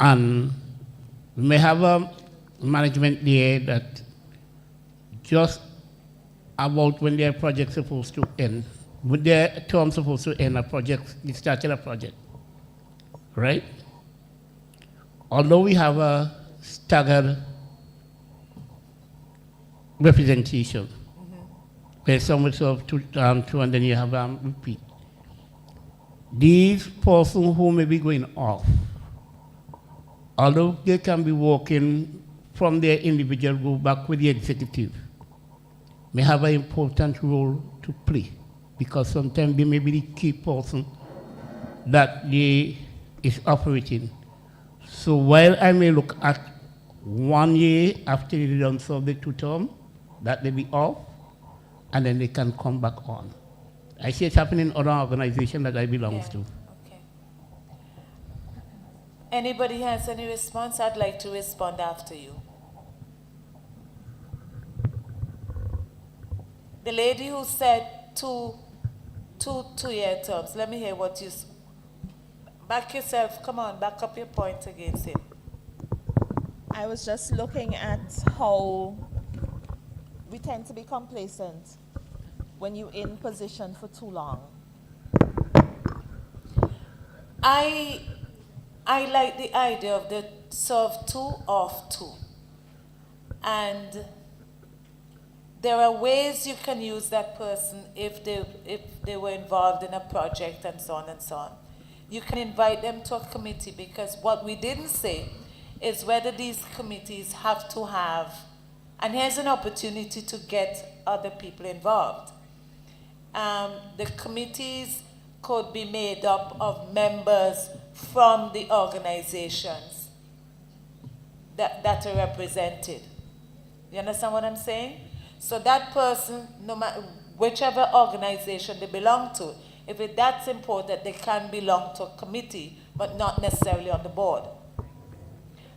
And we may have a management there that just about when their project's supposed to end, with their term supposed to end, a project, they started a project, right? Although we have a staggered representation, where some will serve two and then you have repeat. These persons who may be going off, although they can be working from their individual group back with the executive, may have an important role to play, because sometimes they may be the key person that they is operating. So while I may look at 1 year after they don't serve the 2 term, that they be off, and then they can come back on. I see it happening in other organizations that I belong to. Okay. Anybody has any response? I'd like to respond after you. The lady who said two-year terms, let me hear what you... Back yourself, come on, back up your point against him. I was just looking at how we tend to be complacent when you're in position for too long. I like the idea of the serve 2 off 2. And there are ways you can use that person if they were involved in a project and so on and so on. You can invite them to a committee, because what we didn't say is whether these committees have to have, and here's an opportunity to get other people involved. The committees could be made up of members from the organizations that are represented. You understand what I'm saying? So that person, no matter whichever organization they belong to, if that's important, they can belong to a committee, but not necessarily on the board.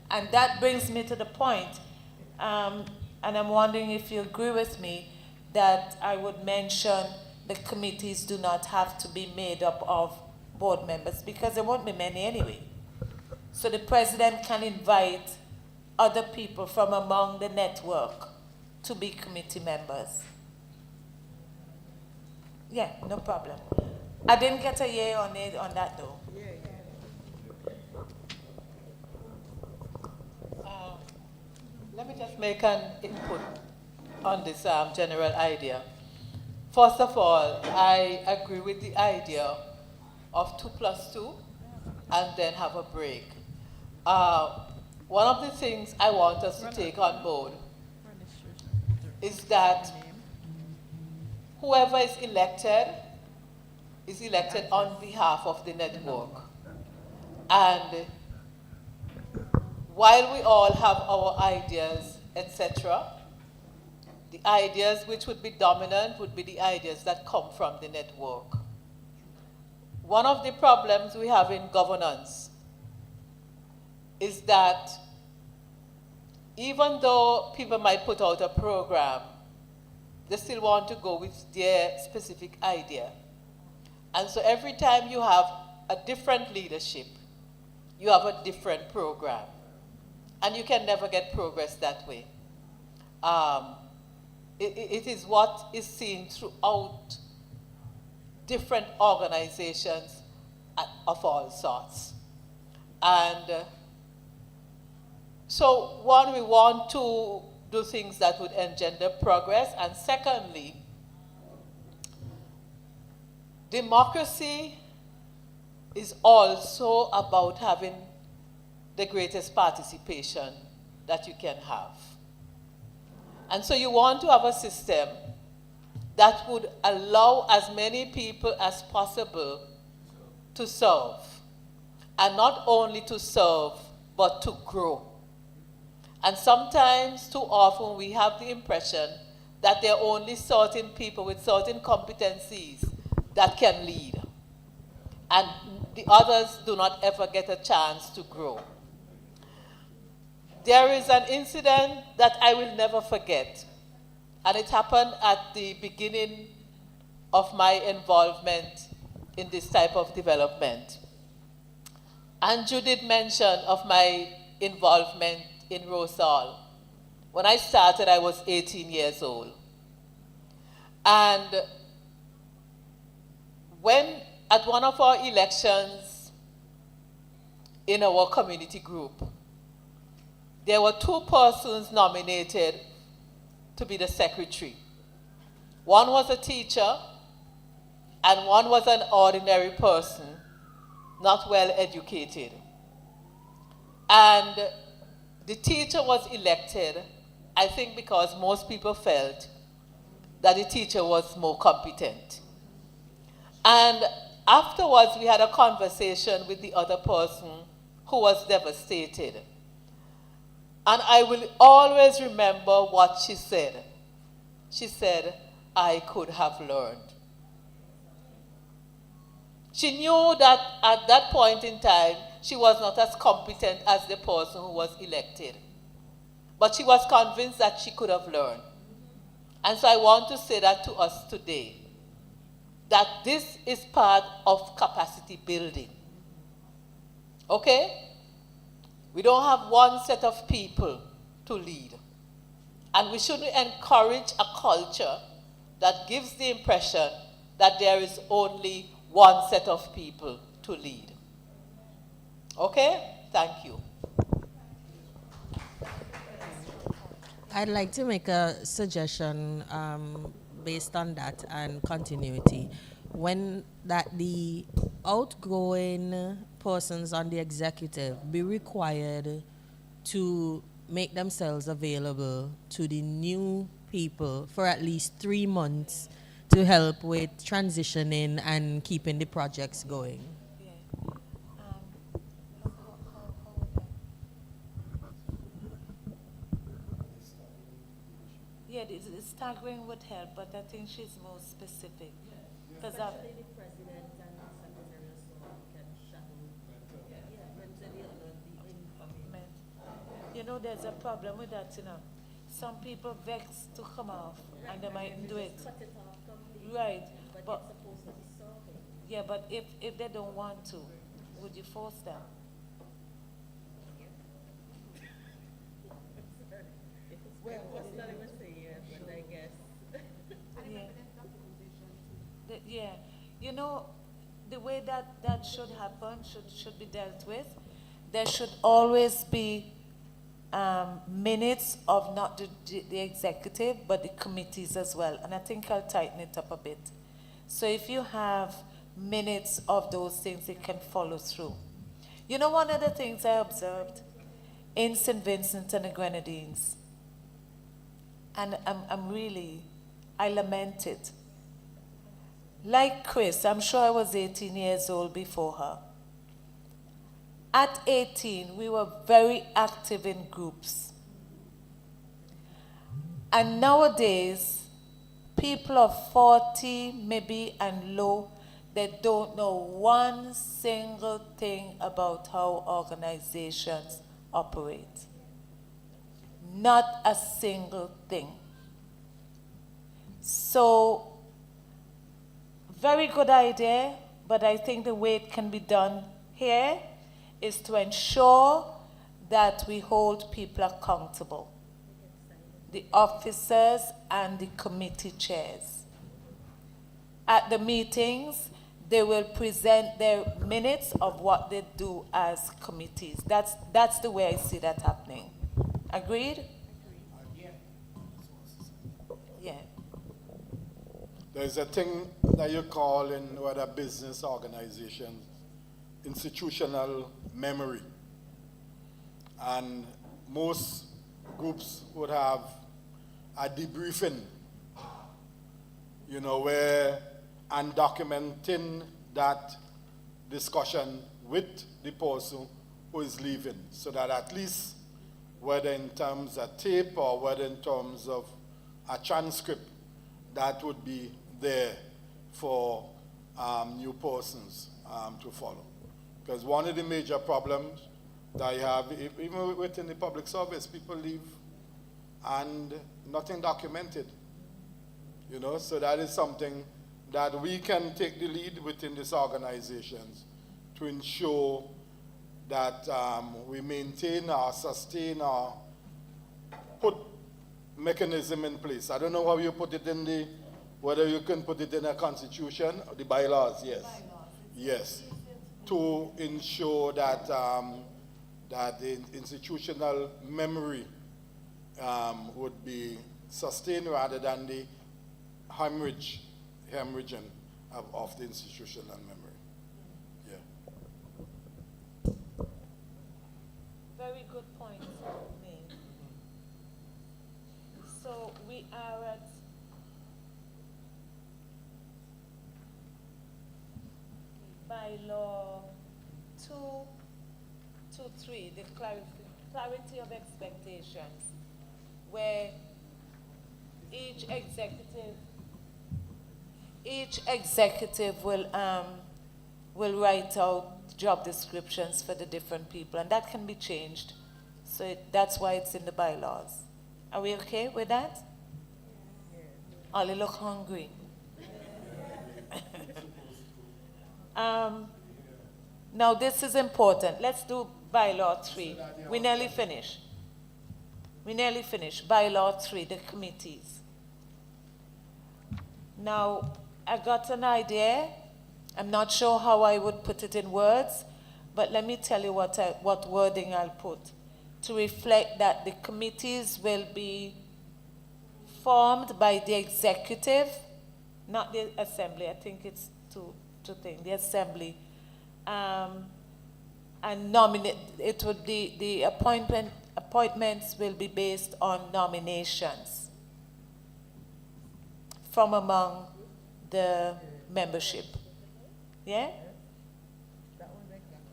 And that brings me to the point, and I'm wondering if you agree with me, that I would mention the committees do not have to be made up of board members, because there won't be many anyway. So the president can invite other people from among the network to be committee members. Yeah, no problem. I didn't get a yay on it on that though. Let me just make an input on this general idea. First of all, I agree with the idea of 2 + 2 and then have a break. One of the things I want us to take on board is that whoever is elected on behalf of the network. And while we all have our ideas, etc., the ideas which would be dominant would be the ideas that come from the network. One of the problems we have in governance is that even though people might put out a program, they still want to go with their specific idea. And so every time you have a different leadership, you have a different program. And you can never get progress that way. It is what is seen throughout different organizations of all sorts. And so one, we want to do things that would engender progress. And secondly, democracy is also about having the greatest participation that you can have. And so you want to have a system that would allow as many people as possible to serve. And not only to serve, but to grow. And sometimes, too often, we have the impression that there are only certain people with certain competencies that can lead, and the others do not ever get a chance to grow. There is an incident that I will never forget, and it happened at the beginning of my involvement in this type of development. Andrew did mention of my involvement in Rosal. When I started, I was 18 years old. And when at one of our elections in our community group, there were two persons nominated to be the secretary. One was a teacher, and one was an ordinary person, not well educated. And the teacher was elected, I think because most people felt that the teacher was more competent. And afterwards, we had a conversation with the other person who was devastated. And I will always remember what she said. She said, "I could have learned." She knew that at that point in time, she was not as competent as the person who was elected. But she was convinced that she could have learned. And so I want to say that to us today, that this is part of capacity building. Okay? We don't have one set of people to lead. And we shouldn't encourage a culture that gives the impression that there is only one set of people to lead. Okay? Thank you. I'd like to make a suggestion based on that and continuity. When that the outgoing persons on the executive be required to make themselves available to the new people for at least 3 months to help with transitioning and keeping the projects going. Yeah, the staggering would help, but I think she's more specific. Because the president and secretary can shadow you know, there's a problem with that, you know. Some people vex to come off, and they might do it. Right, but it's supposed to be solving. Yeah, but if they don't want to, would you force them? Well, what's not even say yes, but I guess. Yeah, you know, the way that should happen, should be dealt with, there should always be minutes of not the executive, but the committees as well. And I think I'll tighten it up a bit. So if you have minutes of those things, it can follow through. You know, one of the things I observed in St. Vincent and the Grenadines, and I lament it. Like Chris, I'm sure I was 18 years old before her. At 18, we were very active in groups. And nowadays, people of 40 maybe and low, they don't know one single thing about how organizations operate. Not a single thing. So, very good idea, but I think the way it can be done here is to ensure that we hold people accountable. The officers and the committee chairs. At the meetings, they will present their minutes of what they do as committees. That's the way I see that happening. Agreed? Yeah. There's a thing that you call in whether business organizations institutional memory. And most groups would have a debriefing, you know, and documenting that discussion with the person who is leaving, so that at least whether in terms of tape or whether in terms of a transcript, that would be there for new persons to follow. Because one of the major problems that I have, even within the public service, people leave and nothing documented. You know, so that is something that we can take the lead within these organizations to ensure that we maintain or sustain or put mechanism in place. I don't know how you put it in the, whether you can put it in a constitution or the bylaws, yes. Yes, to ensure that, that the institutional memory would be sustained rather than the hemorrhaging of the institutional memory. Yeah. Very good point made. So we are at bylaw 223, the clarity of expectations, where each executive will write out job descriptions for the different people, and that can be changed. So that's why it's in the bylaws. Are we okay with that? Oh, you look hungry. Now this is important. Let's do bylaw 3. We nearly finished. Bylaw 3, the committees. Now, I got an idea. I'm not sure how I would put it in words, but let me tell you what wording I'll put to reflect that the committees will be formed by the executive, not the assembly. I think it's two things. The assembly, and nominate. It would be the appointments will be based on nominations from among the membership. Yeah?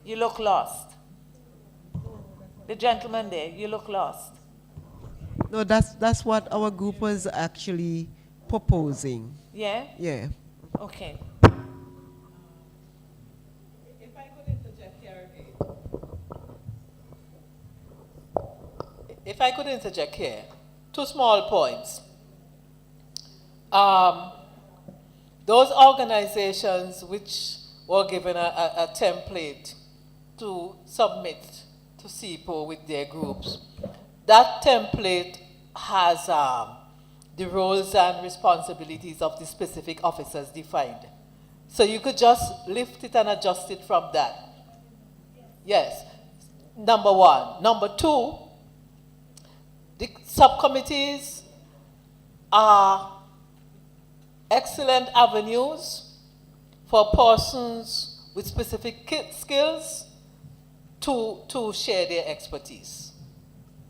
You look lost. The gentleman there, you look lost. No, that's what our group was actually proposing. Yeah? Yeah. Okay. If I could interject here again. If I could interject here, 2 small points. Those organizations which were given a template to submit to CEPO with their groups, that template has the roles and responsibilities of the specific officers defined. So you could just lift it and adjust it from that. Yes, number 1. Number 2, the subcommittees are excellent avenues for persons with specific skills to share their expertise.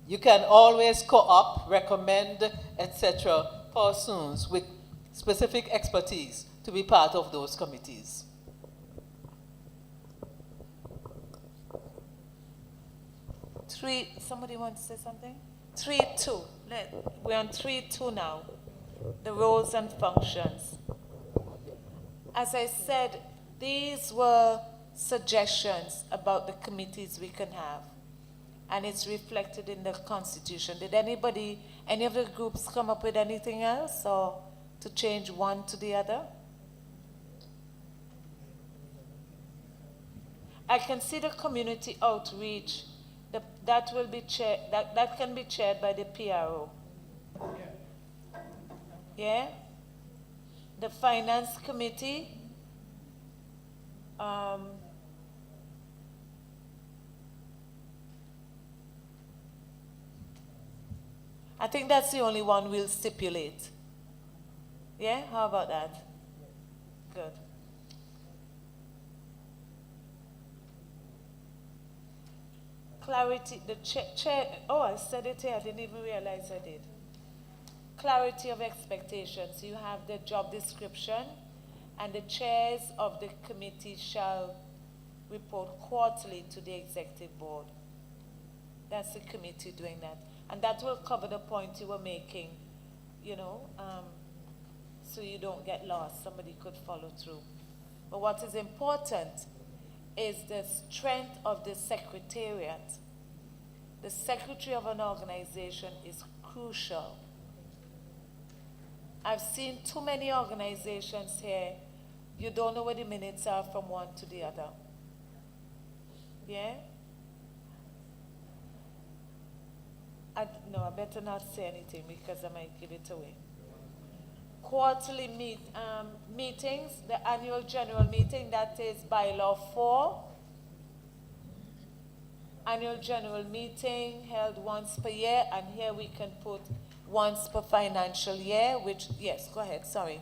You can always co-opt, recommend, etc., persons with specific expertise to be part of those committees. Somebody wants to say something? 3.2. We're on 3.2 now. The roles and functions. As I said, these were suggestions about the committees we can have, and it's reflected in the Constitution. Did any of the groups come up with anything else, or to change one to the other? I can see the community outreach. That will be that can be chaired by the PRO. Yeah? The finance committee. I think that's the only one we'll stipulate. Yeah? How about that? Good. Clarity, the chair, oh, I said it here, I didn't even realize I did. Clarity of expectations. You have the job description, and the chairs of the committee shall report quarterly to the executive board. That's the committee doing that. And that will cover the point you were making, you know, so you don't get lost. Somebody could follow through. But what is important is the strength of the secretariat. The secretary of an organization is crucial. I've seen too many organizations here, you don't know where the minutes are from one to the other. Yeah? No, I better not say anything because I might give it away. Quarterly meetings, the annual general meeting, that is by law 4. Annual general meeting held once per year, and here we can put once per financial year, which, yes, go ahead, sorry.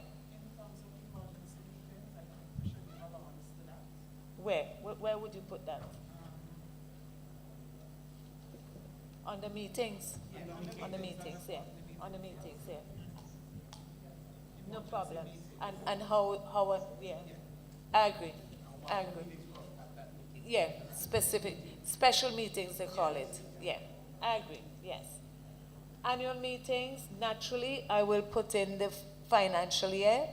Where would you put that? On the meetings? On the meetings, yeah. On the meetings, yeah. No problem. And how, yeah. I agree. Yeah, special meetings they call it. Yeah, I agree, yes. Annual meetings, naturally, I will put in the financial year,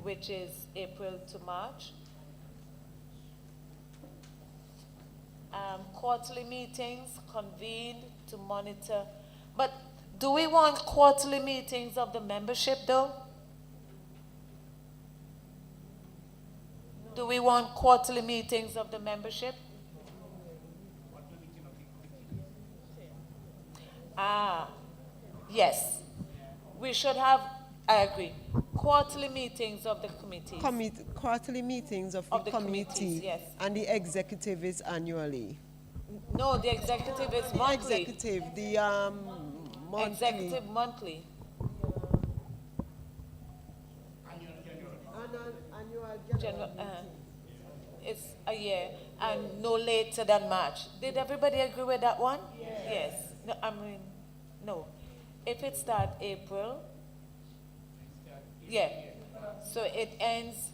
which is April to March. Quarterly meetings convened to monitor. But do we want quarterly meetings of the membership though? Do we want quarterly meetings of the membership? Yes. We should have, I agree, quarterly meetings of the committees. Quarterly meetings of the committee, yes. And the executive is annually. No, the executive is monthly. Monthly. Executive monthly. General, it's a year and no later than March. Did everybody agree with that one? Yes. No, I mean, no. If it starts April, yeah. So it ends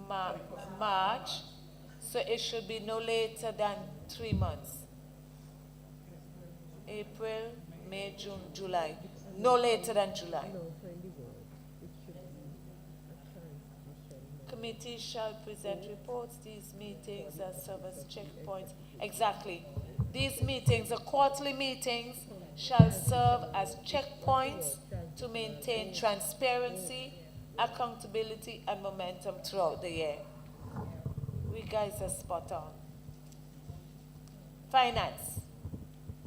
March. So it should be no later than 3 months. April, May, June, July. No later than July. Committees shall present reports. These meetings are serve as checkpoints. Exactly. These meetings, the quarterly meetings, shall serve as checkpoints to maintain transparency, accountability, and momentum throughout the year. We guys are spot on. Finance.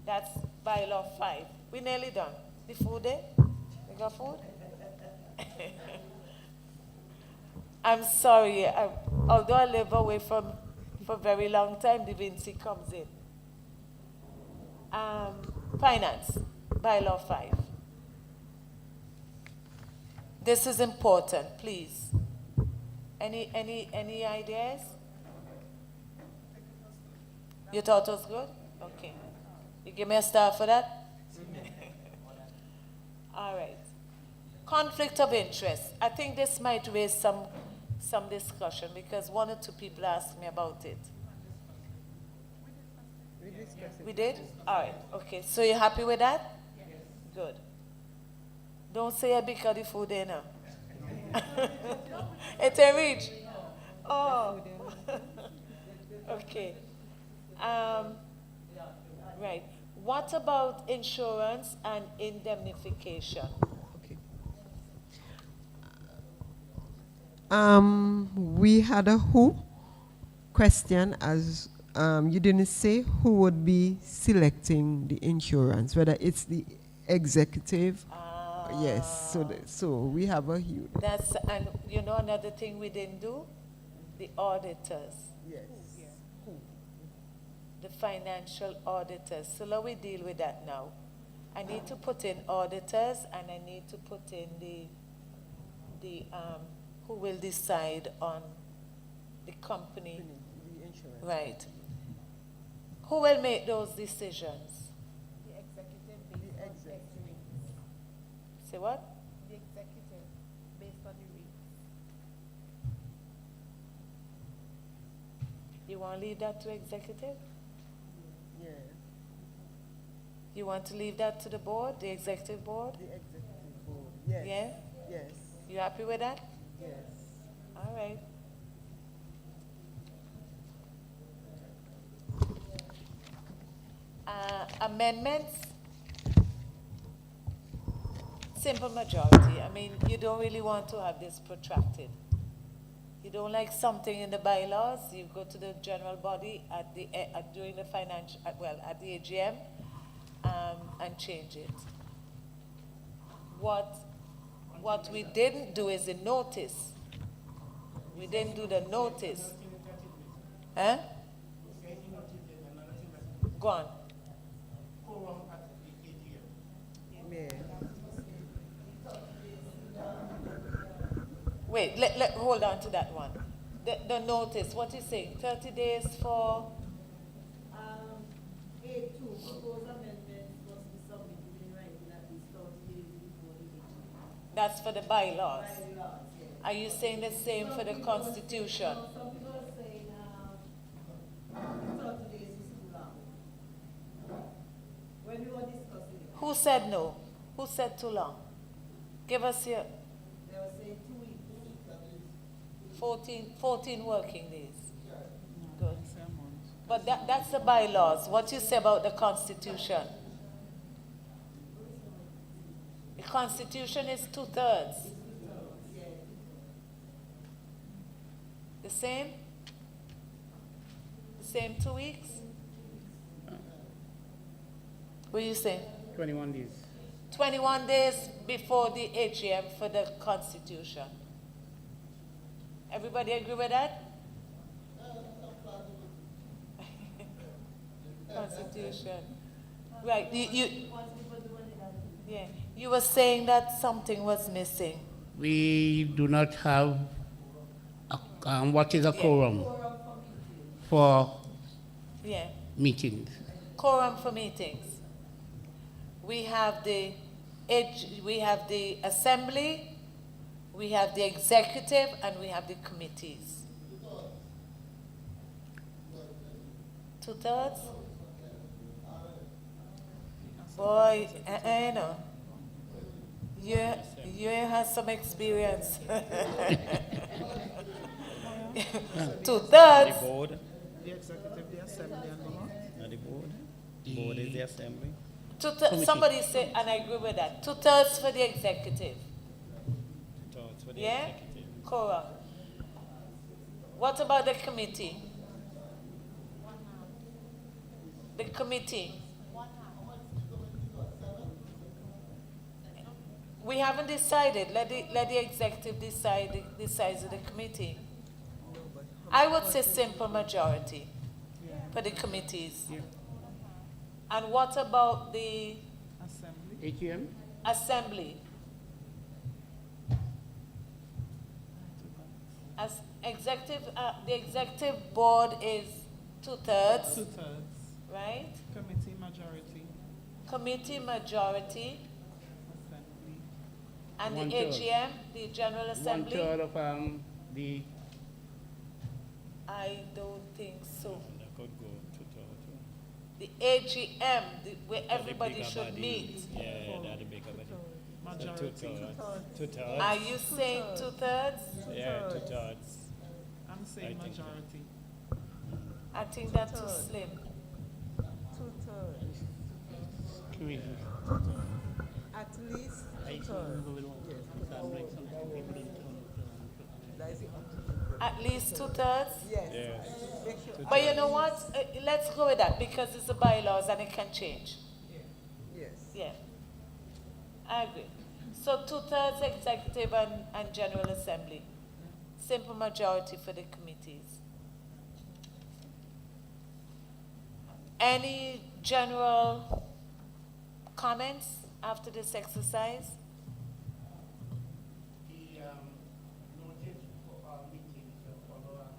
That's bylaw 5. We nearly done. The food there? We got food? I'm sorry, although I live away for a very long time, the Vincent comes in. Finance, bylaw 5. This is important, please. Any ideas? You thought it was good? Okay. You give me a star for that? All right. Conflict of interest. I think this might raise some discussion because 1 or 2 people asked me about it. We did? All right. Okay. So you're happy with that? Yes. Good. Don't say a big of the food there now. It's a reach. Oh. Okay. Right. What about insurance and indemnification? We had a who question as you didn't say who would be selecting the insurance, whether it's the executive. Yes, so we have a huge. That's, and you know another thing we didn't do? The auditors. Yes. Who? The financial auditors. So let we deal with that now. I need to put in auditors and I need to put in the who will decide on the company. The insurance. Right. Who will make those decisions? The executive based on the rates. Say what? The executive based on the rates. You want to leave that to executive? Yeah. You want to leave that to the board, the executive board? The executive board. Yes. Yeah? Yes. You happy with that? Yes. All right. Amendments, simple majority. I mean, you don't really want to have this protracted. You don't like something in the bylaws, you go to the general body at the during the at the AGM and change it. What we didn't do is the notice. We didn't do the notice. Huh? Go on. Wait, hold on to that one. The notice, what is saying? 30 days for? A2, proposed amendments must be submitted in writing at least 30 days before the meeting. That's for the bylaws. Bylaws, yes. Are you saying the same for the Constitution? Some people are saying 30 days is too long. When we were discussing it. Who said no? Who said too long? Give us your... They were saying 2 weeks. 14 working days. Good. But that's the bylaws. What you say about the Constitution? The Constitution is 2/3. The same? The same 2 weeks? What are you saying? 21 days. 21 days before the AGM for the Constitution. Everybody agree with that? Constitution. Right. Yeah. You were saying that something was missing. We do not have what is a quorum for meetings. Quorum for meetings. We have the assembly, we have the executive, and we have the committees. 2/3? Boy, you know, you have some experience. 2/3? The board. The executive, the assembly, and the what? The board. The board is the assembly. Somebody say, and I agree with that. 2/3 for the executive. 2/3 for the Yeah? executive. Cora. What about the committee? The committee. We haven't decided. Let the executive decide the size of the committee. I would say simple majority for the committees. And what about the AGM? assembly? As executive, the executive board is 2/3. 2/3. Right? Committee majority. Committee majority. Assembly. And the 1/3. AGM, the General Assembly? 1/3 of the... I don't think so. That could go 2/3. The AGM, where everybody should meet. Yeah, that's the bigger body. Majority. 2/3. Are you saying 2/3? Yeah, 2/3. I'm saying majority. I think that's too slim. 2/3. At least 2/3. At least 2/3? Yes. Yes. But you know what? Let's go with that because it's the bylaws and it can change. Yes. Yeah. I agree. So 2/3 executive and General Assembly. Simple majority for the committees. Any general comments after this exercise?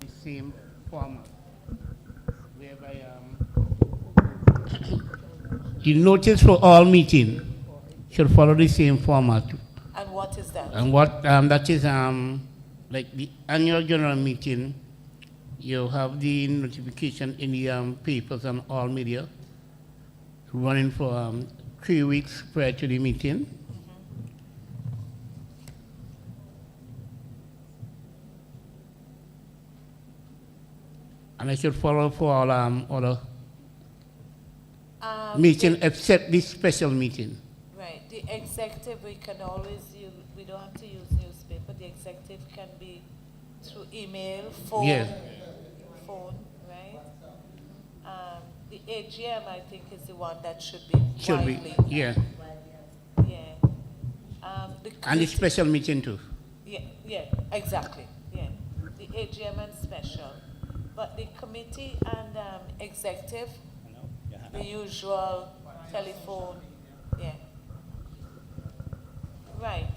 The same format, whereby the notice for all meeting should follow the same format. And what is that? And what that is like the annual general meeting, you have the notification in the papers and all media, running for 3 weeks prior to the meeting. And I should follow for all other. meeting except this special meeting. Right. The executive, we can always use, we don't have to use newspaper. The executive can be through email, phone. Yes. Phone, right? The AGM, I think, is the one that should be widely. Yeah. Yeah. And the committee- special meeting too. Yeah, exactly. Yeah. The AGM and special. But the committee and executive, the usual telephone, yeah. Right.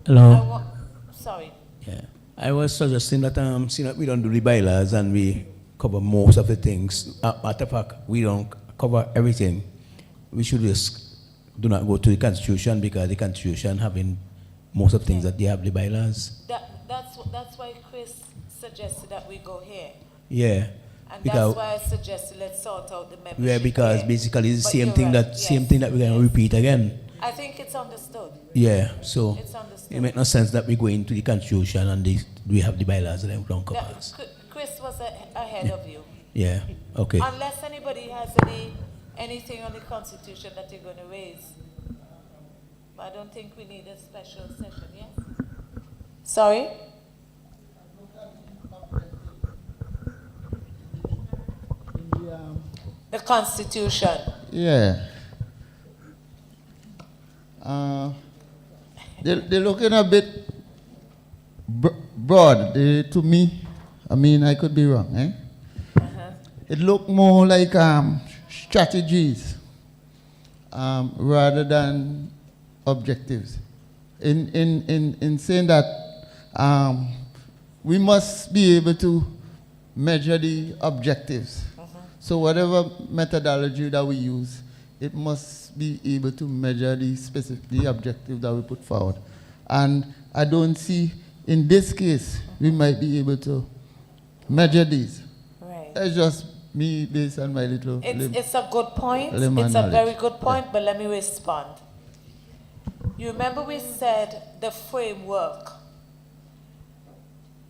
Hello. Sorry. Yeah. I was suggesting that seeing that we don't do the bylaws and we cover most of the things. Matter of fact, we don't cover everything. We should just do not go to the Constitution because the Constitution having most of the things that they have the bylaws. That's why Chris suggested that we go here. Yeah. And Because, that's why I suggested let's sort out the membership. yeah, because here. basically it's the But same you're thing right, that same thing that we're gonna repeat again. I think it's understood. Yeah. So It's understood. it makes no sense that we go into the Constitution and we have the bylaws and then we don't cover That- us. Chris was ahead of you. Yeah. Okay. Unless anybody has anything on the Constitution that you're going to raise. But I don't think we need a special session, yes? Sorry? The Constitution. Yeah. They're looking a bit broad to me. I mean, I could be wrong, eh? It looked more like strategies rather than objectives. In saying that we must be able to measure the objectives. So whatever methodology that we use, it must be able to measure the objective that we put forward. And I don't see, in this case, we might be able to measure these. Right. That's just me based on my little It's a good point. layman It's a very knowledge. good point, but let me respond. You remember we said the framework.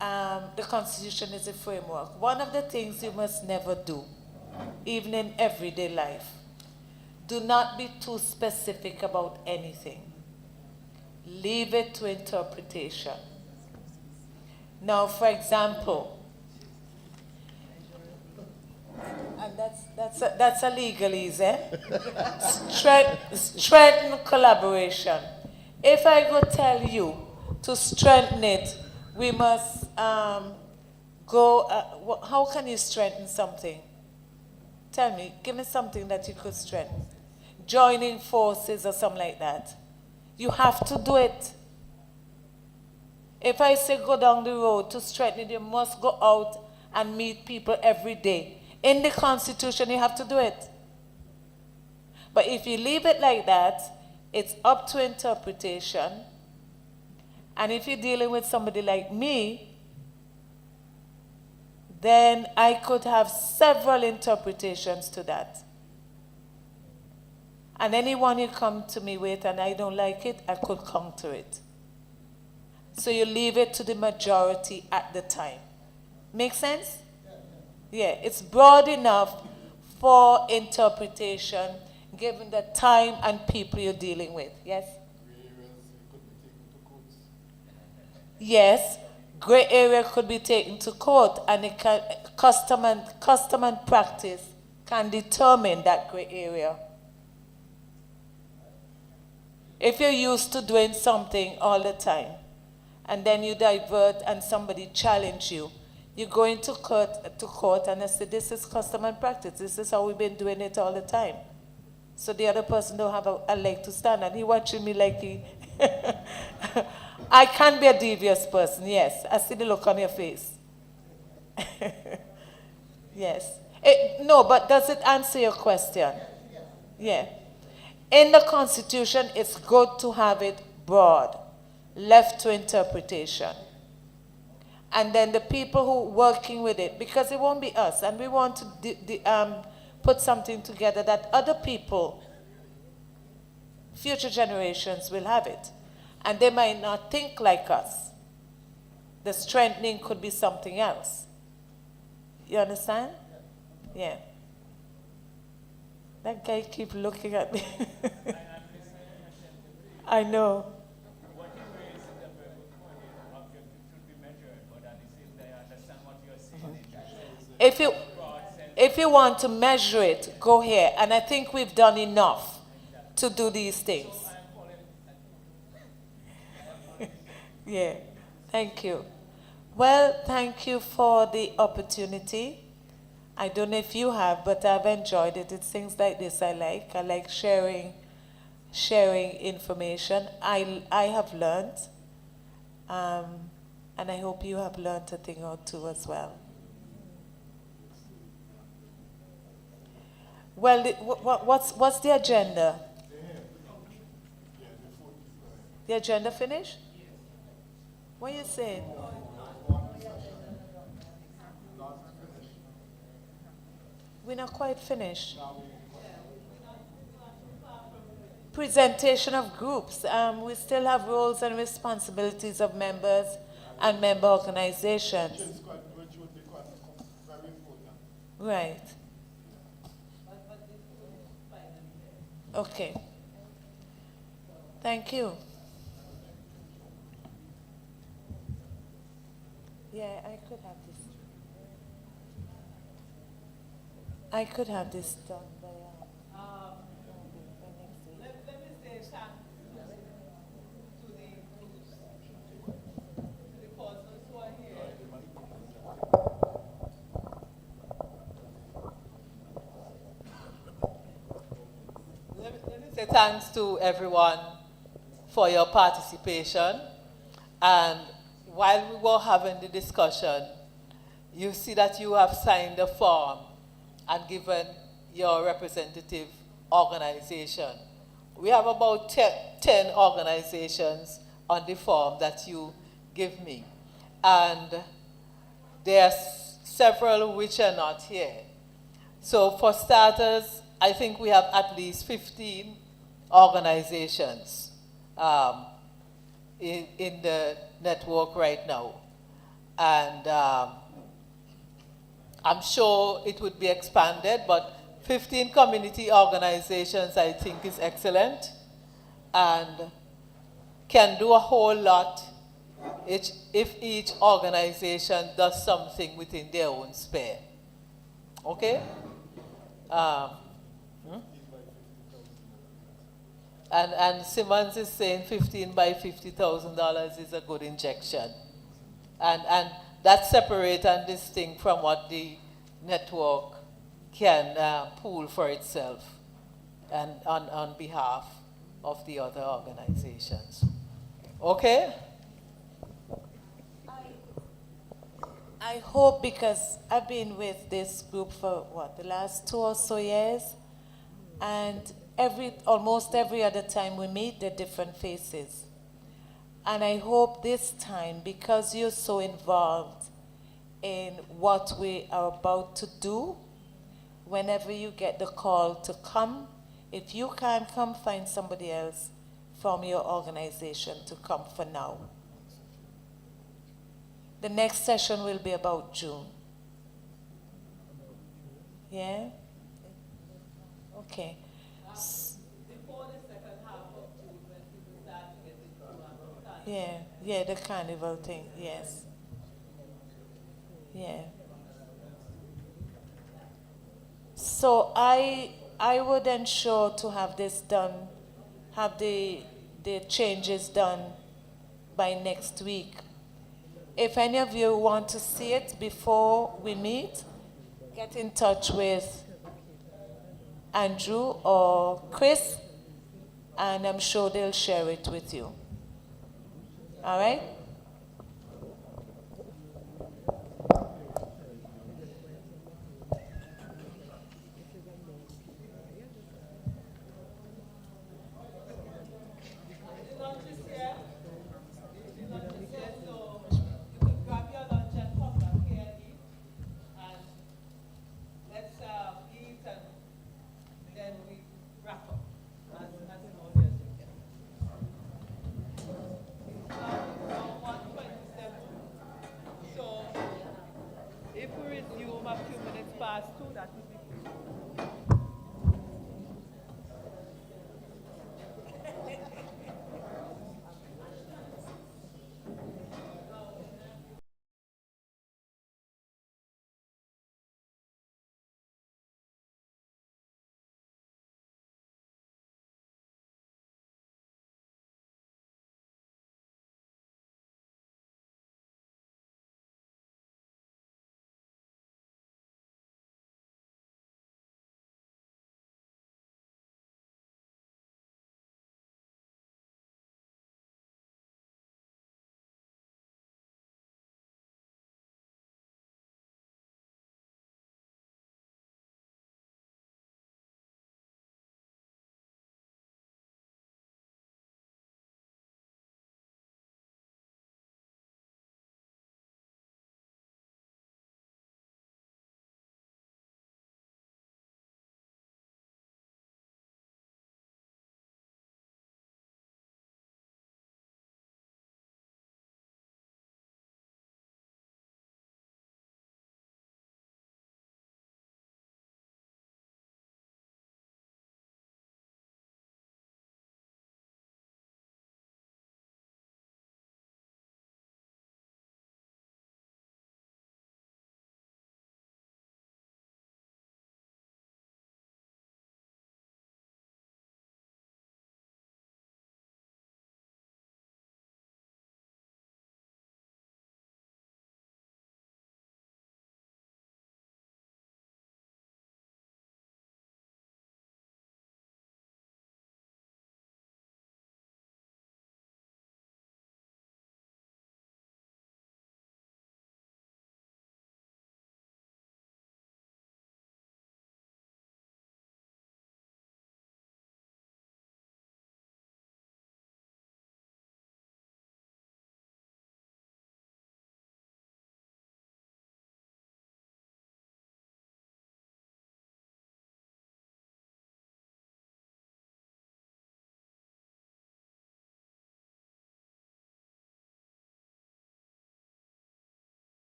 The Constitution is a framework. One of the things you must never do, even in everyday life, do not be too specific about anything. Leave it to interpretation. Now, for example, and that's a legalese, eh? Strengthen collaboration. If I go tell you to strengthen it, we must how can you strengthen something? Tell me, give me something that you could strengthen. Joining forces or something like that. You have to do it. If I say go down the road to strengthen it, you must go out and meet people every day. In the Constitution, you have to do it. But if you leave it like that, it's up to interpretation. And if you're dealing with somebody like me, then I could have several interpretations to that. And anyone you come to me with and I don't like it, I could counter it. So you leave it to the majority at the time. Make sense? Yeah, it's broad enough for interpretation given the time and people you're dealing with. Yes? Yes, gray area could be taken to court, and it can, custom and practice can determine that gray area. If you're used to doing something all the time, and then you divert and somebody challenge you, you go into court and they say, this is custom and practice. This is how we've been doing it all the time. So the other person don't have a leg to stand, and he watching me like he... I can be a devious person, yes. I see the look on your face. Yes. No, but does it answer your question? Yeah. In the Constitution, it's good to have it broad, left to interpretation. And then the people who are working with it, because it won't be us, and we want to put something together that other people, future generations, will have it. And they might not think like us. The strengthening could be something else. You understand? Yeah. That guy keep looking at me. I know. If you want to measure it, go here. And I think we've done enough to do these things. Yeah, thank you. Well, thank you for the opportunity. I don't know if you have, but I've enjoyed it. It's things like this I like. I like sharing information. I have learned, and I hope you have learned a thing or two as well. Well, what's the agenda? The agenda finished? What are you saying? We're not quite finished. Presentation of groups. We still have roles and responsibilities of members and member organizations. Right. Okay. Thank you. Yeah, I could have this. I could have this done by Let me say thanks to the persons who are here. Let me say thanks to everyone for your participation. And while we were having the discussion, you see that you have signed a form and given your representative organization. We have about 10 organizations on the form that you give me. And there are several which are not here. So for starters, I think we have at least 15 organizations in the network right now. And I'm sure it would be expanded, but 15 community organizations I think is excellent and can do a whole lot if each organization does something within their own sphere. Okay? And Simmons is saying $15 by $50,000 is a good injection. And that's separate and distinct from what the network can pool for itself and on behalf of the other organizations. Okay? I hope, because I've been with this group for the last 2 or so years, and almost every other time we meet, there are different faces. And I hope this time, because you're so involved in what we are about to do, whenever you get the call to come, if you can't come, find somebody else from your organization to come for now. The next session will be about June. Yeah? Okay. Before the second half of June, when people start to get into Yeah, the carnival thing, yes. Yeah. So I would ensure to have this done, have the changes done by next week. If any of you want to see it before we meet, get in touch with Andrew or Chris, and I'm sure they'll share it with you. All right?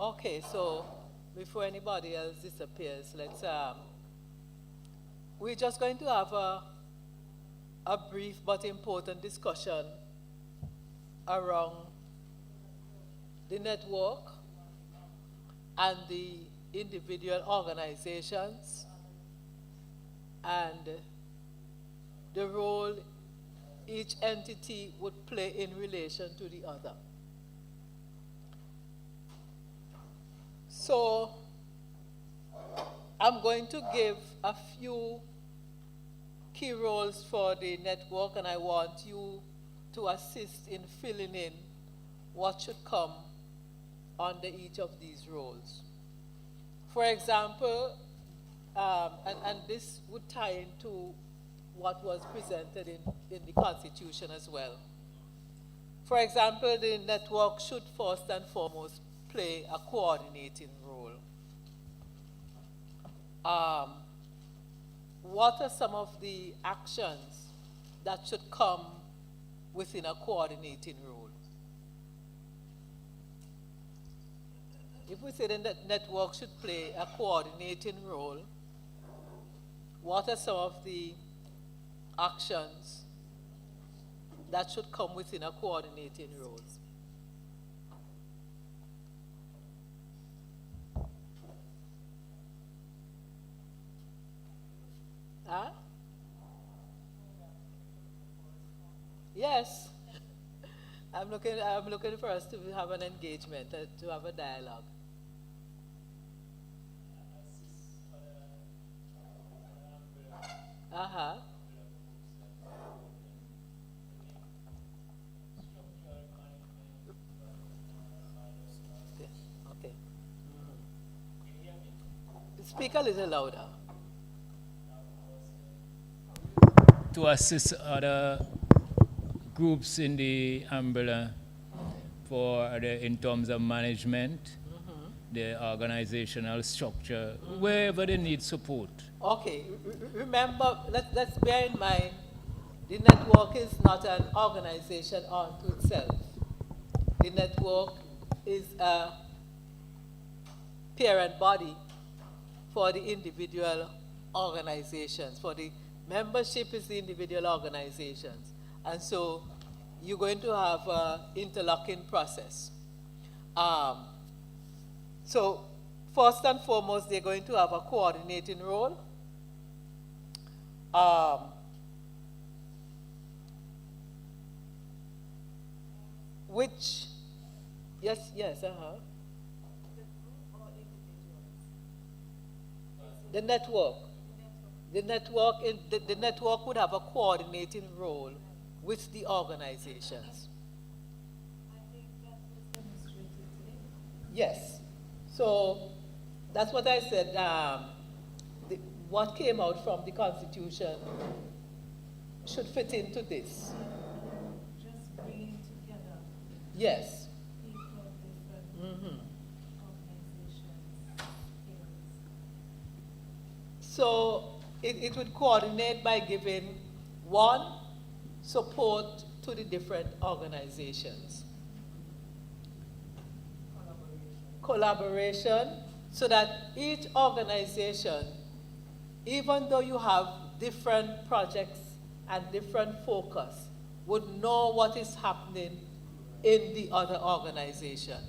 Okay, so before anybody else disappears, let's we're just going to have a brief but important discussion around the network and the individual organizations and the role each entity would play in relation to the other. So I'm going to give a few key roles for the network, and I want you to assist in filling in what should come under each of these roles. For example, and this would tie into what was presented in the Constitution as well. For example, the network should first and foremost play a coordinating role. What are some of the actions that should come within a coordinating role? If we say the network should play a coordinating role, what are some of the actions that should come within a coordinating role? Huh? Yes. I'm looking for us to have an engagement, to have a dialogue. Uh-huh. Okay. Speak a little louder. To assist other groups in the umbrella in terms of management, the organizational structure, wherever they need support. Okay, remember, let's bear in mind, the network is not an organization unto itself. The network is a parent body for the individual organizations. For the membership is the individual organizations. And so you're going to have an interlocking process. So first and foremost, they're going to have a coordinating role. Which, yes, The network. The network would have a coordinating role with the organizations. Yes. So that's what I said. What came out from the Constitution should fit into this. Just bringing together. Yes. People of different organizations, skills. So it would coordinate by giving, one, support to the different organizations. Collaboration, so that each organization, even though you have different projects and different focus, would know what is happening in the other organization.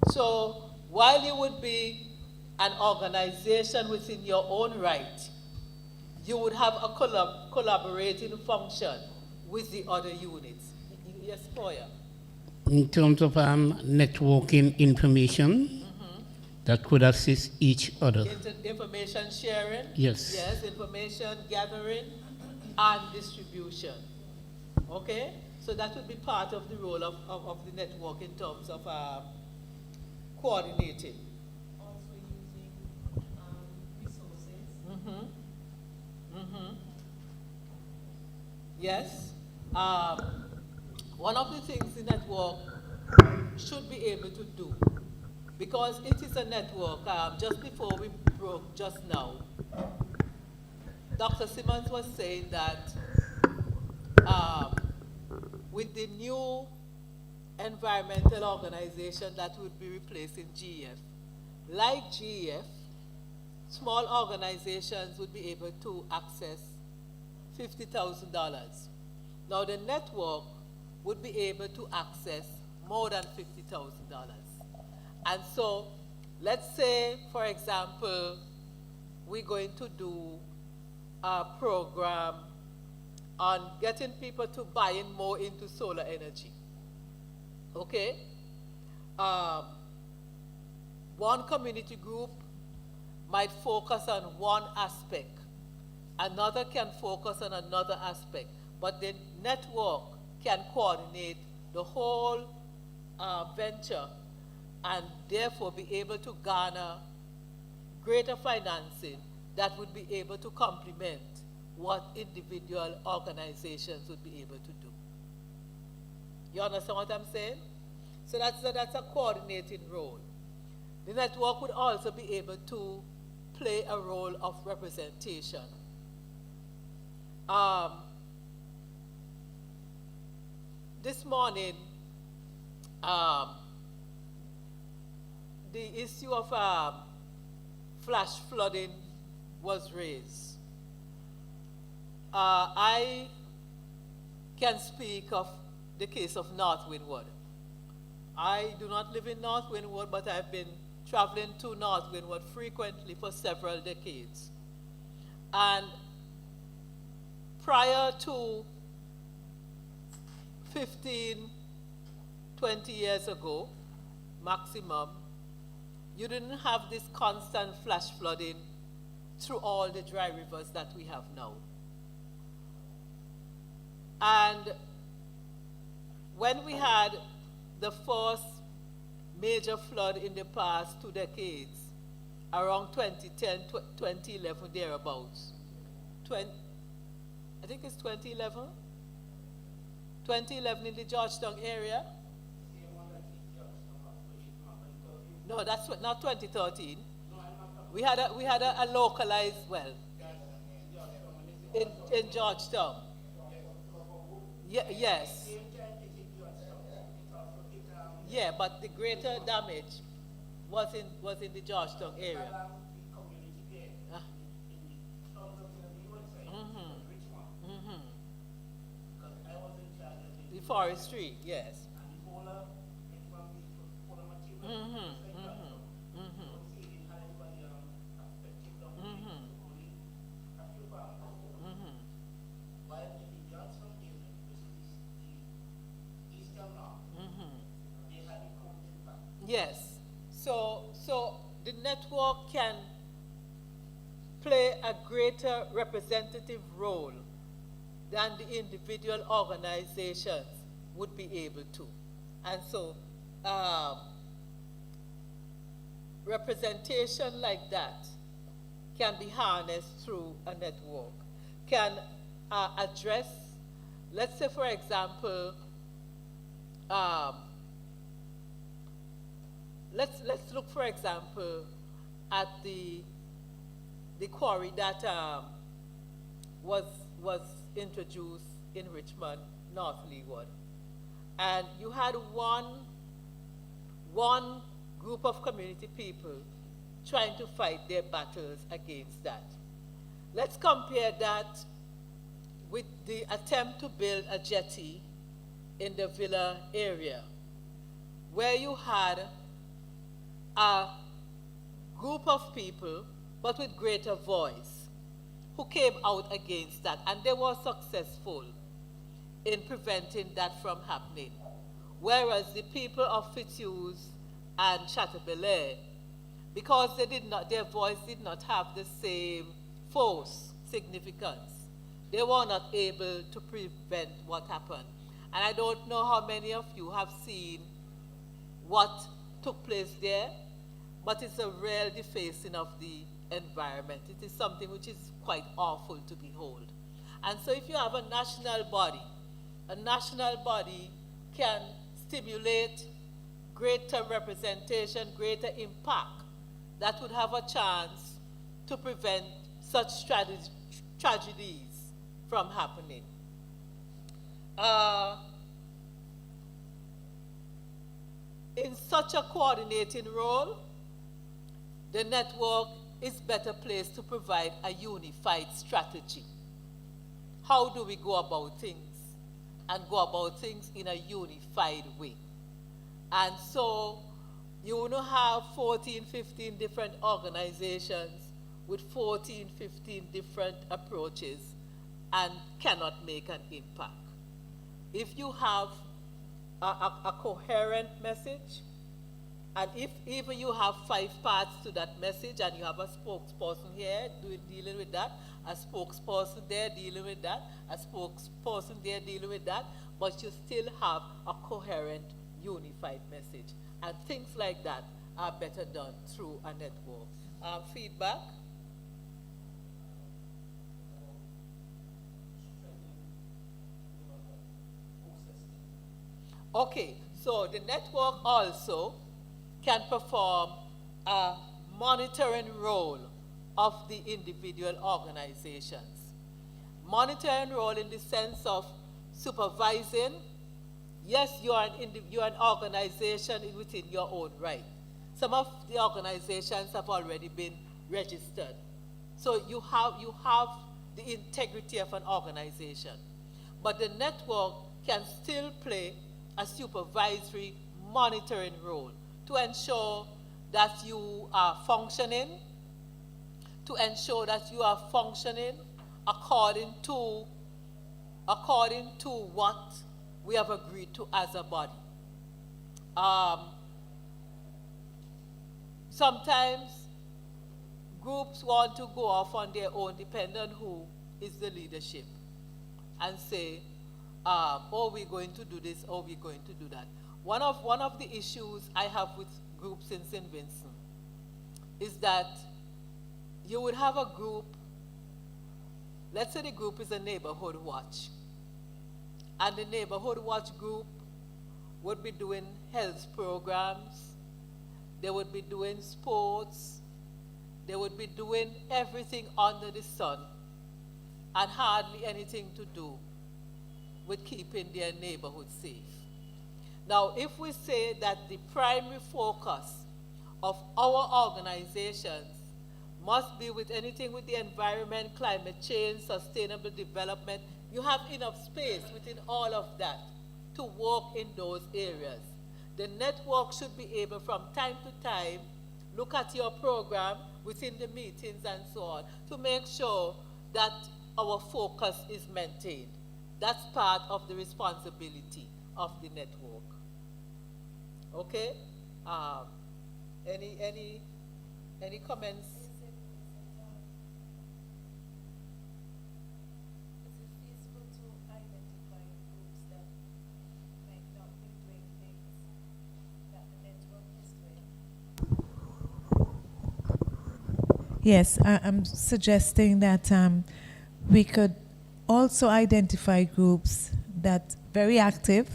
So while you would be an organization within your own right, you would have a collaborating function with the other units. Yes, Poya? In terms of networking information, that could assist each other. Information sharing? Yes. Yes, information gathering and distribution. Okay? So that would be part of the role of the network in terms of coordinating. Also using resources. Yes. One of the things the network should be able to do, because it is a network, just before we broke just now, Dr. Simmons was saying that with the new environmental organization that would be replacing GEF, like GEF, small organizations would be able to access $50,000. Now the network would be able to access more than $50,000. And so, let's say, for example, we're going to do a program on getting people to buy in more into solar energy. Okay? One community group might focus on one aspect. Another can focus on another aspect. But the network can coordinate the whole venture and therefore be able to garner greater financing that would be able to complement what individual organizations would be able to do. You understand what I'm saying? So that's a coordinating role. The network would also be able to play a role of representation. This morning, the issue of flash flooding was raised. I can speak of the case of North Windward. I do not live in North Windward, but I've been traveling to North Windward frequently for several decades. And prior to 15, 20 years ago, maximum, you didn't have this constant flash flooding through all the dry rivers that we have now. And when we had the first major flood in the past 2 decades, around 2010, 2011, thereabouts, I think it's 2011? 2011 in the Georgetown area? No, that's not 2013. We had a localized well in Georgetown. Yes. Yeah, but the greater damage was in the Georgetown area. The forestry, yes. Yes. So the network can play a greater representative role than the individual organizations would be able to. And so representation like that can be harnessed through a network, can address, let's say for example, let's look for example at the quarry that was introduced in Richmond, North Leeward. And you had one group of community people trying to fight their battles against that. Let's compare that with the attempt to build a jetty in the Villa area, where you had a group of people, but with greater voice, who came out against that, and they were successful in preventing that from happening. Whereas the people of Fitzhugh and Chateaubelair, because their voice did not have the same force, significance, they were not able to prevent what happened. And I don't know how many of you have seen what took place there, but it's a real defacing of the environment. It is something which is quite awful to behold. And so if you have a national body can stimulate greater representation, greater impact, that would have a chance to prevent such tragedies from happening. In such a coordinating role, the network is better placed to provide a unified strategy. How do we go about things? And go about things in a unified way. And so you will not have 14, 15 different organizations with 14, 15 different approaches and cannot make an impact. If you have a coherent message, and if even you have 5 parts to that message and you have a spokesperson here dealing with that, a spokesperson there dealing with that, a spokesperson there dealing with that, but you still have a coherent, unified message. And things like that are better done through a network. Feedback? Okay, so the network also can perform a monitoring role of the individual organizations. Monitoring role in the sense of supervising. Yes, you are an organization within your own right. Some of the organizations have already been registered. So you have the integrity of an organization. But the network can still play a supervisory monitoring role to ensure that you are functioning, according to what we have agreed to as a body. Sometimes groups want to go off on their own, depending on who is the leadership, and say, oh, we're going to do this, or we're going to do that. One of the issues I have with groups in St. Vincent is that you would have a group, let's say the group is a neighborhood watch, and the neighborhood watch group would be doing health programs, they would be doing sports, they would be doing everything under the sun, and hardly anything to do with keeping their neighborhood safe. Now, if we say that the primary focus of our organizations must be with anything with the environment, climate change, sustainable development, you have enough space within all of that to work in those areas. The network should be able from time to time look at your program within the meetings and so on to make sure that our focus is maintained. That's part of the responsibility of the network. Okay? Any comments? Yes, I'm suggesting that we could also identify groups that very active,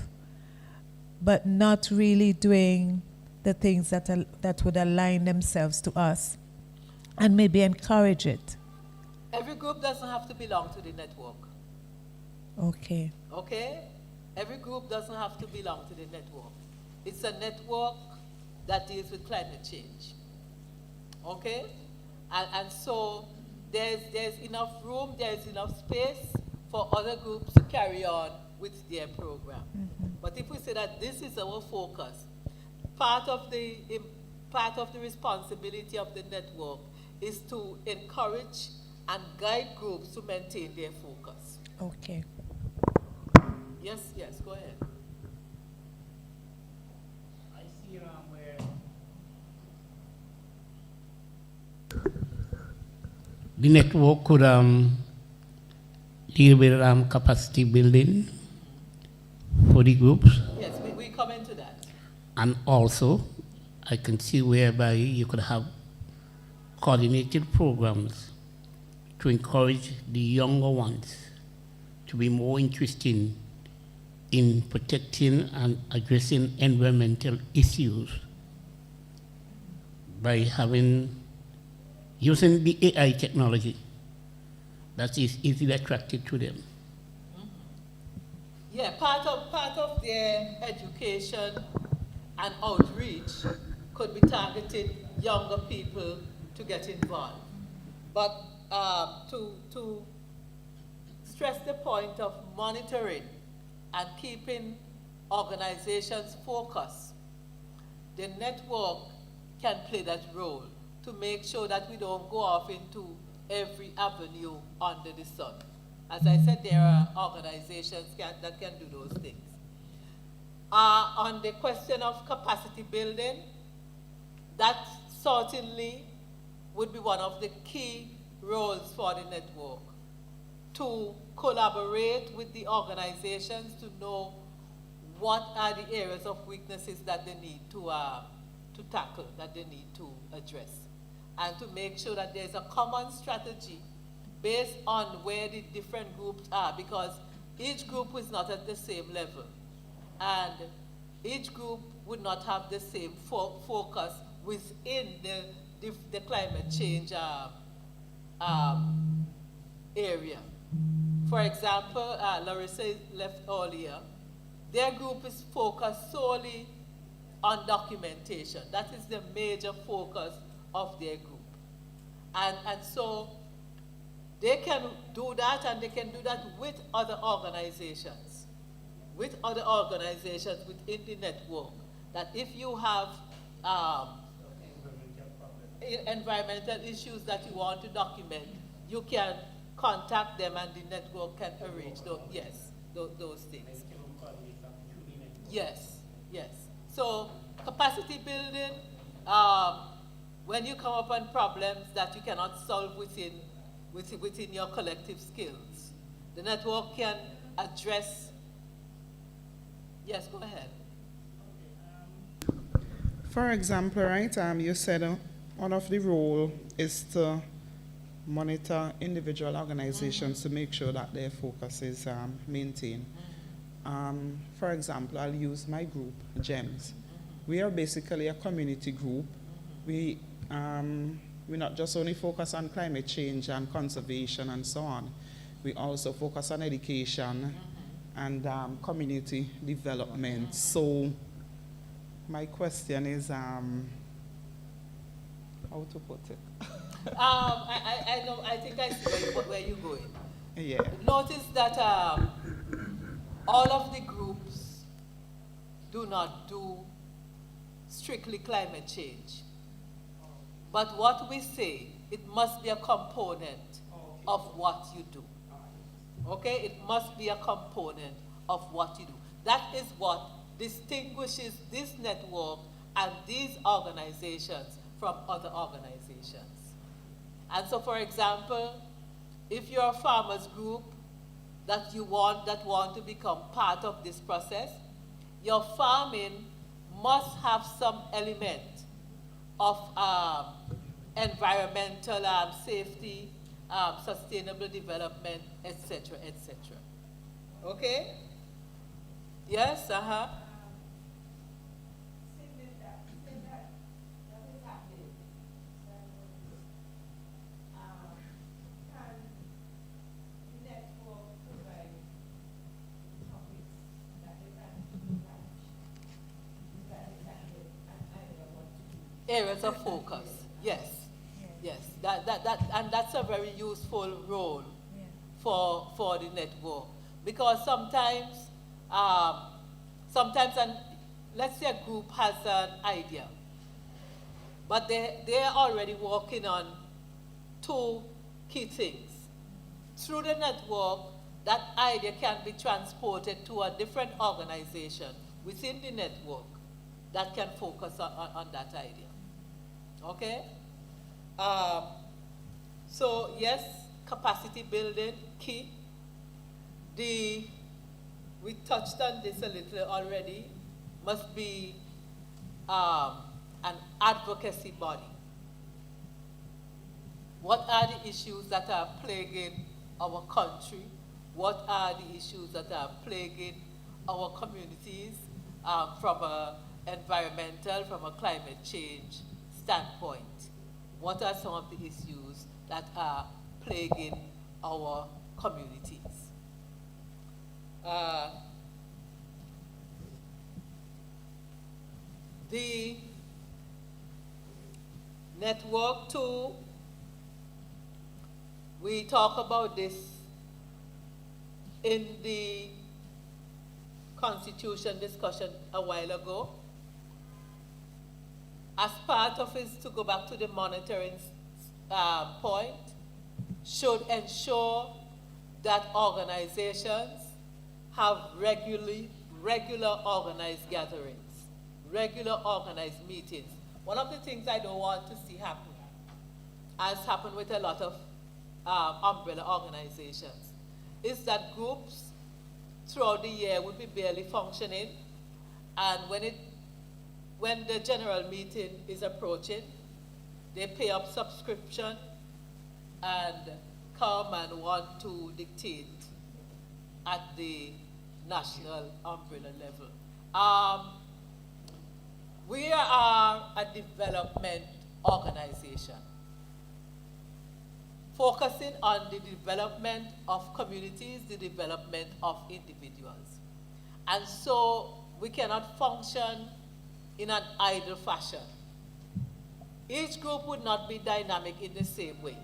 but not really doing the things that would align themselves to us, and maybe encourage it. Every group doesn't have to belong to the network. Okay. Okay? Every group doesn't have to belong to the network. It's a network that deals with climate change. Okay? And so there's enough room, there's enough space for other groups to carry on with their program. Mm-hmm. But if we say that this is our focus, part of the responsibility of the network is to encourage and guide groups to maintain their focus. Okay. Yes, go ahead. I see where the network could deal with capacity building for the groups. Yes, we come into that. And also, I can see whereby you could have coordinated programs to encourage the younger ones to be more interested in protecting and addressing environmental issues by using the AI technology that is easily attracted to them. Yeah, part of their education and outreach could be targeting younger people to get involved. But to stress the point of monitoring and keeping organizations focused, the network can play that role to make sure that we don't go off into every avenue under the sun. As I said, there are organizations that can do those things. On the question of capacity building, that certainly would be one of the key roles for the network, to collaborate with the organizations to know what are the areas of weaknesses that they need to tackle, that they need to address, and to make sure that there's a common strategy based on where the different groups are, because each group is not at the same level, and each group would not have the same focus within the climate change area. For example, Larissa left earlier. Their group is focused solely on documentation. That is the major focus of their group. And so they can do that, and they can do that with other organizations. With other organizations within the network. That if you have environmental issues that you want to document, you can contact them and the network can arrange those, those things. Yes, yes. So capacity building, when you come upon problems that you cannot solve within your collective skills, the network can address. Yes, go ahead. For example, right, you said one of the role is to monitor individual organizations to make sure that their focus is maintained. For example, I'll use my group, JEMS. We are basically a community group. We not just only focus on climate change and conservation and so on. We also focus on education and community development. So my question is, how to put it? I know, I think I see where you're going. Yeah. Notice that all of the groups do not do strictly climate change. But what we say, it must be a component of what you do. Okay? It must be a component of what you do. That is what distinguishes this network and these organizations from other organizations. And so, for example, if you're a farmers group that want to become part of this process, your farming must have some element of environmental safety, sustainable development, etc., etc. Okay? Yes, areas of focus, yes, yes. And that's a very useful role for the network, because sometimes, and let's say a group has an idea, but they're already working on two key things. Through the network, that idea can be transported to a different organization within the network that can focus on that idea. Okay? So yes, capacity building, key. We touched on this a little already, must be an advocacy body. What are the issues that are plaguing our country? What are the issues that are plaguing our communities from an environmental, from a climate change standpoint? What are some of the issues that are plaguing our communities? Network 2, we talk about this in the Constitution discussion a while ago. As part of it, to go back to the monitoring point, should ensure that organizations have regular organized gatherings, regular organized meetings. One of the things I don't want to see happen, as happened with a lot of umbrella organizations, is that groups throughout the year would be barely functioning, and when the general meeting is approaching, they pay up subscription and come and want to dictate at the national umbrella level. We are a development organization, focusing on the development of communities, the development of individuals. And so we cannot function in an idle fashion. Each group would not be dynamic in the same way.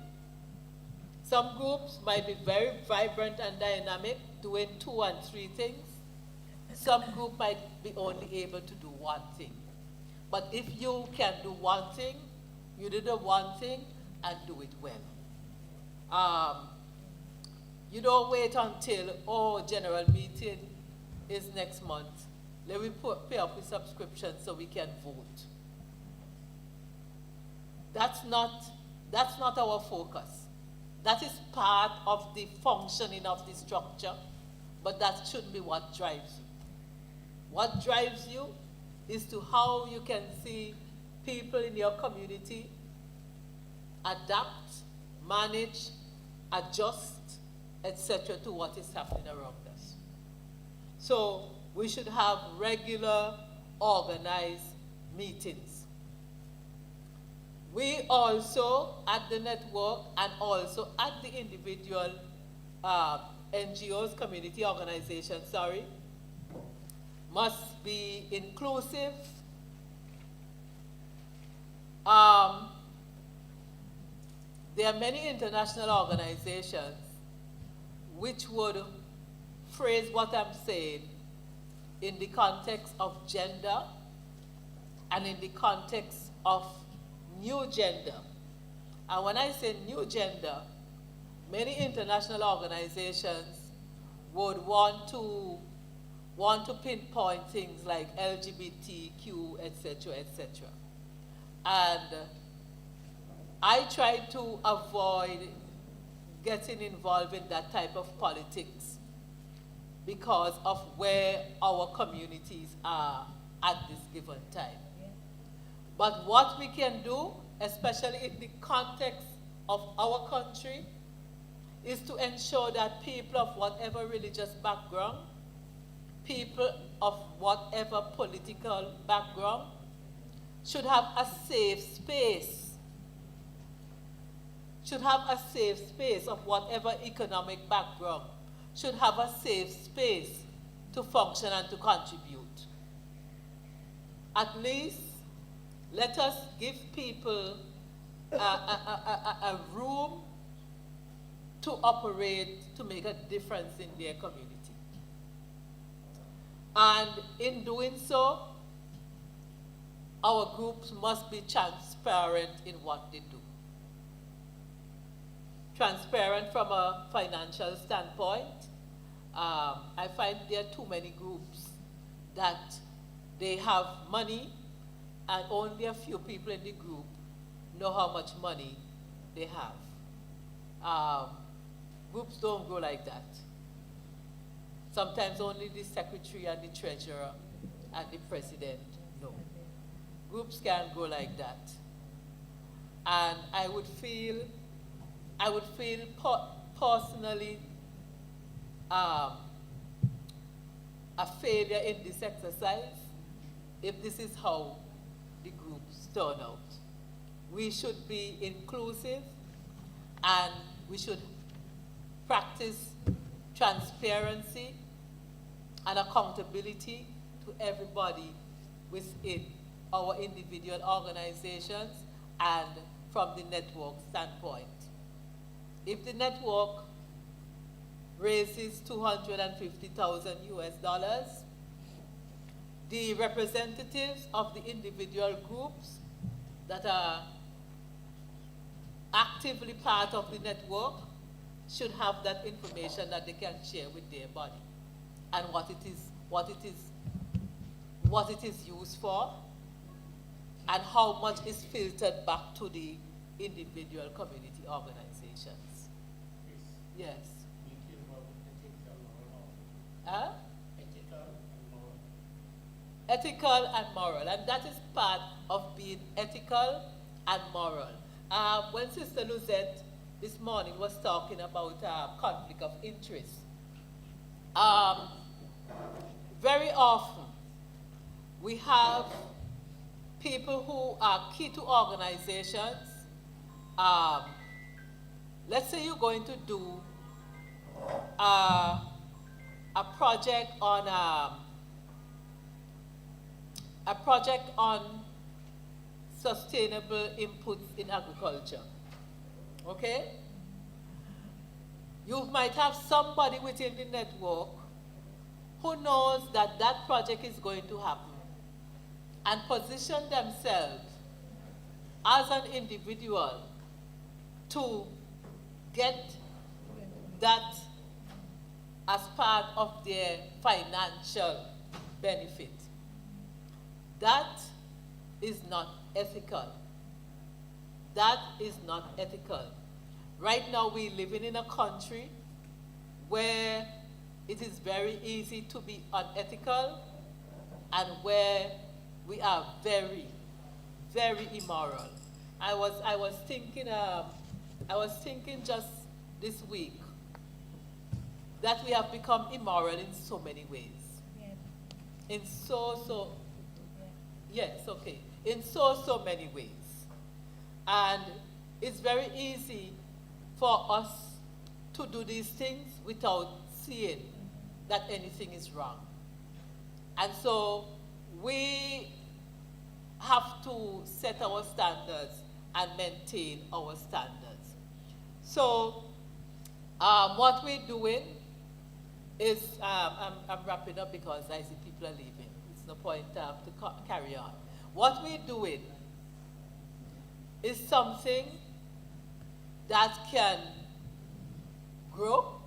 Some groups might be very vibrant and dynamic, doing 2 and 3 things. Some group might be only able to do 1 thing. But if you can do 1 thing, you do the 1 thing and do it well. You don't wait until, general meeting is next month. Let me pay up the subscription so we can vote. That's not our focus. That is part of the functioning of the structure, but that shouldn't be what drives you. What drives you is to how you can see people in your community adapt, manage, adjust, etc. to what is happening around us. So we should have regular, organized meetings. We also, at the network and also at the individual NGOs, community organizations, must be inclusive. There are many international organizations which would phrase what I'm saying in the context of gender and in the context of new gender. And when I say new gender, many international organizations would want to pinpoint things like LGBTQ, etc., etc. And I try to avoid getting involved in that type of politics because of where our communities are at this given time. But what we can do, especially in the context of our country, is to ensure that people of whatever religious background, people of whatever political background, should have a safe space. Should have a safe space of whatever economic background, should have a safe space to function and to contribute. At least, let us give people a room to operate, to make a difference in their community. And in doing so, our groups must be transparent in what they do. Transparent from a financial standpoint. I find there are too many groups that they have money and only a few people in the group know how much money they have. Groups don't go like that. Sometimes only the secretary and the treasurer and the president know. Groups can't go like that. And I would feel personally a failure in this exercise if this is how the groups turn out. We should be inclusive and we should practice transparency and accountability to everybody within our individual organizations and from the network standpoint. If the network raises 250,000 US dollars, the representatives of the individual groups that are actively part of the network should have that information that they can share with their body, and what it is used for, and how much is filtered back to the individual community organizations. Yes. Huh? Ethical and moral, and that is part of being ethical and moral. When Sister Luzette this morning was talking about conflict of interest, very often we have people who are key to organizations. Let's say you're going to do a project on sustainable inputs in agriculture. Okay? You might have somebody within the network who knows that that project is going to happen and position themselves as an individual to get that as part of their financial benefit. That is not ethical. That is not ethical. Right now we're living in a country where it is very easy to be unethical and where we are very, very immoral. I was thinking just this week that we have become immoral in so many ways. In so many ways. And it's very easy for us to do these things without seeing that anything is wrong. And so we have to set our standards and maintain our standards. So what we're doing is, I'm wrapping up because I see people are leaving. It's no point to carry on. What we're doing is something that can grow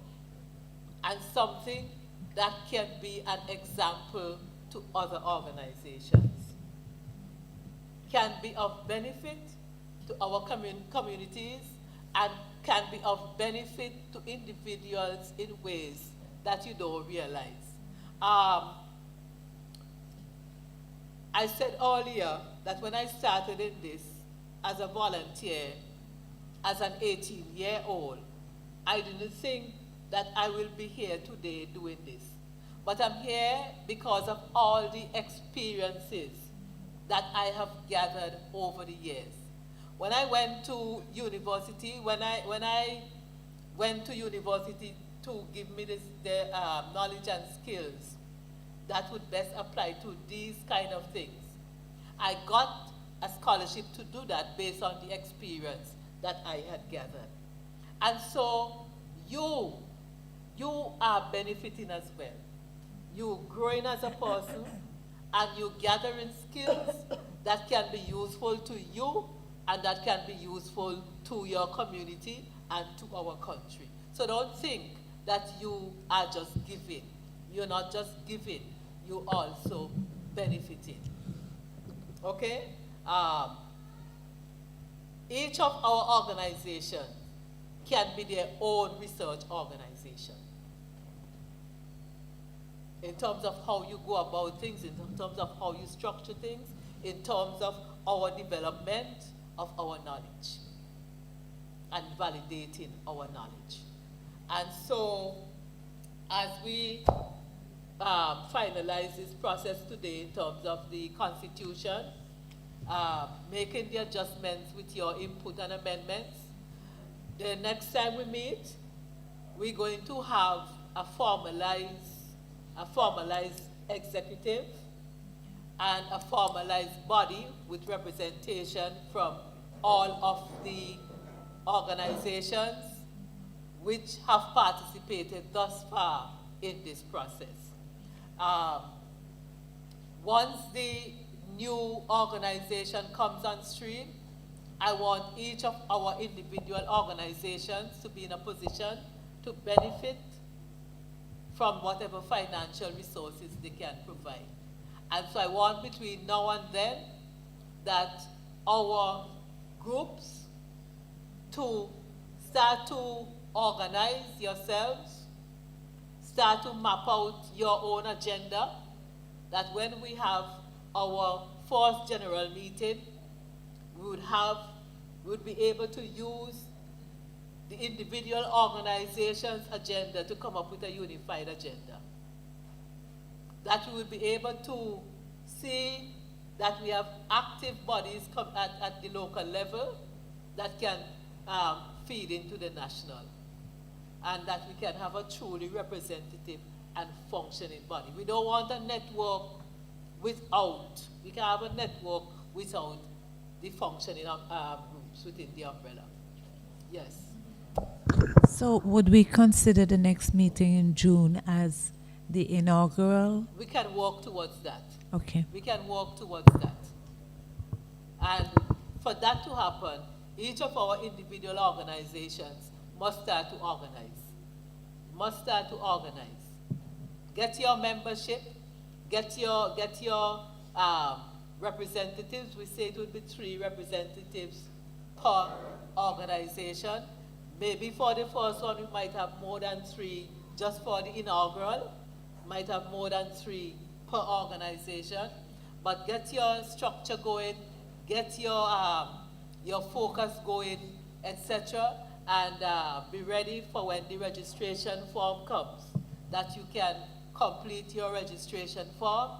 and something that can be an example to other organizations. Can be of benefit to our communities and can be of benefit to individuals in ways that you don't realize. I said earlier that when I started in this as a volunteer, as an 18-year-old, I didn't think that I will be here today doing this. But I'm here because of all the experiences that I have gathered over the years. When I went to university, when I went to university to give me the knowledge and skills that would best apply to these kind of things, I got a scholarship to do that based on the experience that I had gathered. And so you are benefiting as well. You're growing as a person and you're gathering skills that can be useful to you and that can be useful to your community and to our country. So don't think that you are just giving. You're not just giving, you're also benefiting. Okay? Each of our organizations can be their own research organization. In terms of how you go about things, in terms of how you structure things, in terms of our development of our knowledge and validating our knowledge. And so, as we finalize this process today in terms of the Constitution, making the adjustments with your input and amendments, the next time we meet, we're going to have a formalized executive and a formalized body with representation from all of the organizations which have participated thus far in this process. Once the new organization comes on stream, I want each of our individual organizations to be in a position to benefit from whatever financial resources they can provide. And so I want between now and then that our groups to start to organize yourselves, start to map out your own agenda, that when we have our fourth general meeting, we would be able to use the individual organization's agenda to come up with a unified agenda. That we would be able to see that we have active bodies at the local level that can feed into the national, and that we can have a truly representative and functioning body. We don't want a network without, we can have a network without the functioning groups within the umbrella. Yes. So would we consider the next meeting in June as the inaugural? We can work towards that. Okay. We can work towards that. And for that to happen, each of our individual organizations must start to organize. Must start to organize. Get your membership, get your representatives. We say it would be 3 representatives per organization. Maybe for the first one, we might have more than 3 just for the inaugural. Might have more than 3 per organization. But get your structure going, get your focus going, etc. And be ready for when the registration form comes, that you can complete your registration form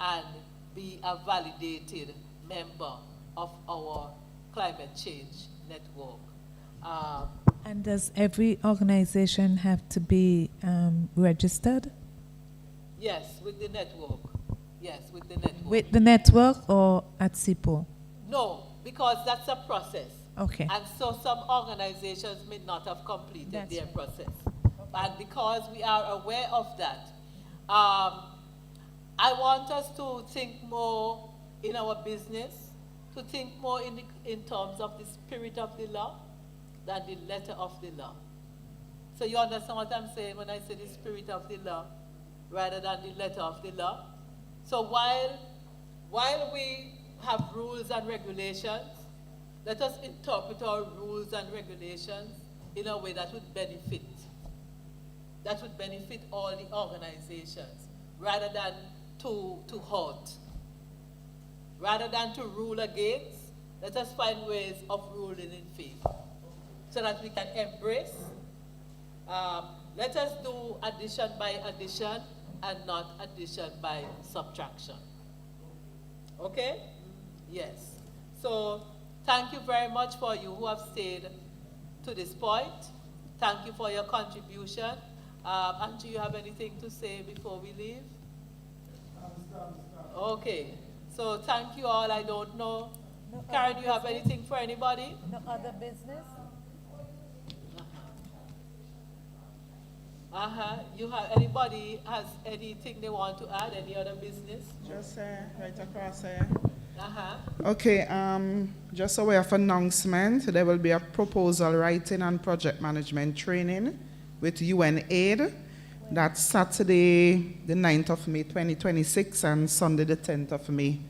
and be a validated member of our climate change network. And does every organization have to be registered? Yes, with the network. Yes, with the network. With the network or at SIPO? No, because that's a process. Okay. And so some organizations may not have completed their process. And because we are aware of that, I want us to think more in our business, to think more in terms of the spirit of the law than the letter of the law. So you understand what I'm saying when I say the spirit of the law rather than the letter of the law? So while we have rules and regulations, let us interpret our rules and regulations in a way that would benefit all the organizations, rather than to hurt. Rather than to rule against, let us find ways of ruling in favor, so that we can embrace. Let us do addition by addition and not addition by subtraction. Okay? Yes. So thank you very much for you who have stayed to this point. Thank you for your contribution. Andrew, you have anything to say before we leave? Okay. So thank you all. I don't know. Karen, do you have anything for anybody? No other business? You have anybody has anything they want to add? Any other business? Just right across here. Uh-huh. Okay, just a way of announcement, there will be a proposal writing and project management training with UNAID. That's Saturday, the 9th of May, 2026, and Sunday, the 10th of May,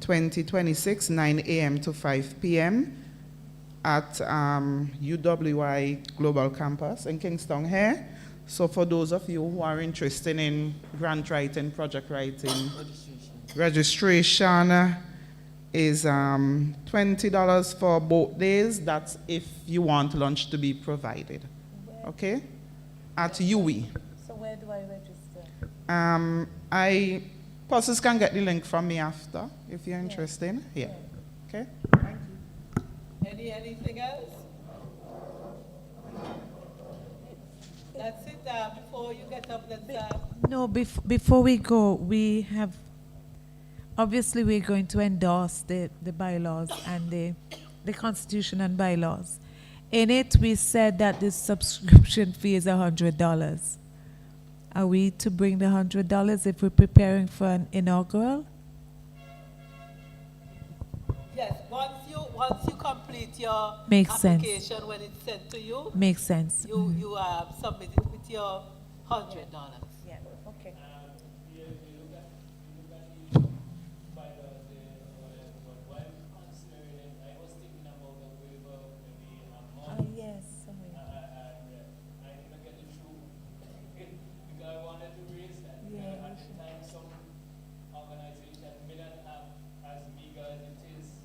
2026, 9 a.m. to 5 p.m. at UWI Global Campus in Kingstown here. So for those of you who are interested in grant writing, project writing, registration is $20 for both days. That's if you want lunch to be provided. Okay? At UE. So where do I register? Persons can get the link from me after, if you're interested. Yeah. Okay? Anything else? That's it. Before you get up, let's... No, before we go, we have... Obviously, we're going to endorse the bylaws and the the Constitution and bylaws. In it, we said that the subscription fee is $100. Are we to bring the $100 if we're preparing for an inaugural? Yes, once you complete your Makes sense. application, when it's sent to you, Makes sense. you submit it with your $100. Yeah, okay. Oh, yes, sorry.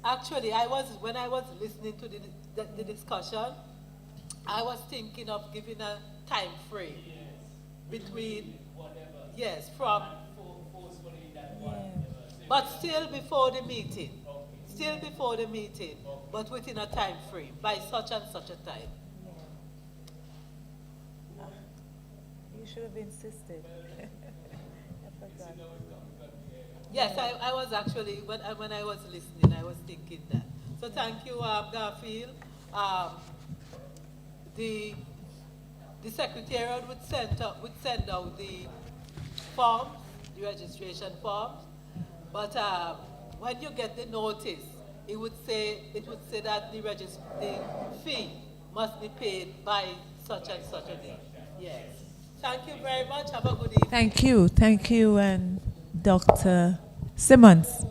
Actually, when I was listening to the discussion, I was thinking of giving a time frame between, yes, from, but still before the meeting, but within a time frame, by such and such a time. You should have insisted. I forgot. Yes, I was actually, when I was listening, I was thinking that. So thank you, Garfield. The Secretariat would send out the forms, the registration forms, but when you get the notice, it would say that the fee must be paid by such and such a day. Yes. Thank you very much. Have a good evening. Thank you, and Dr. Simmons.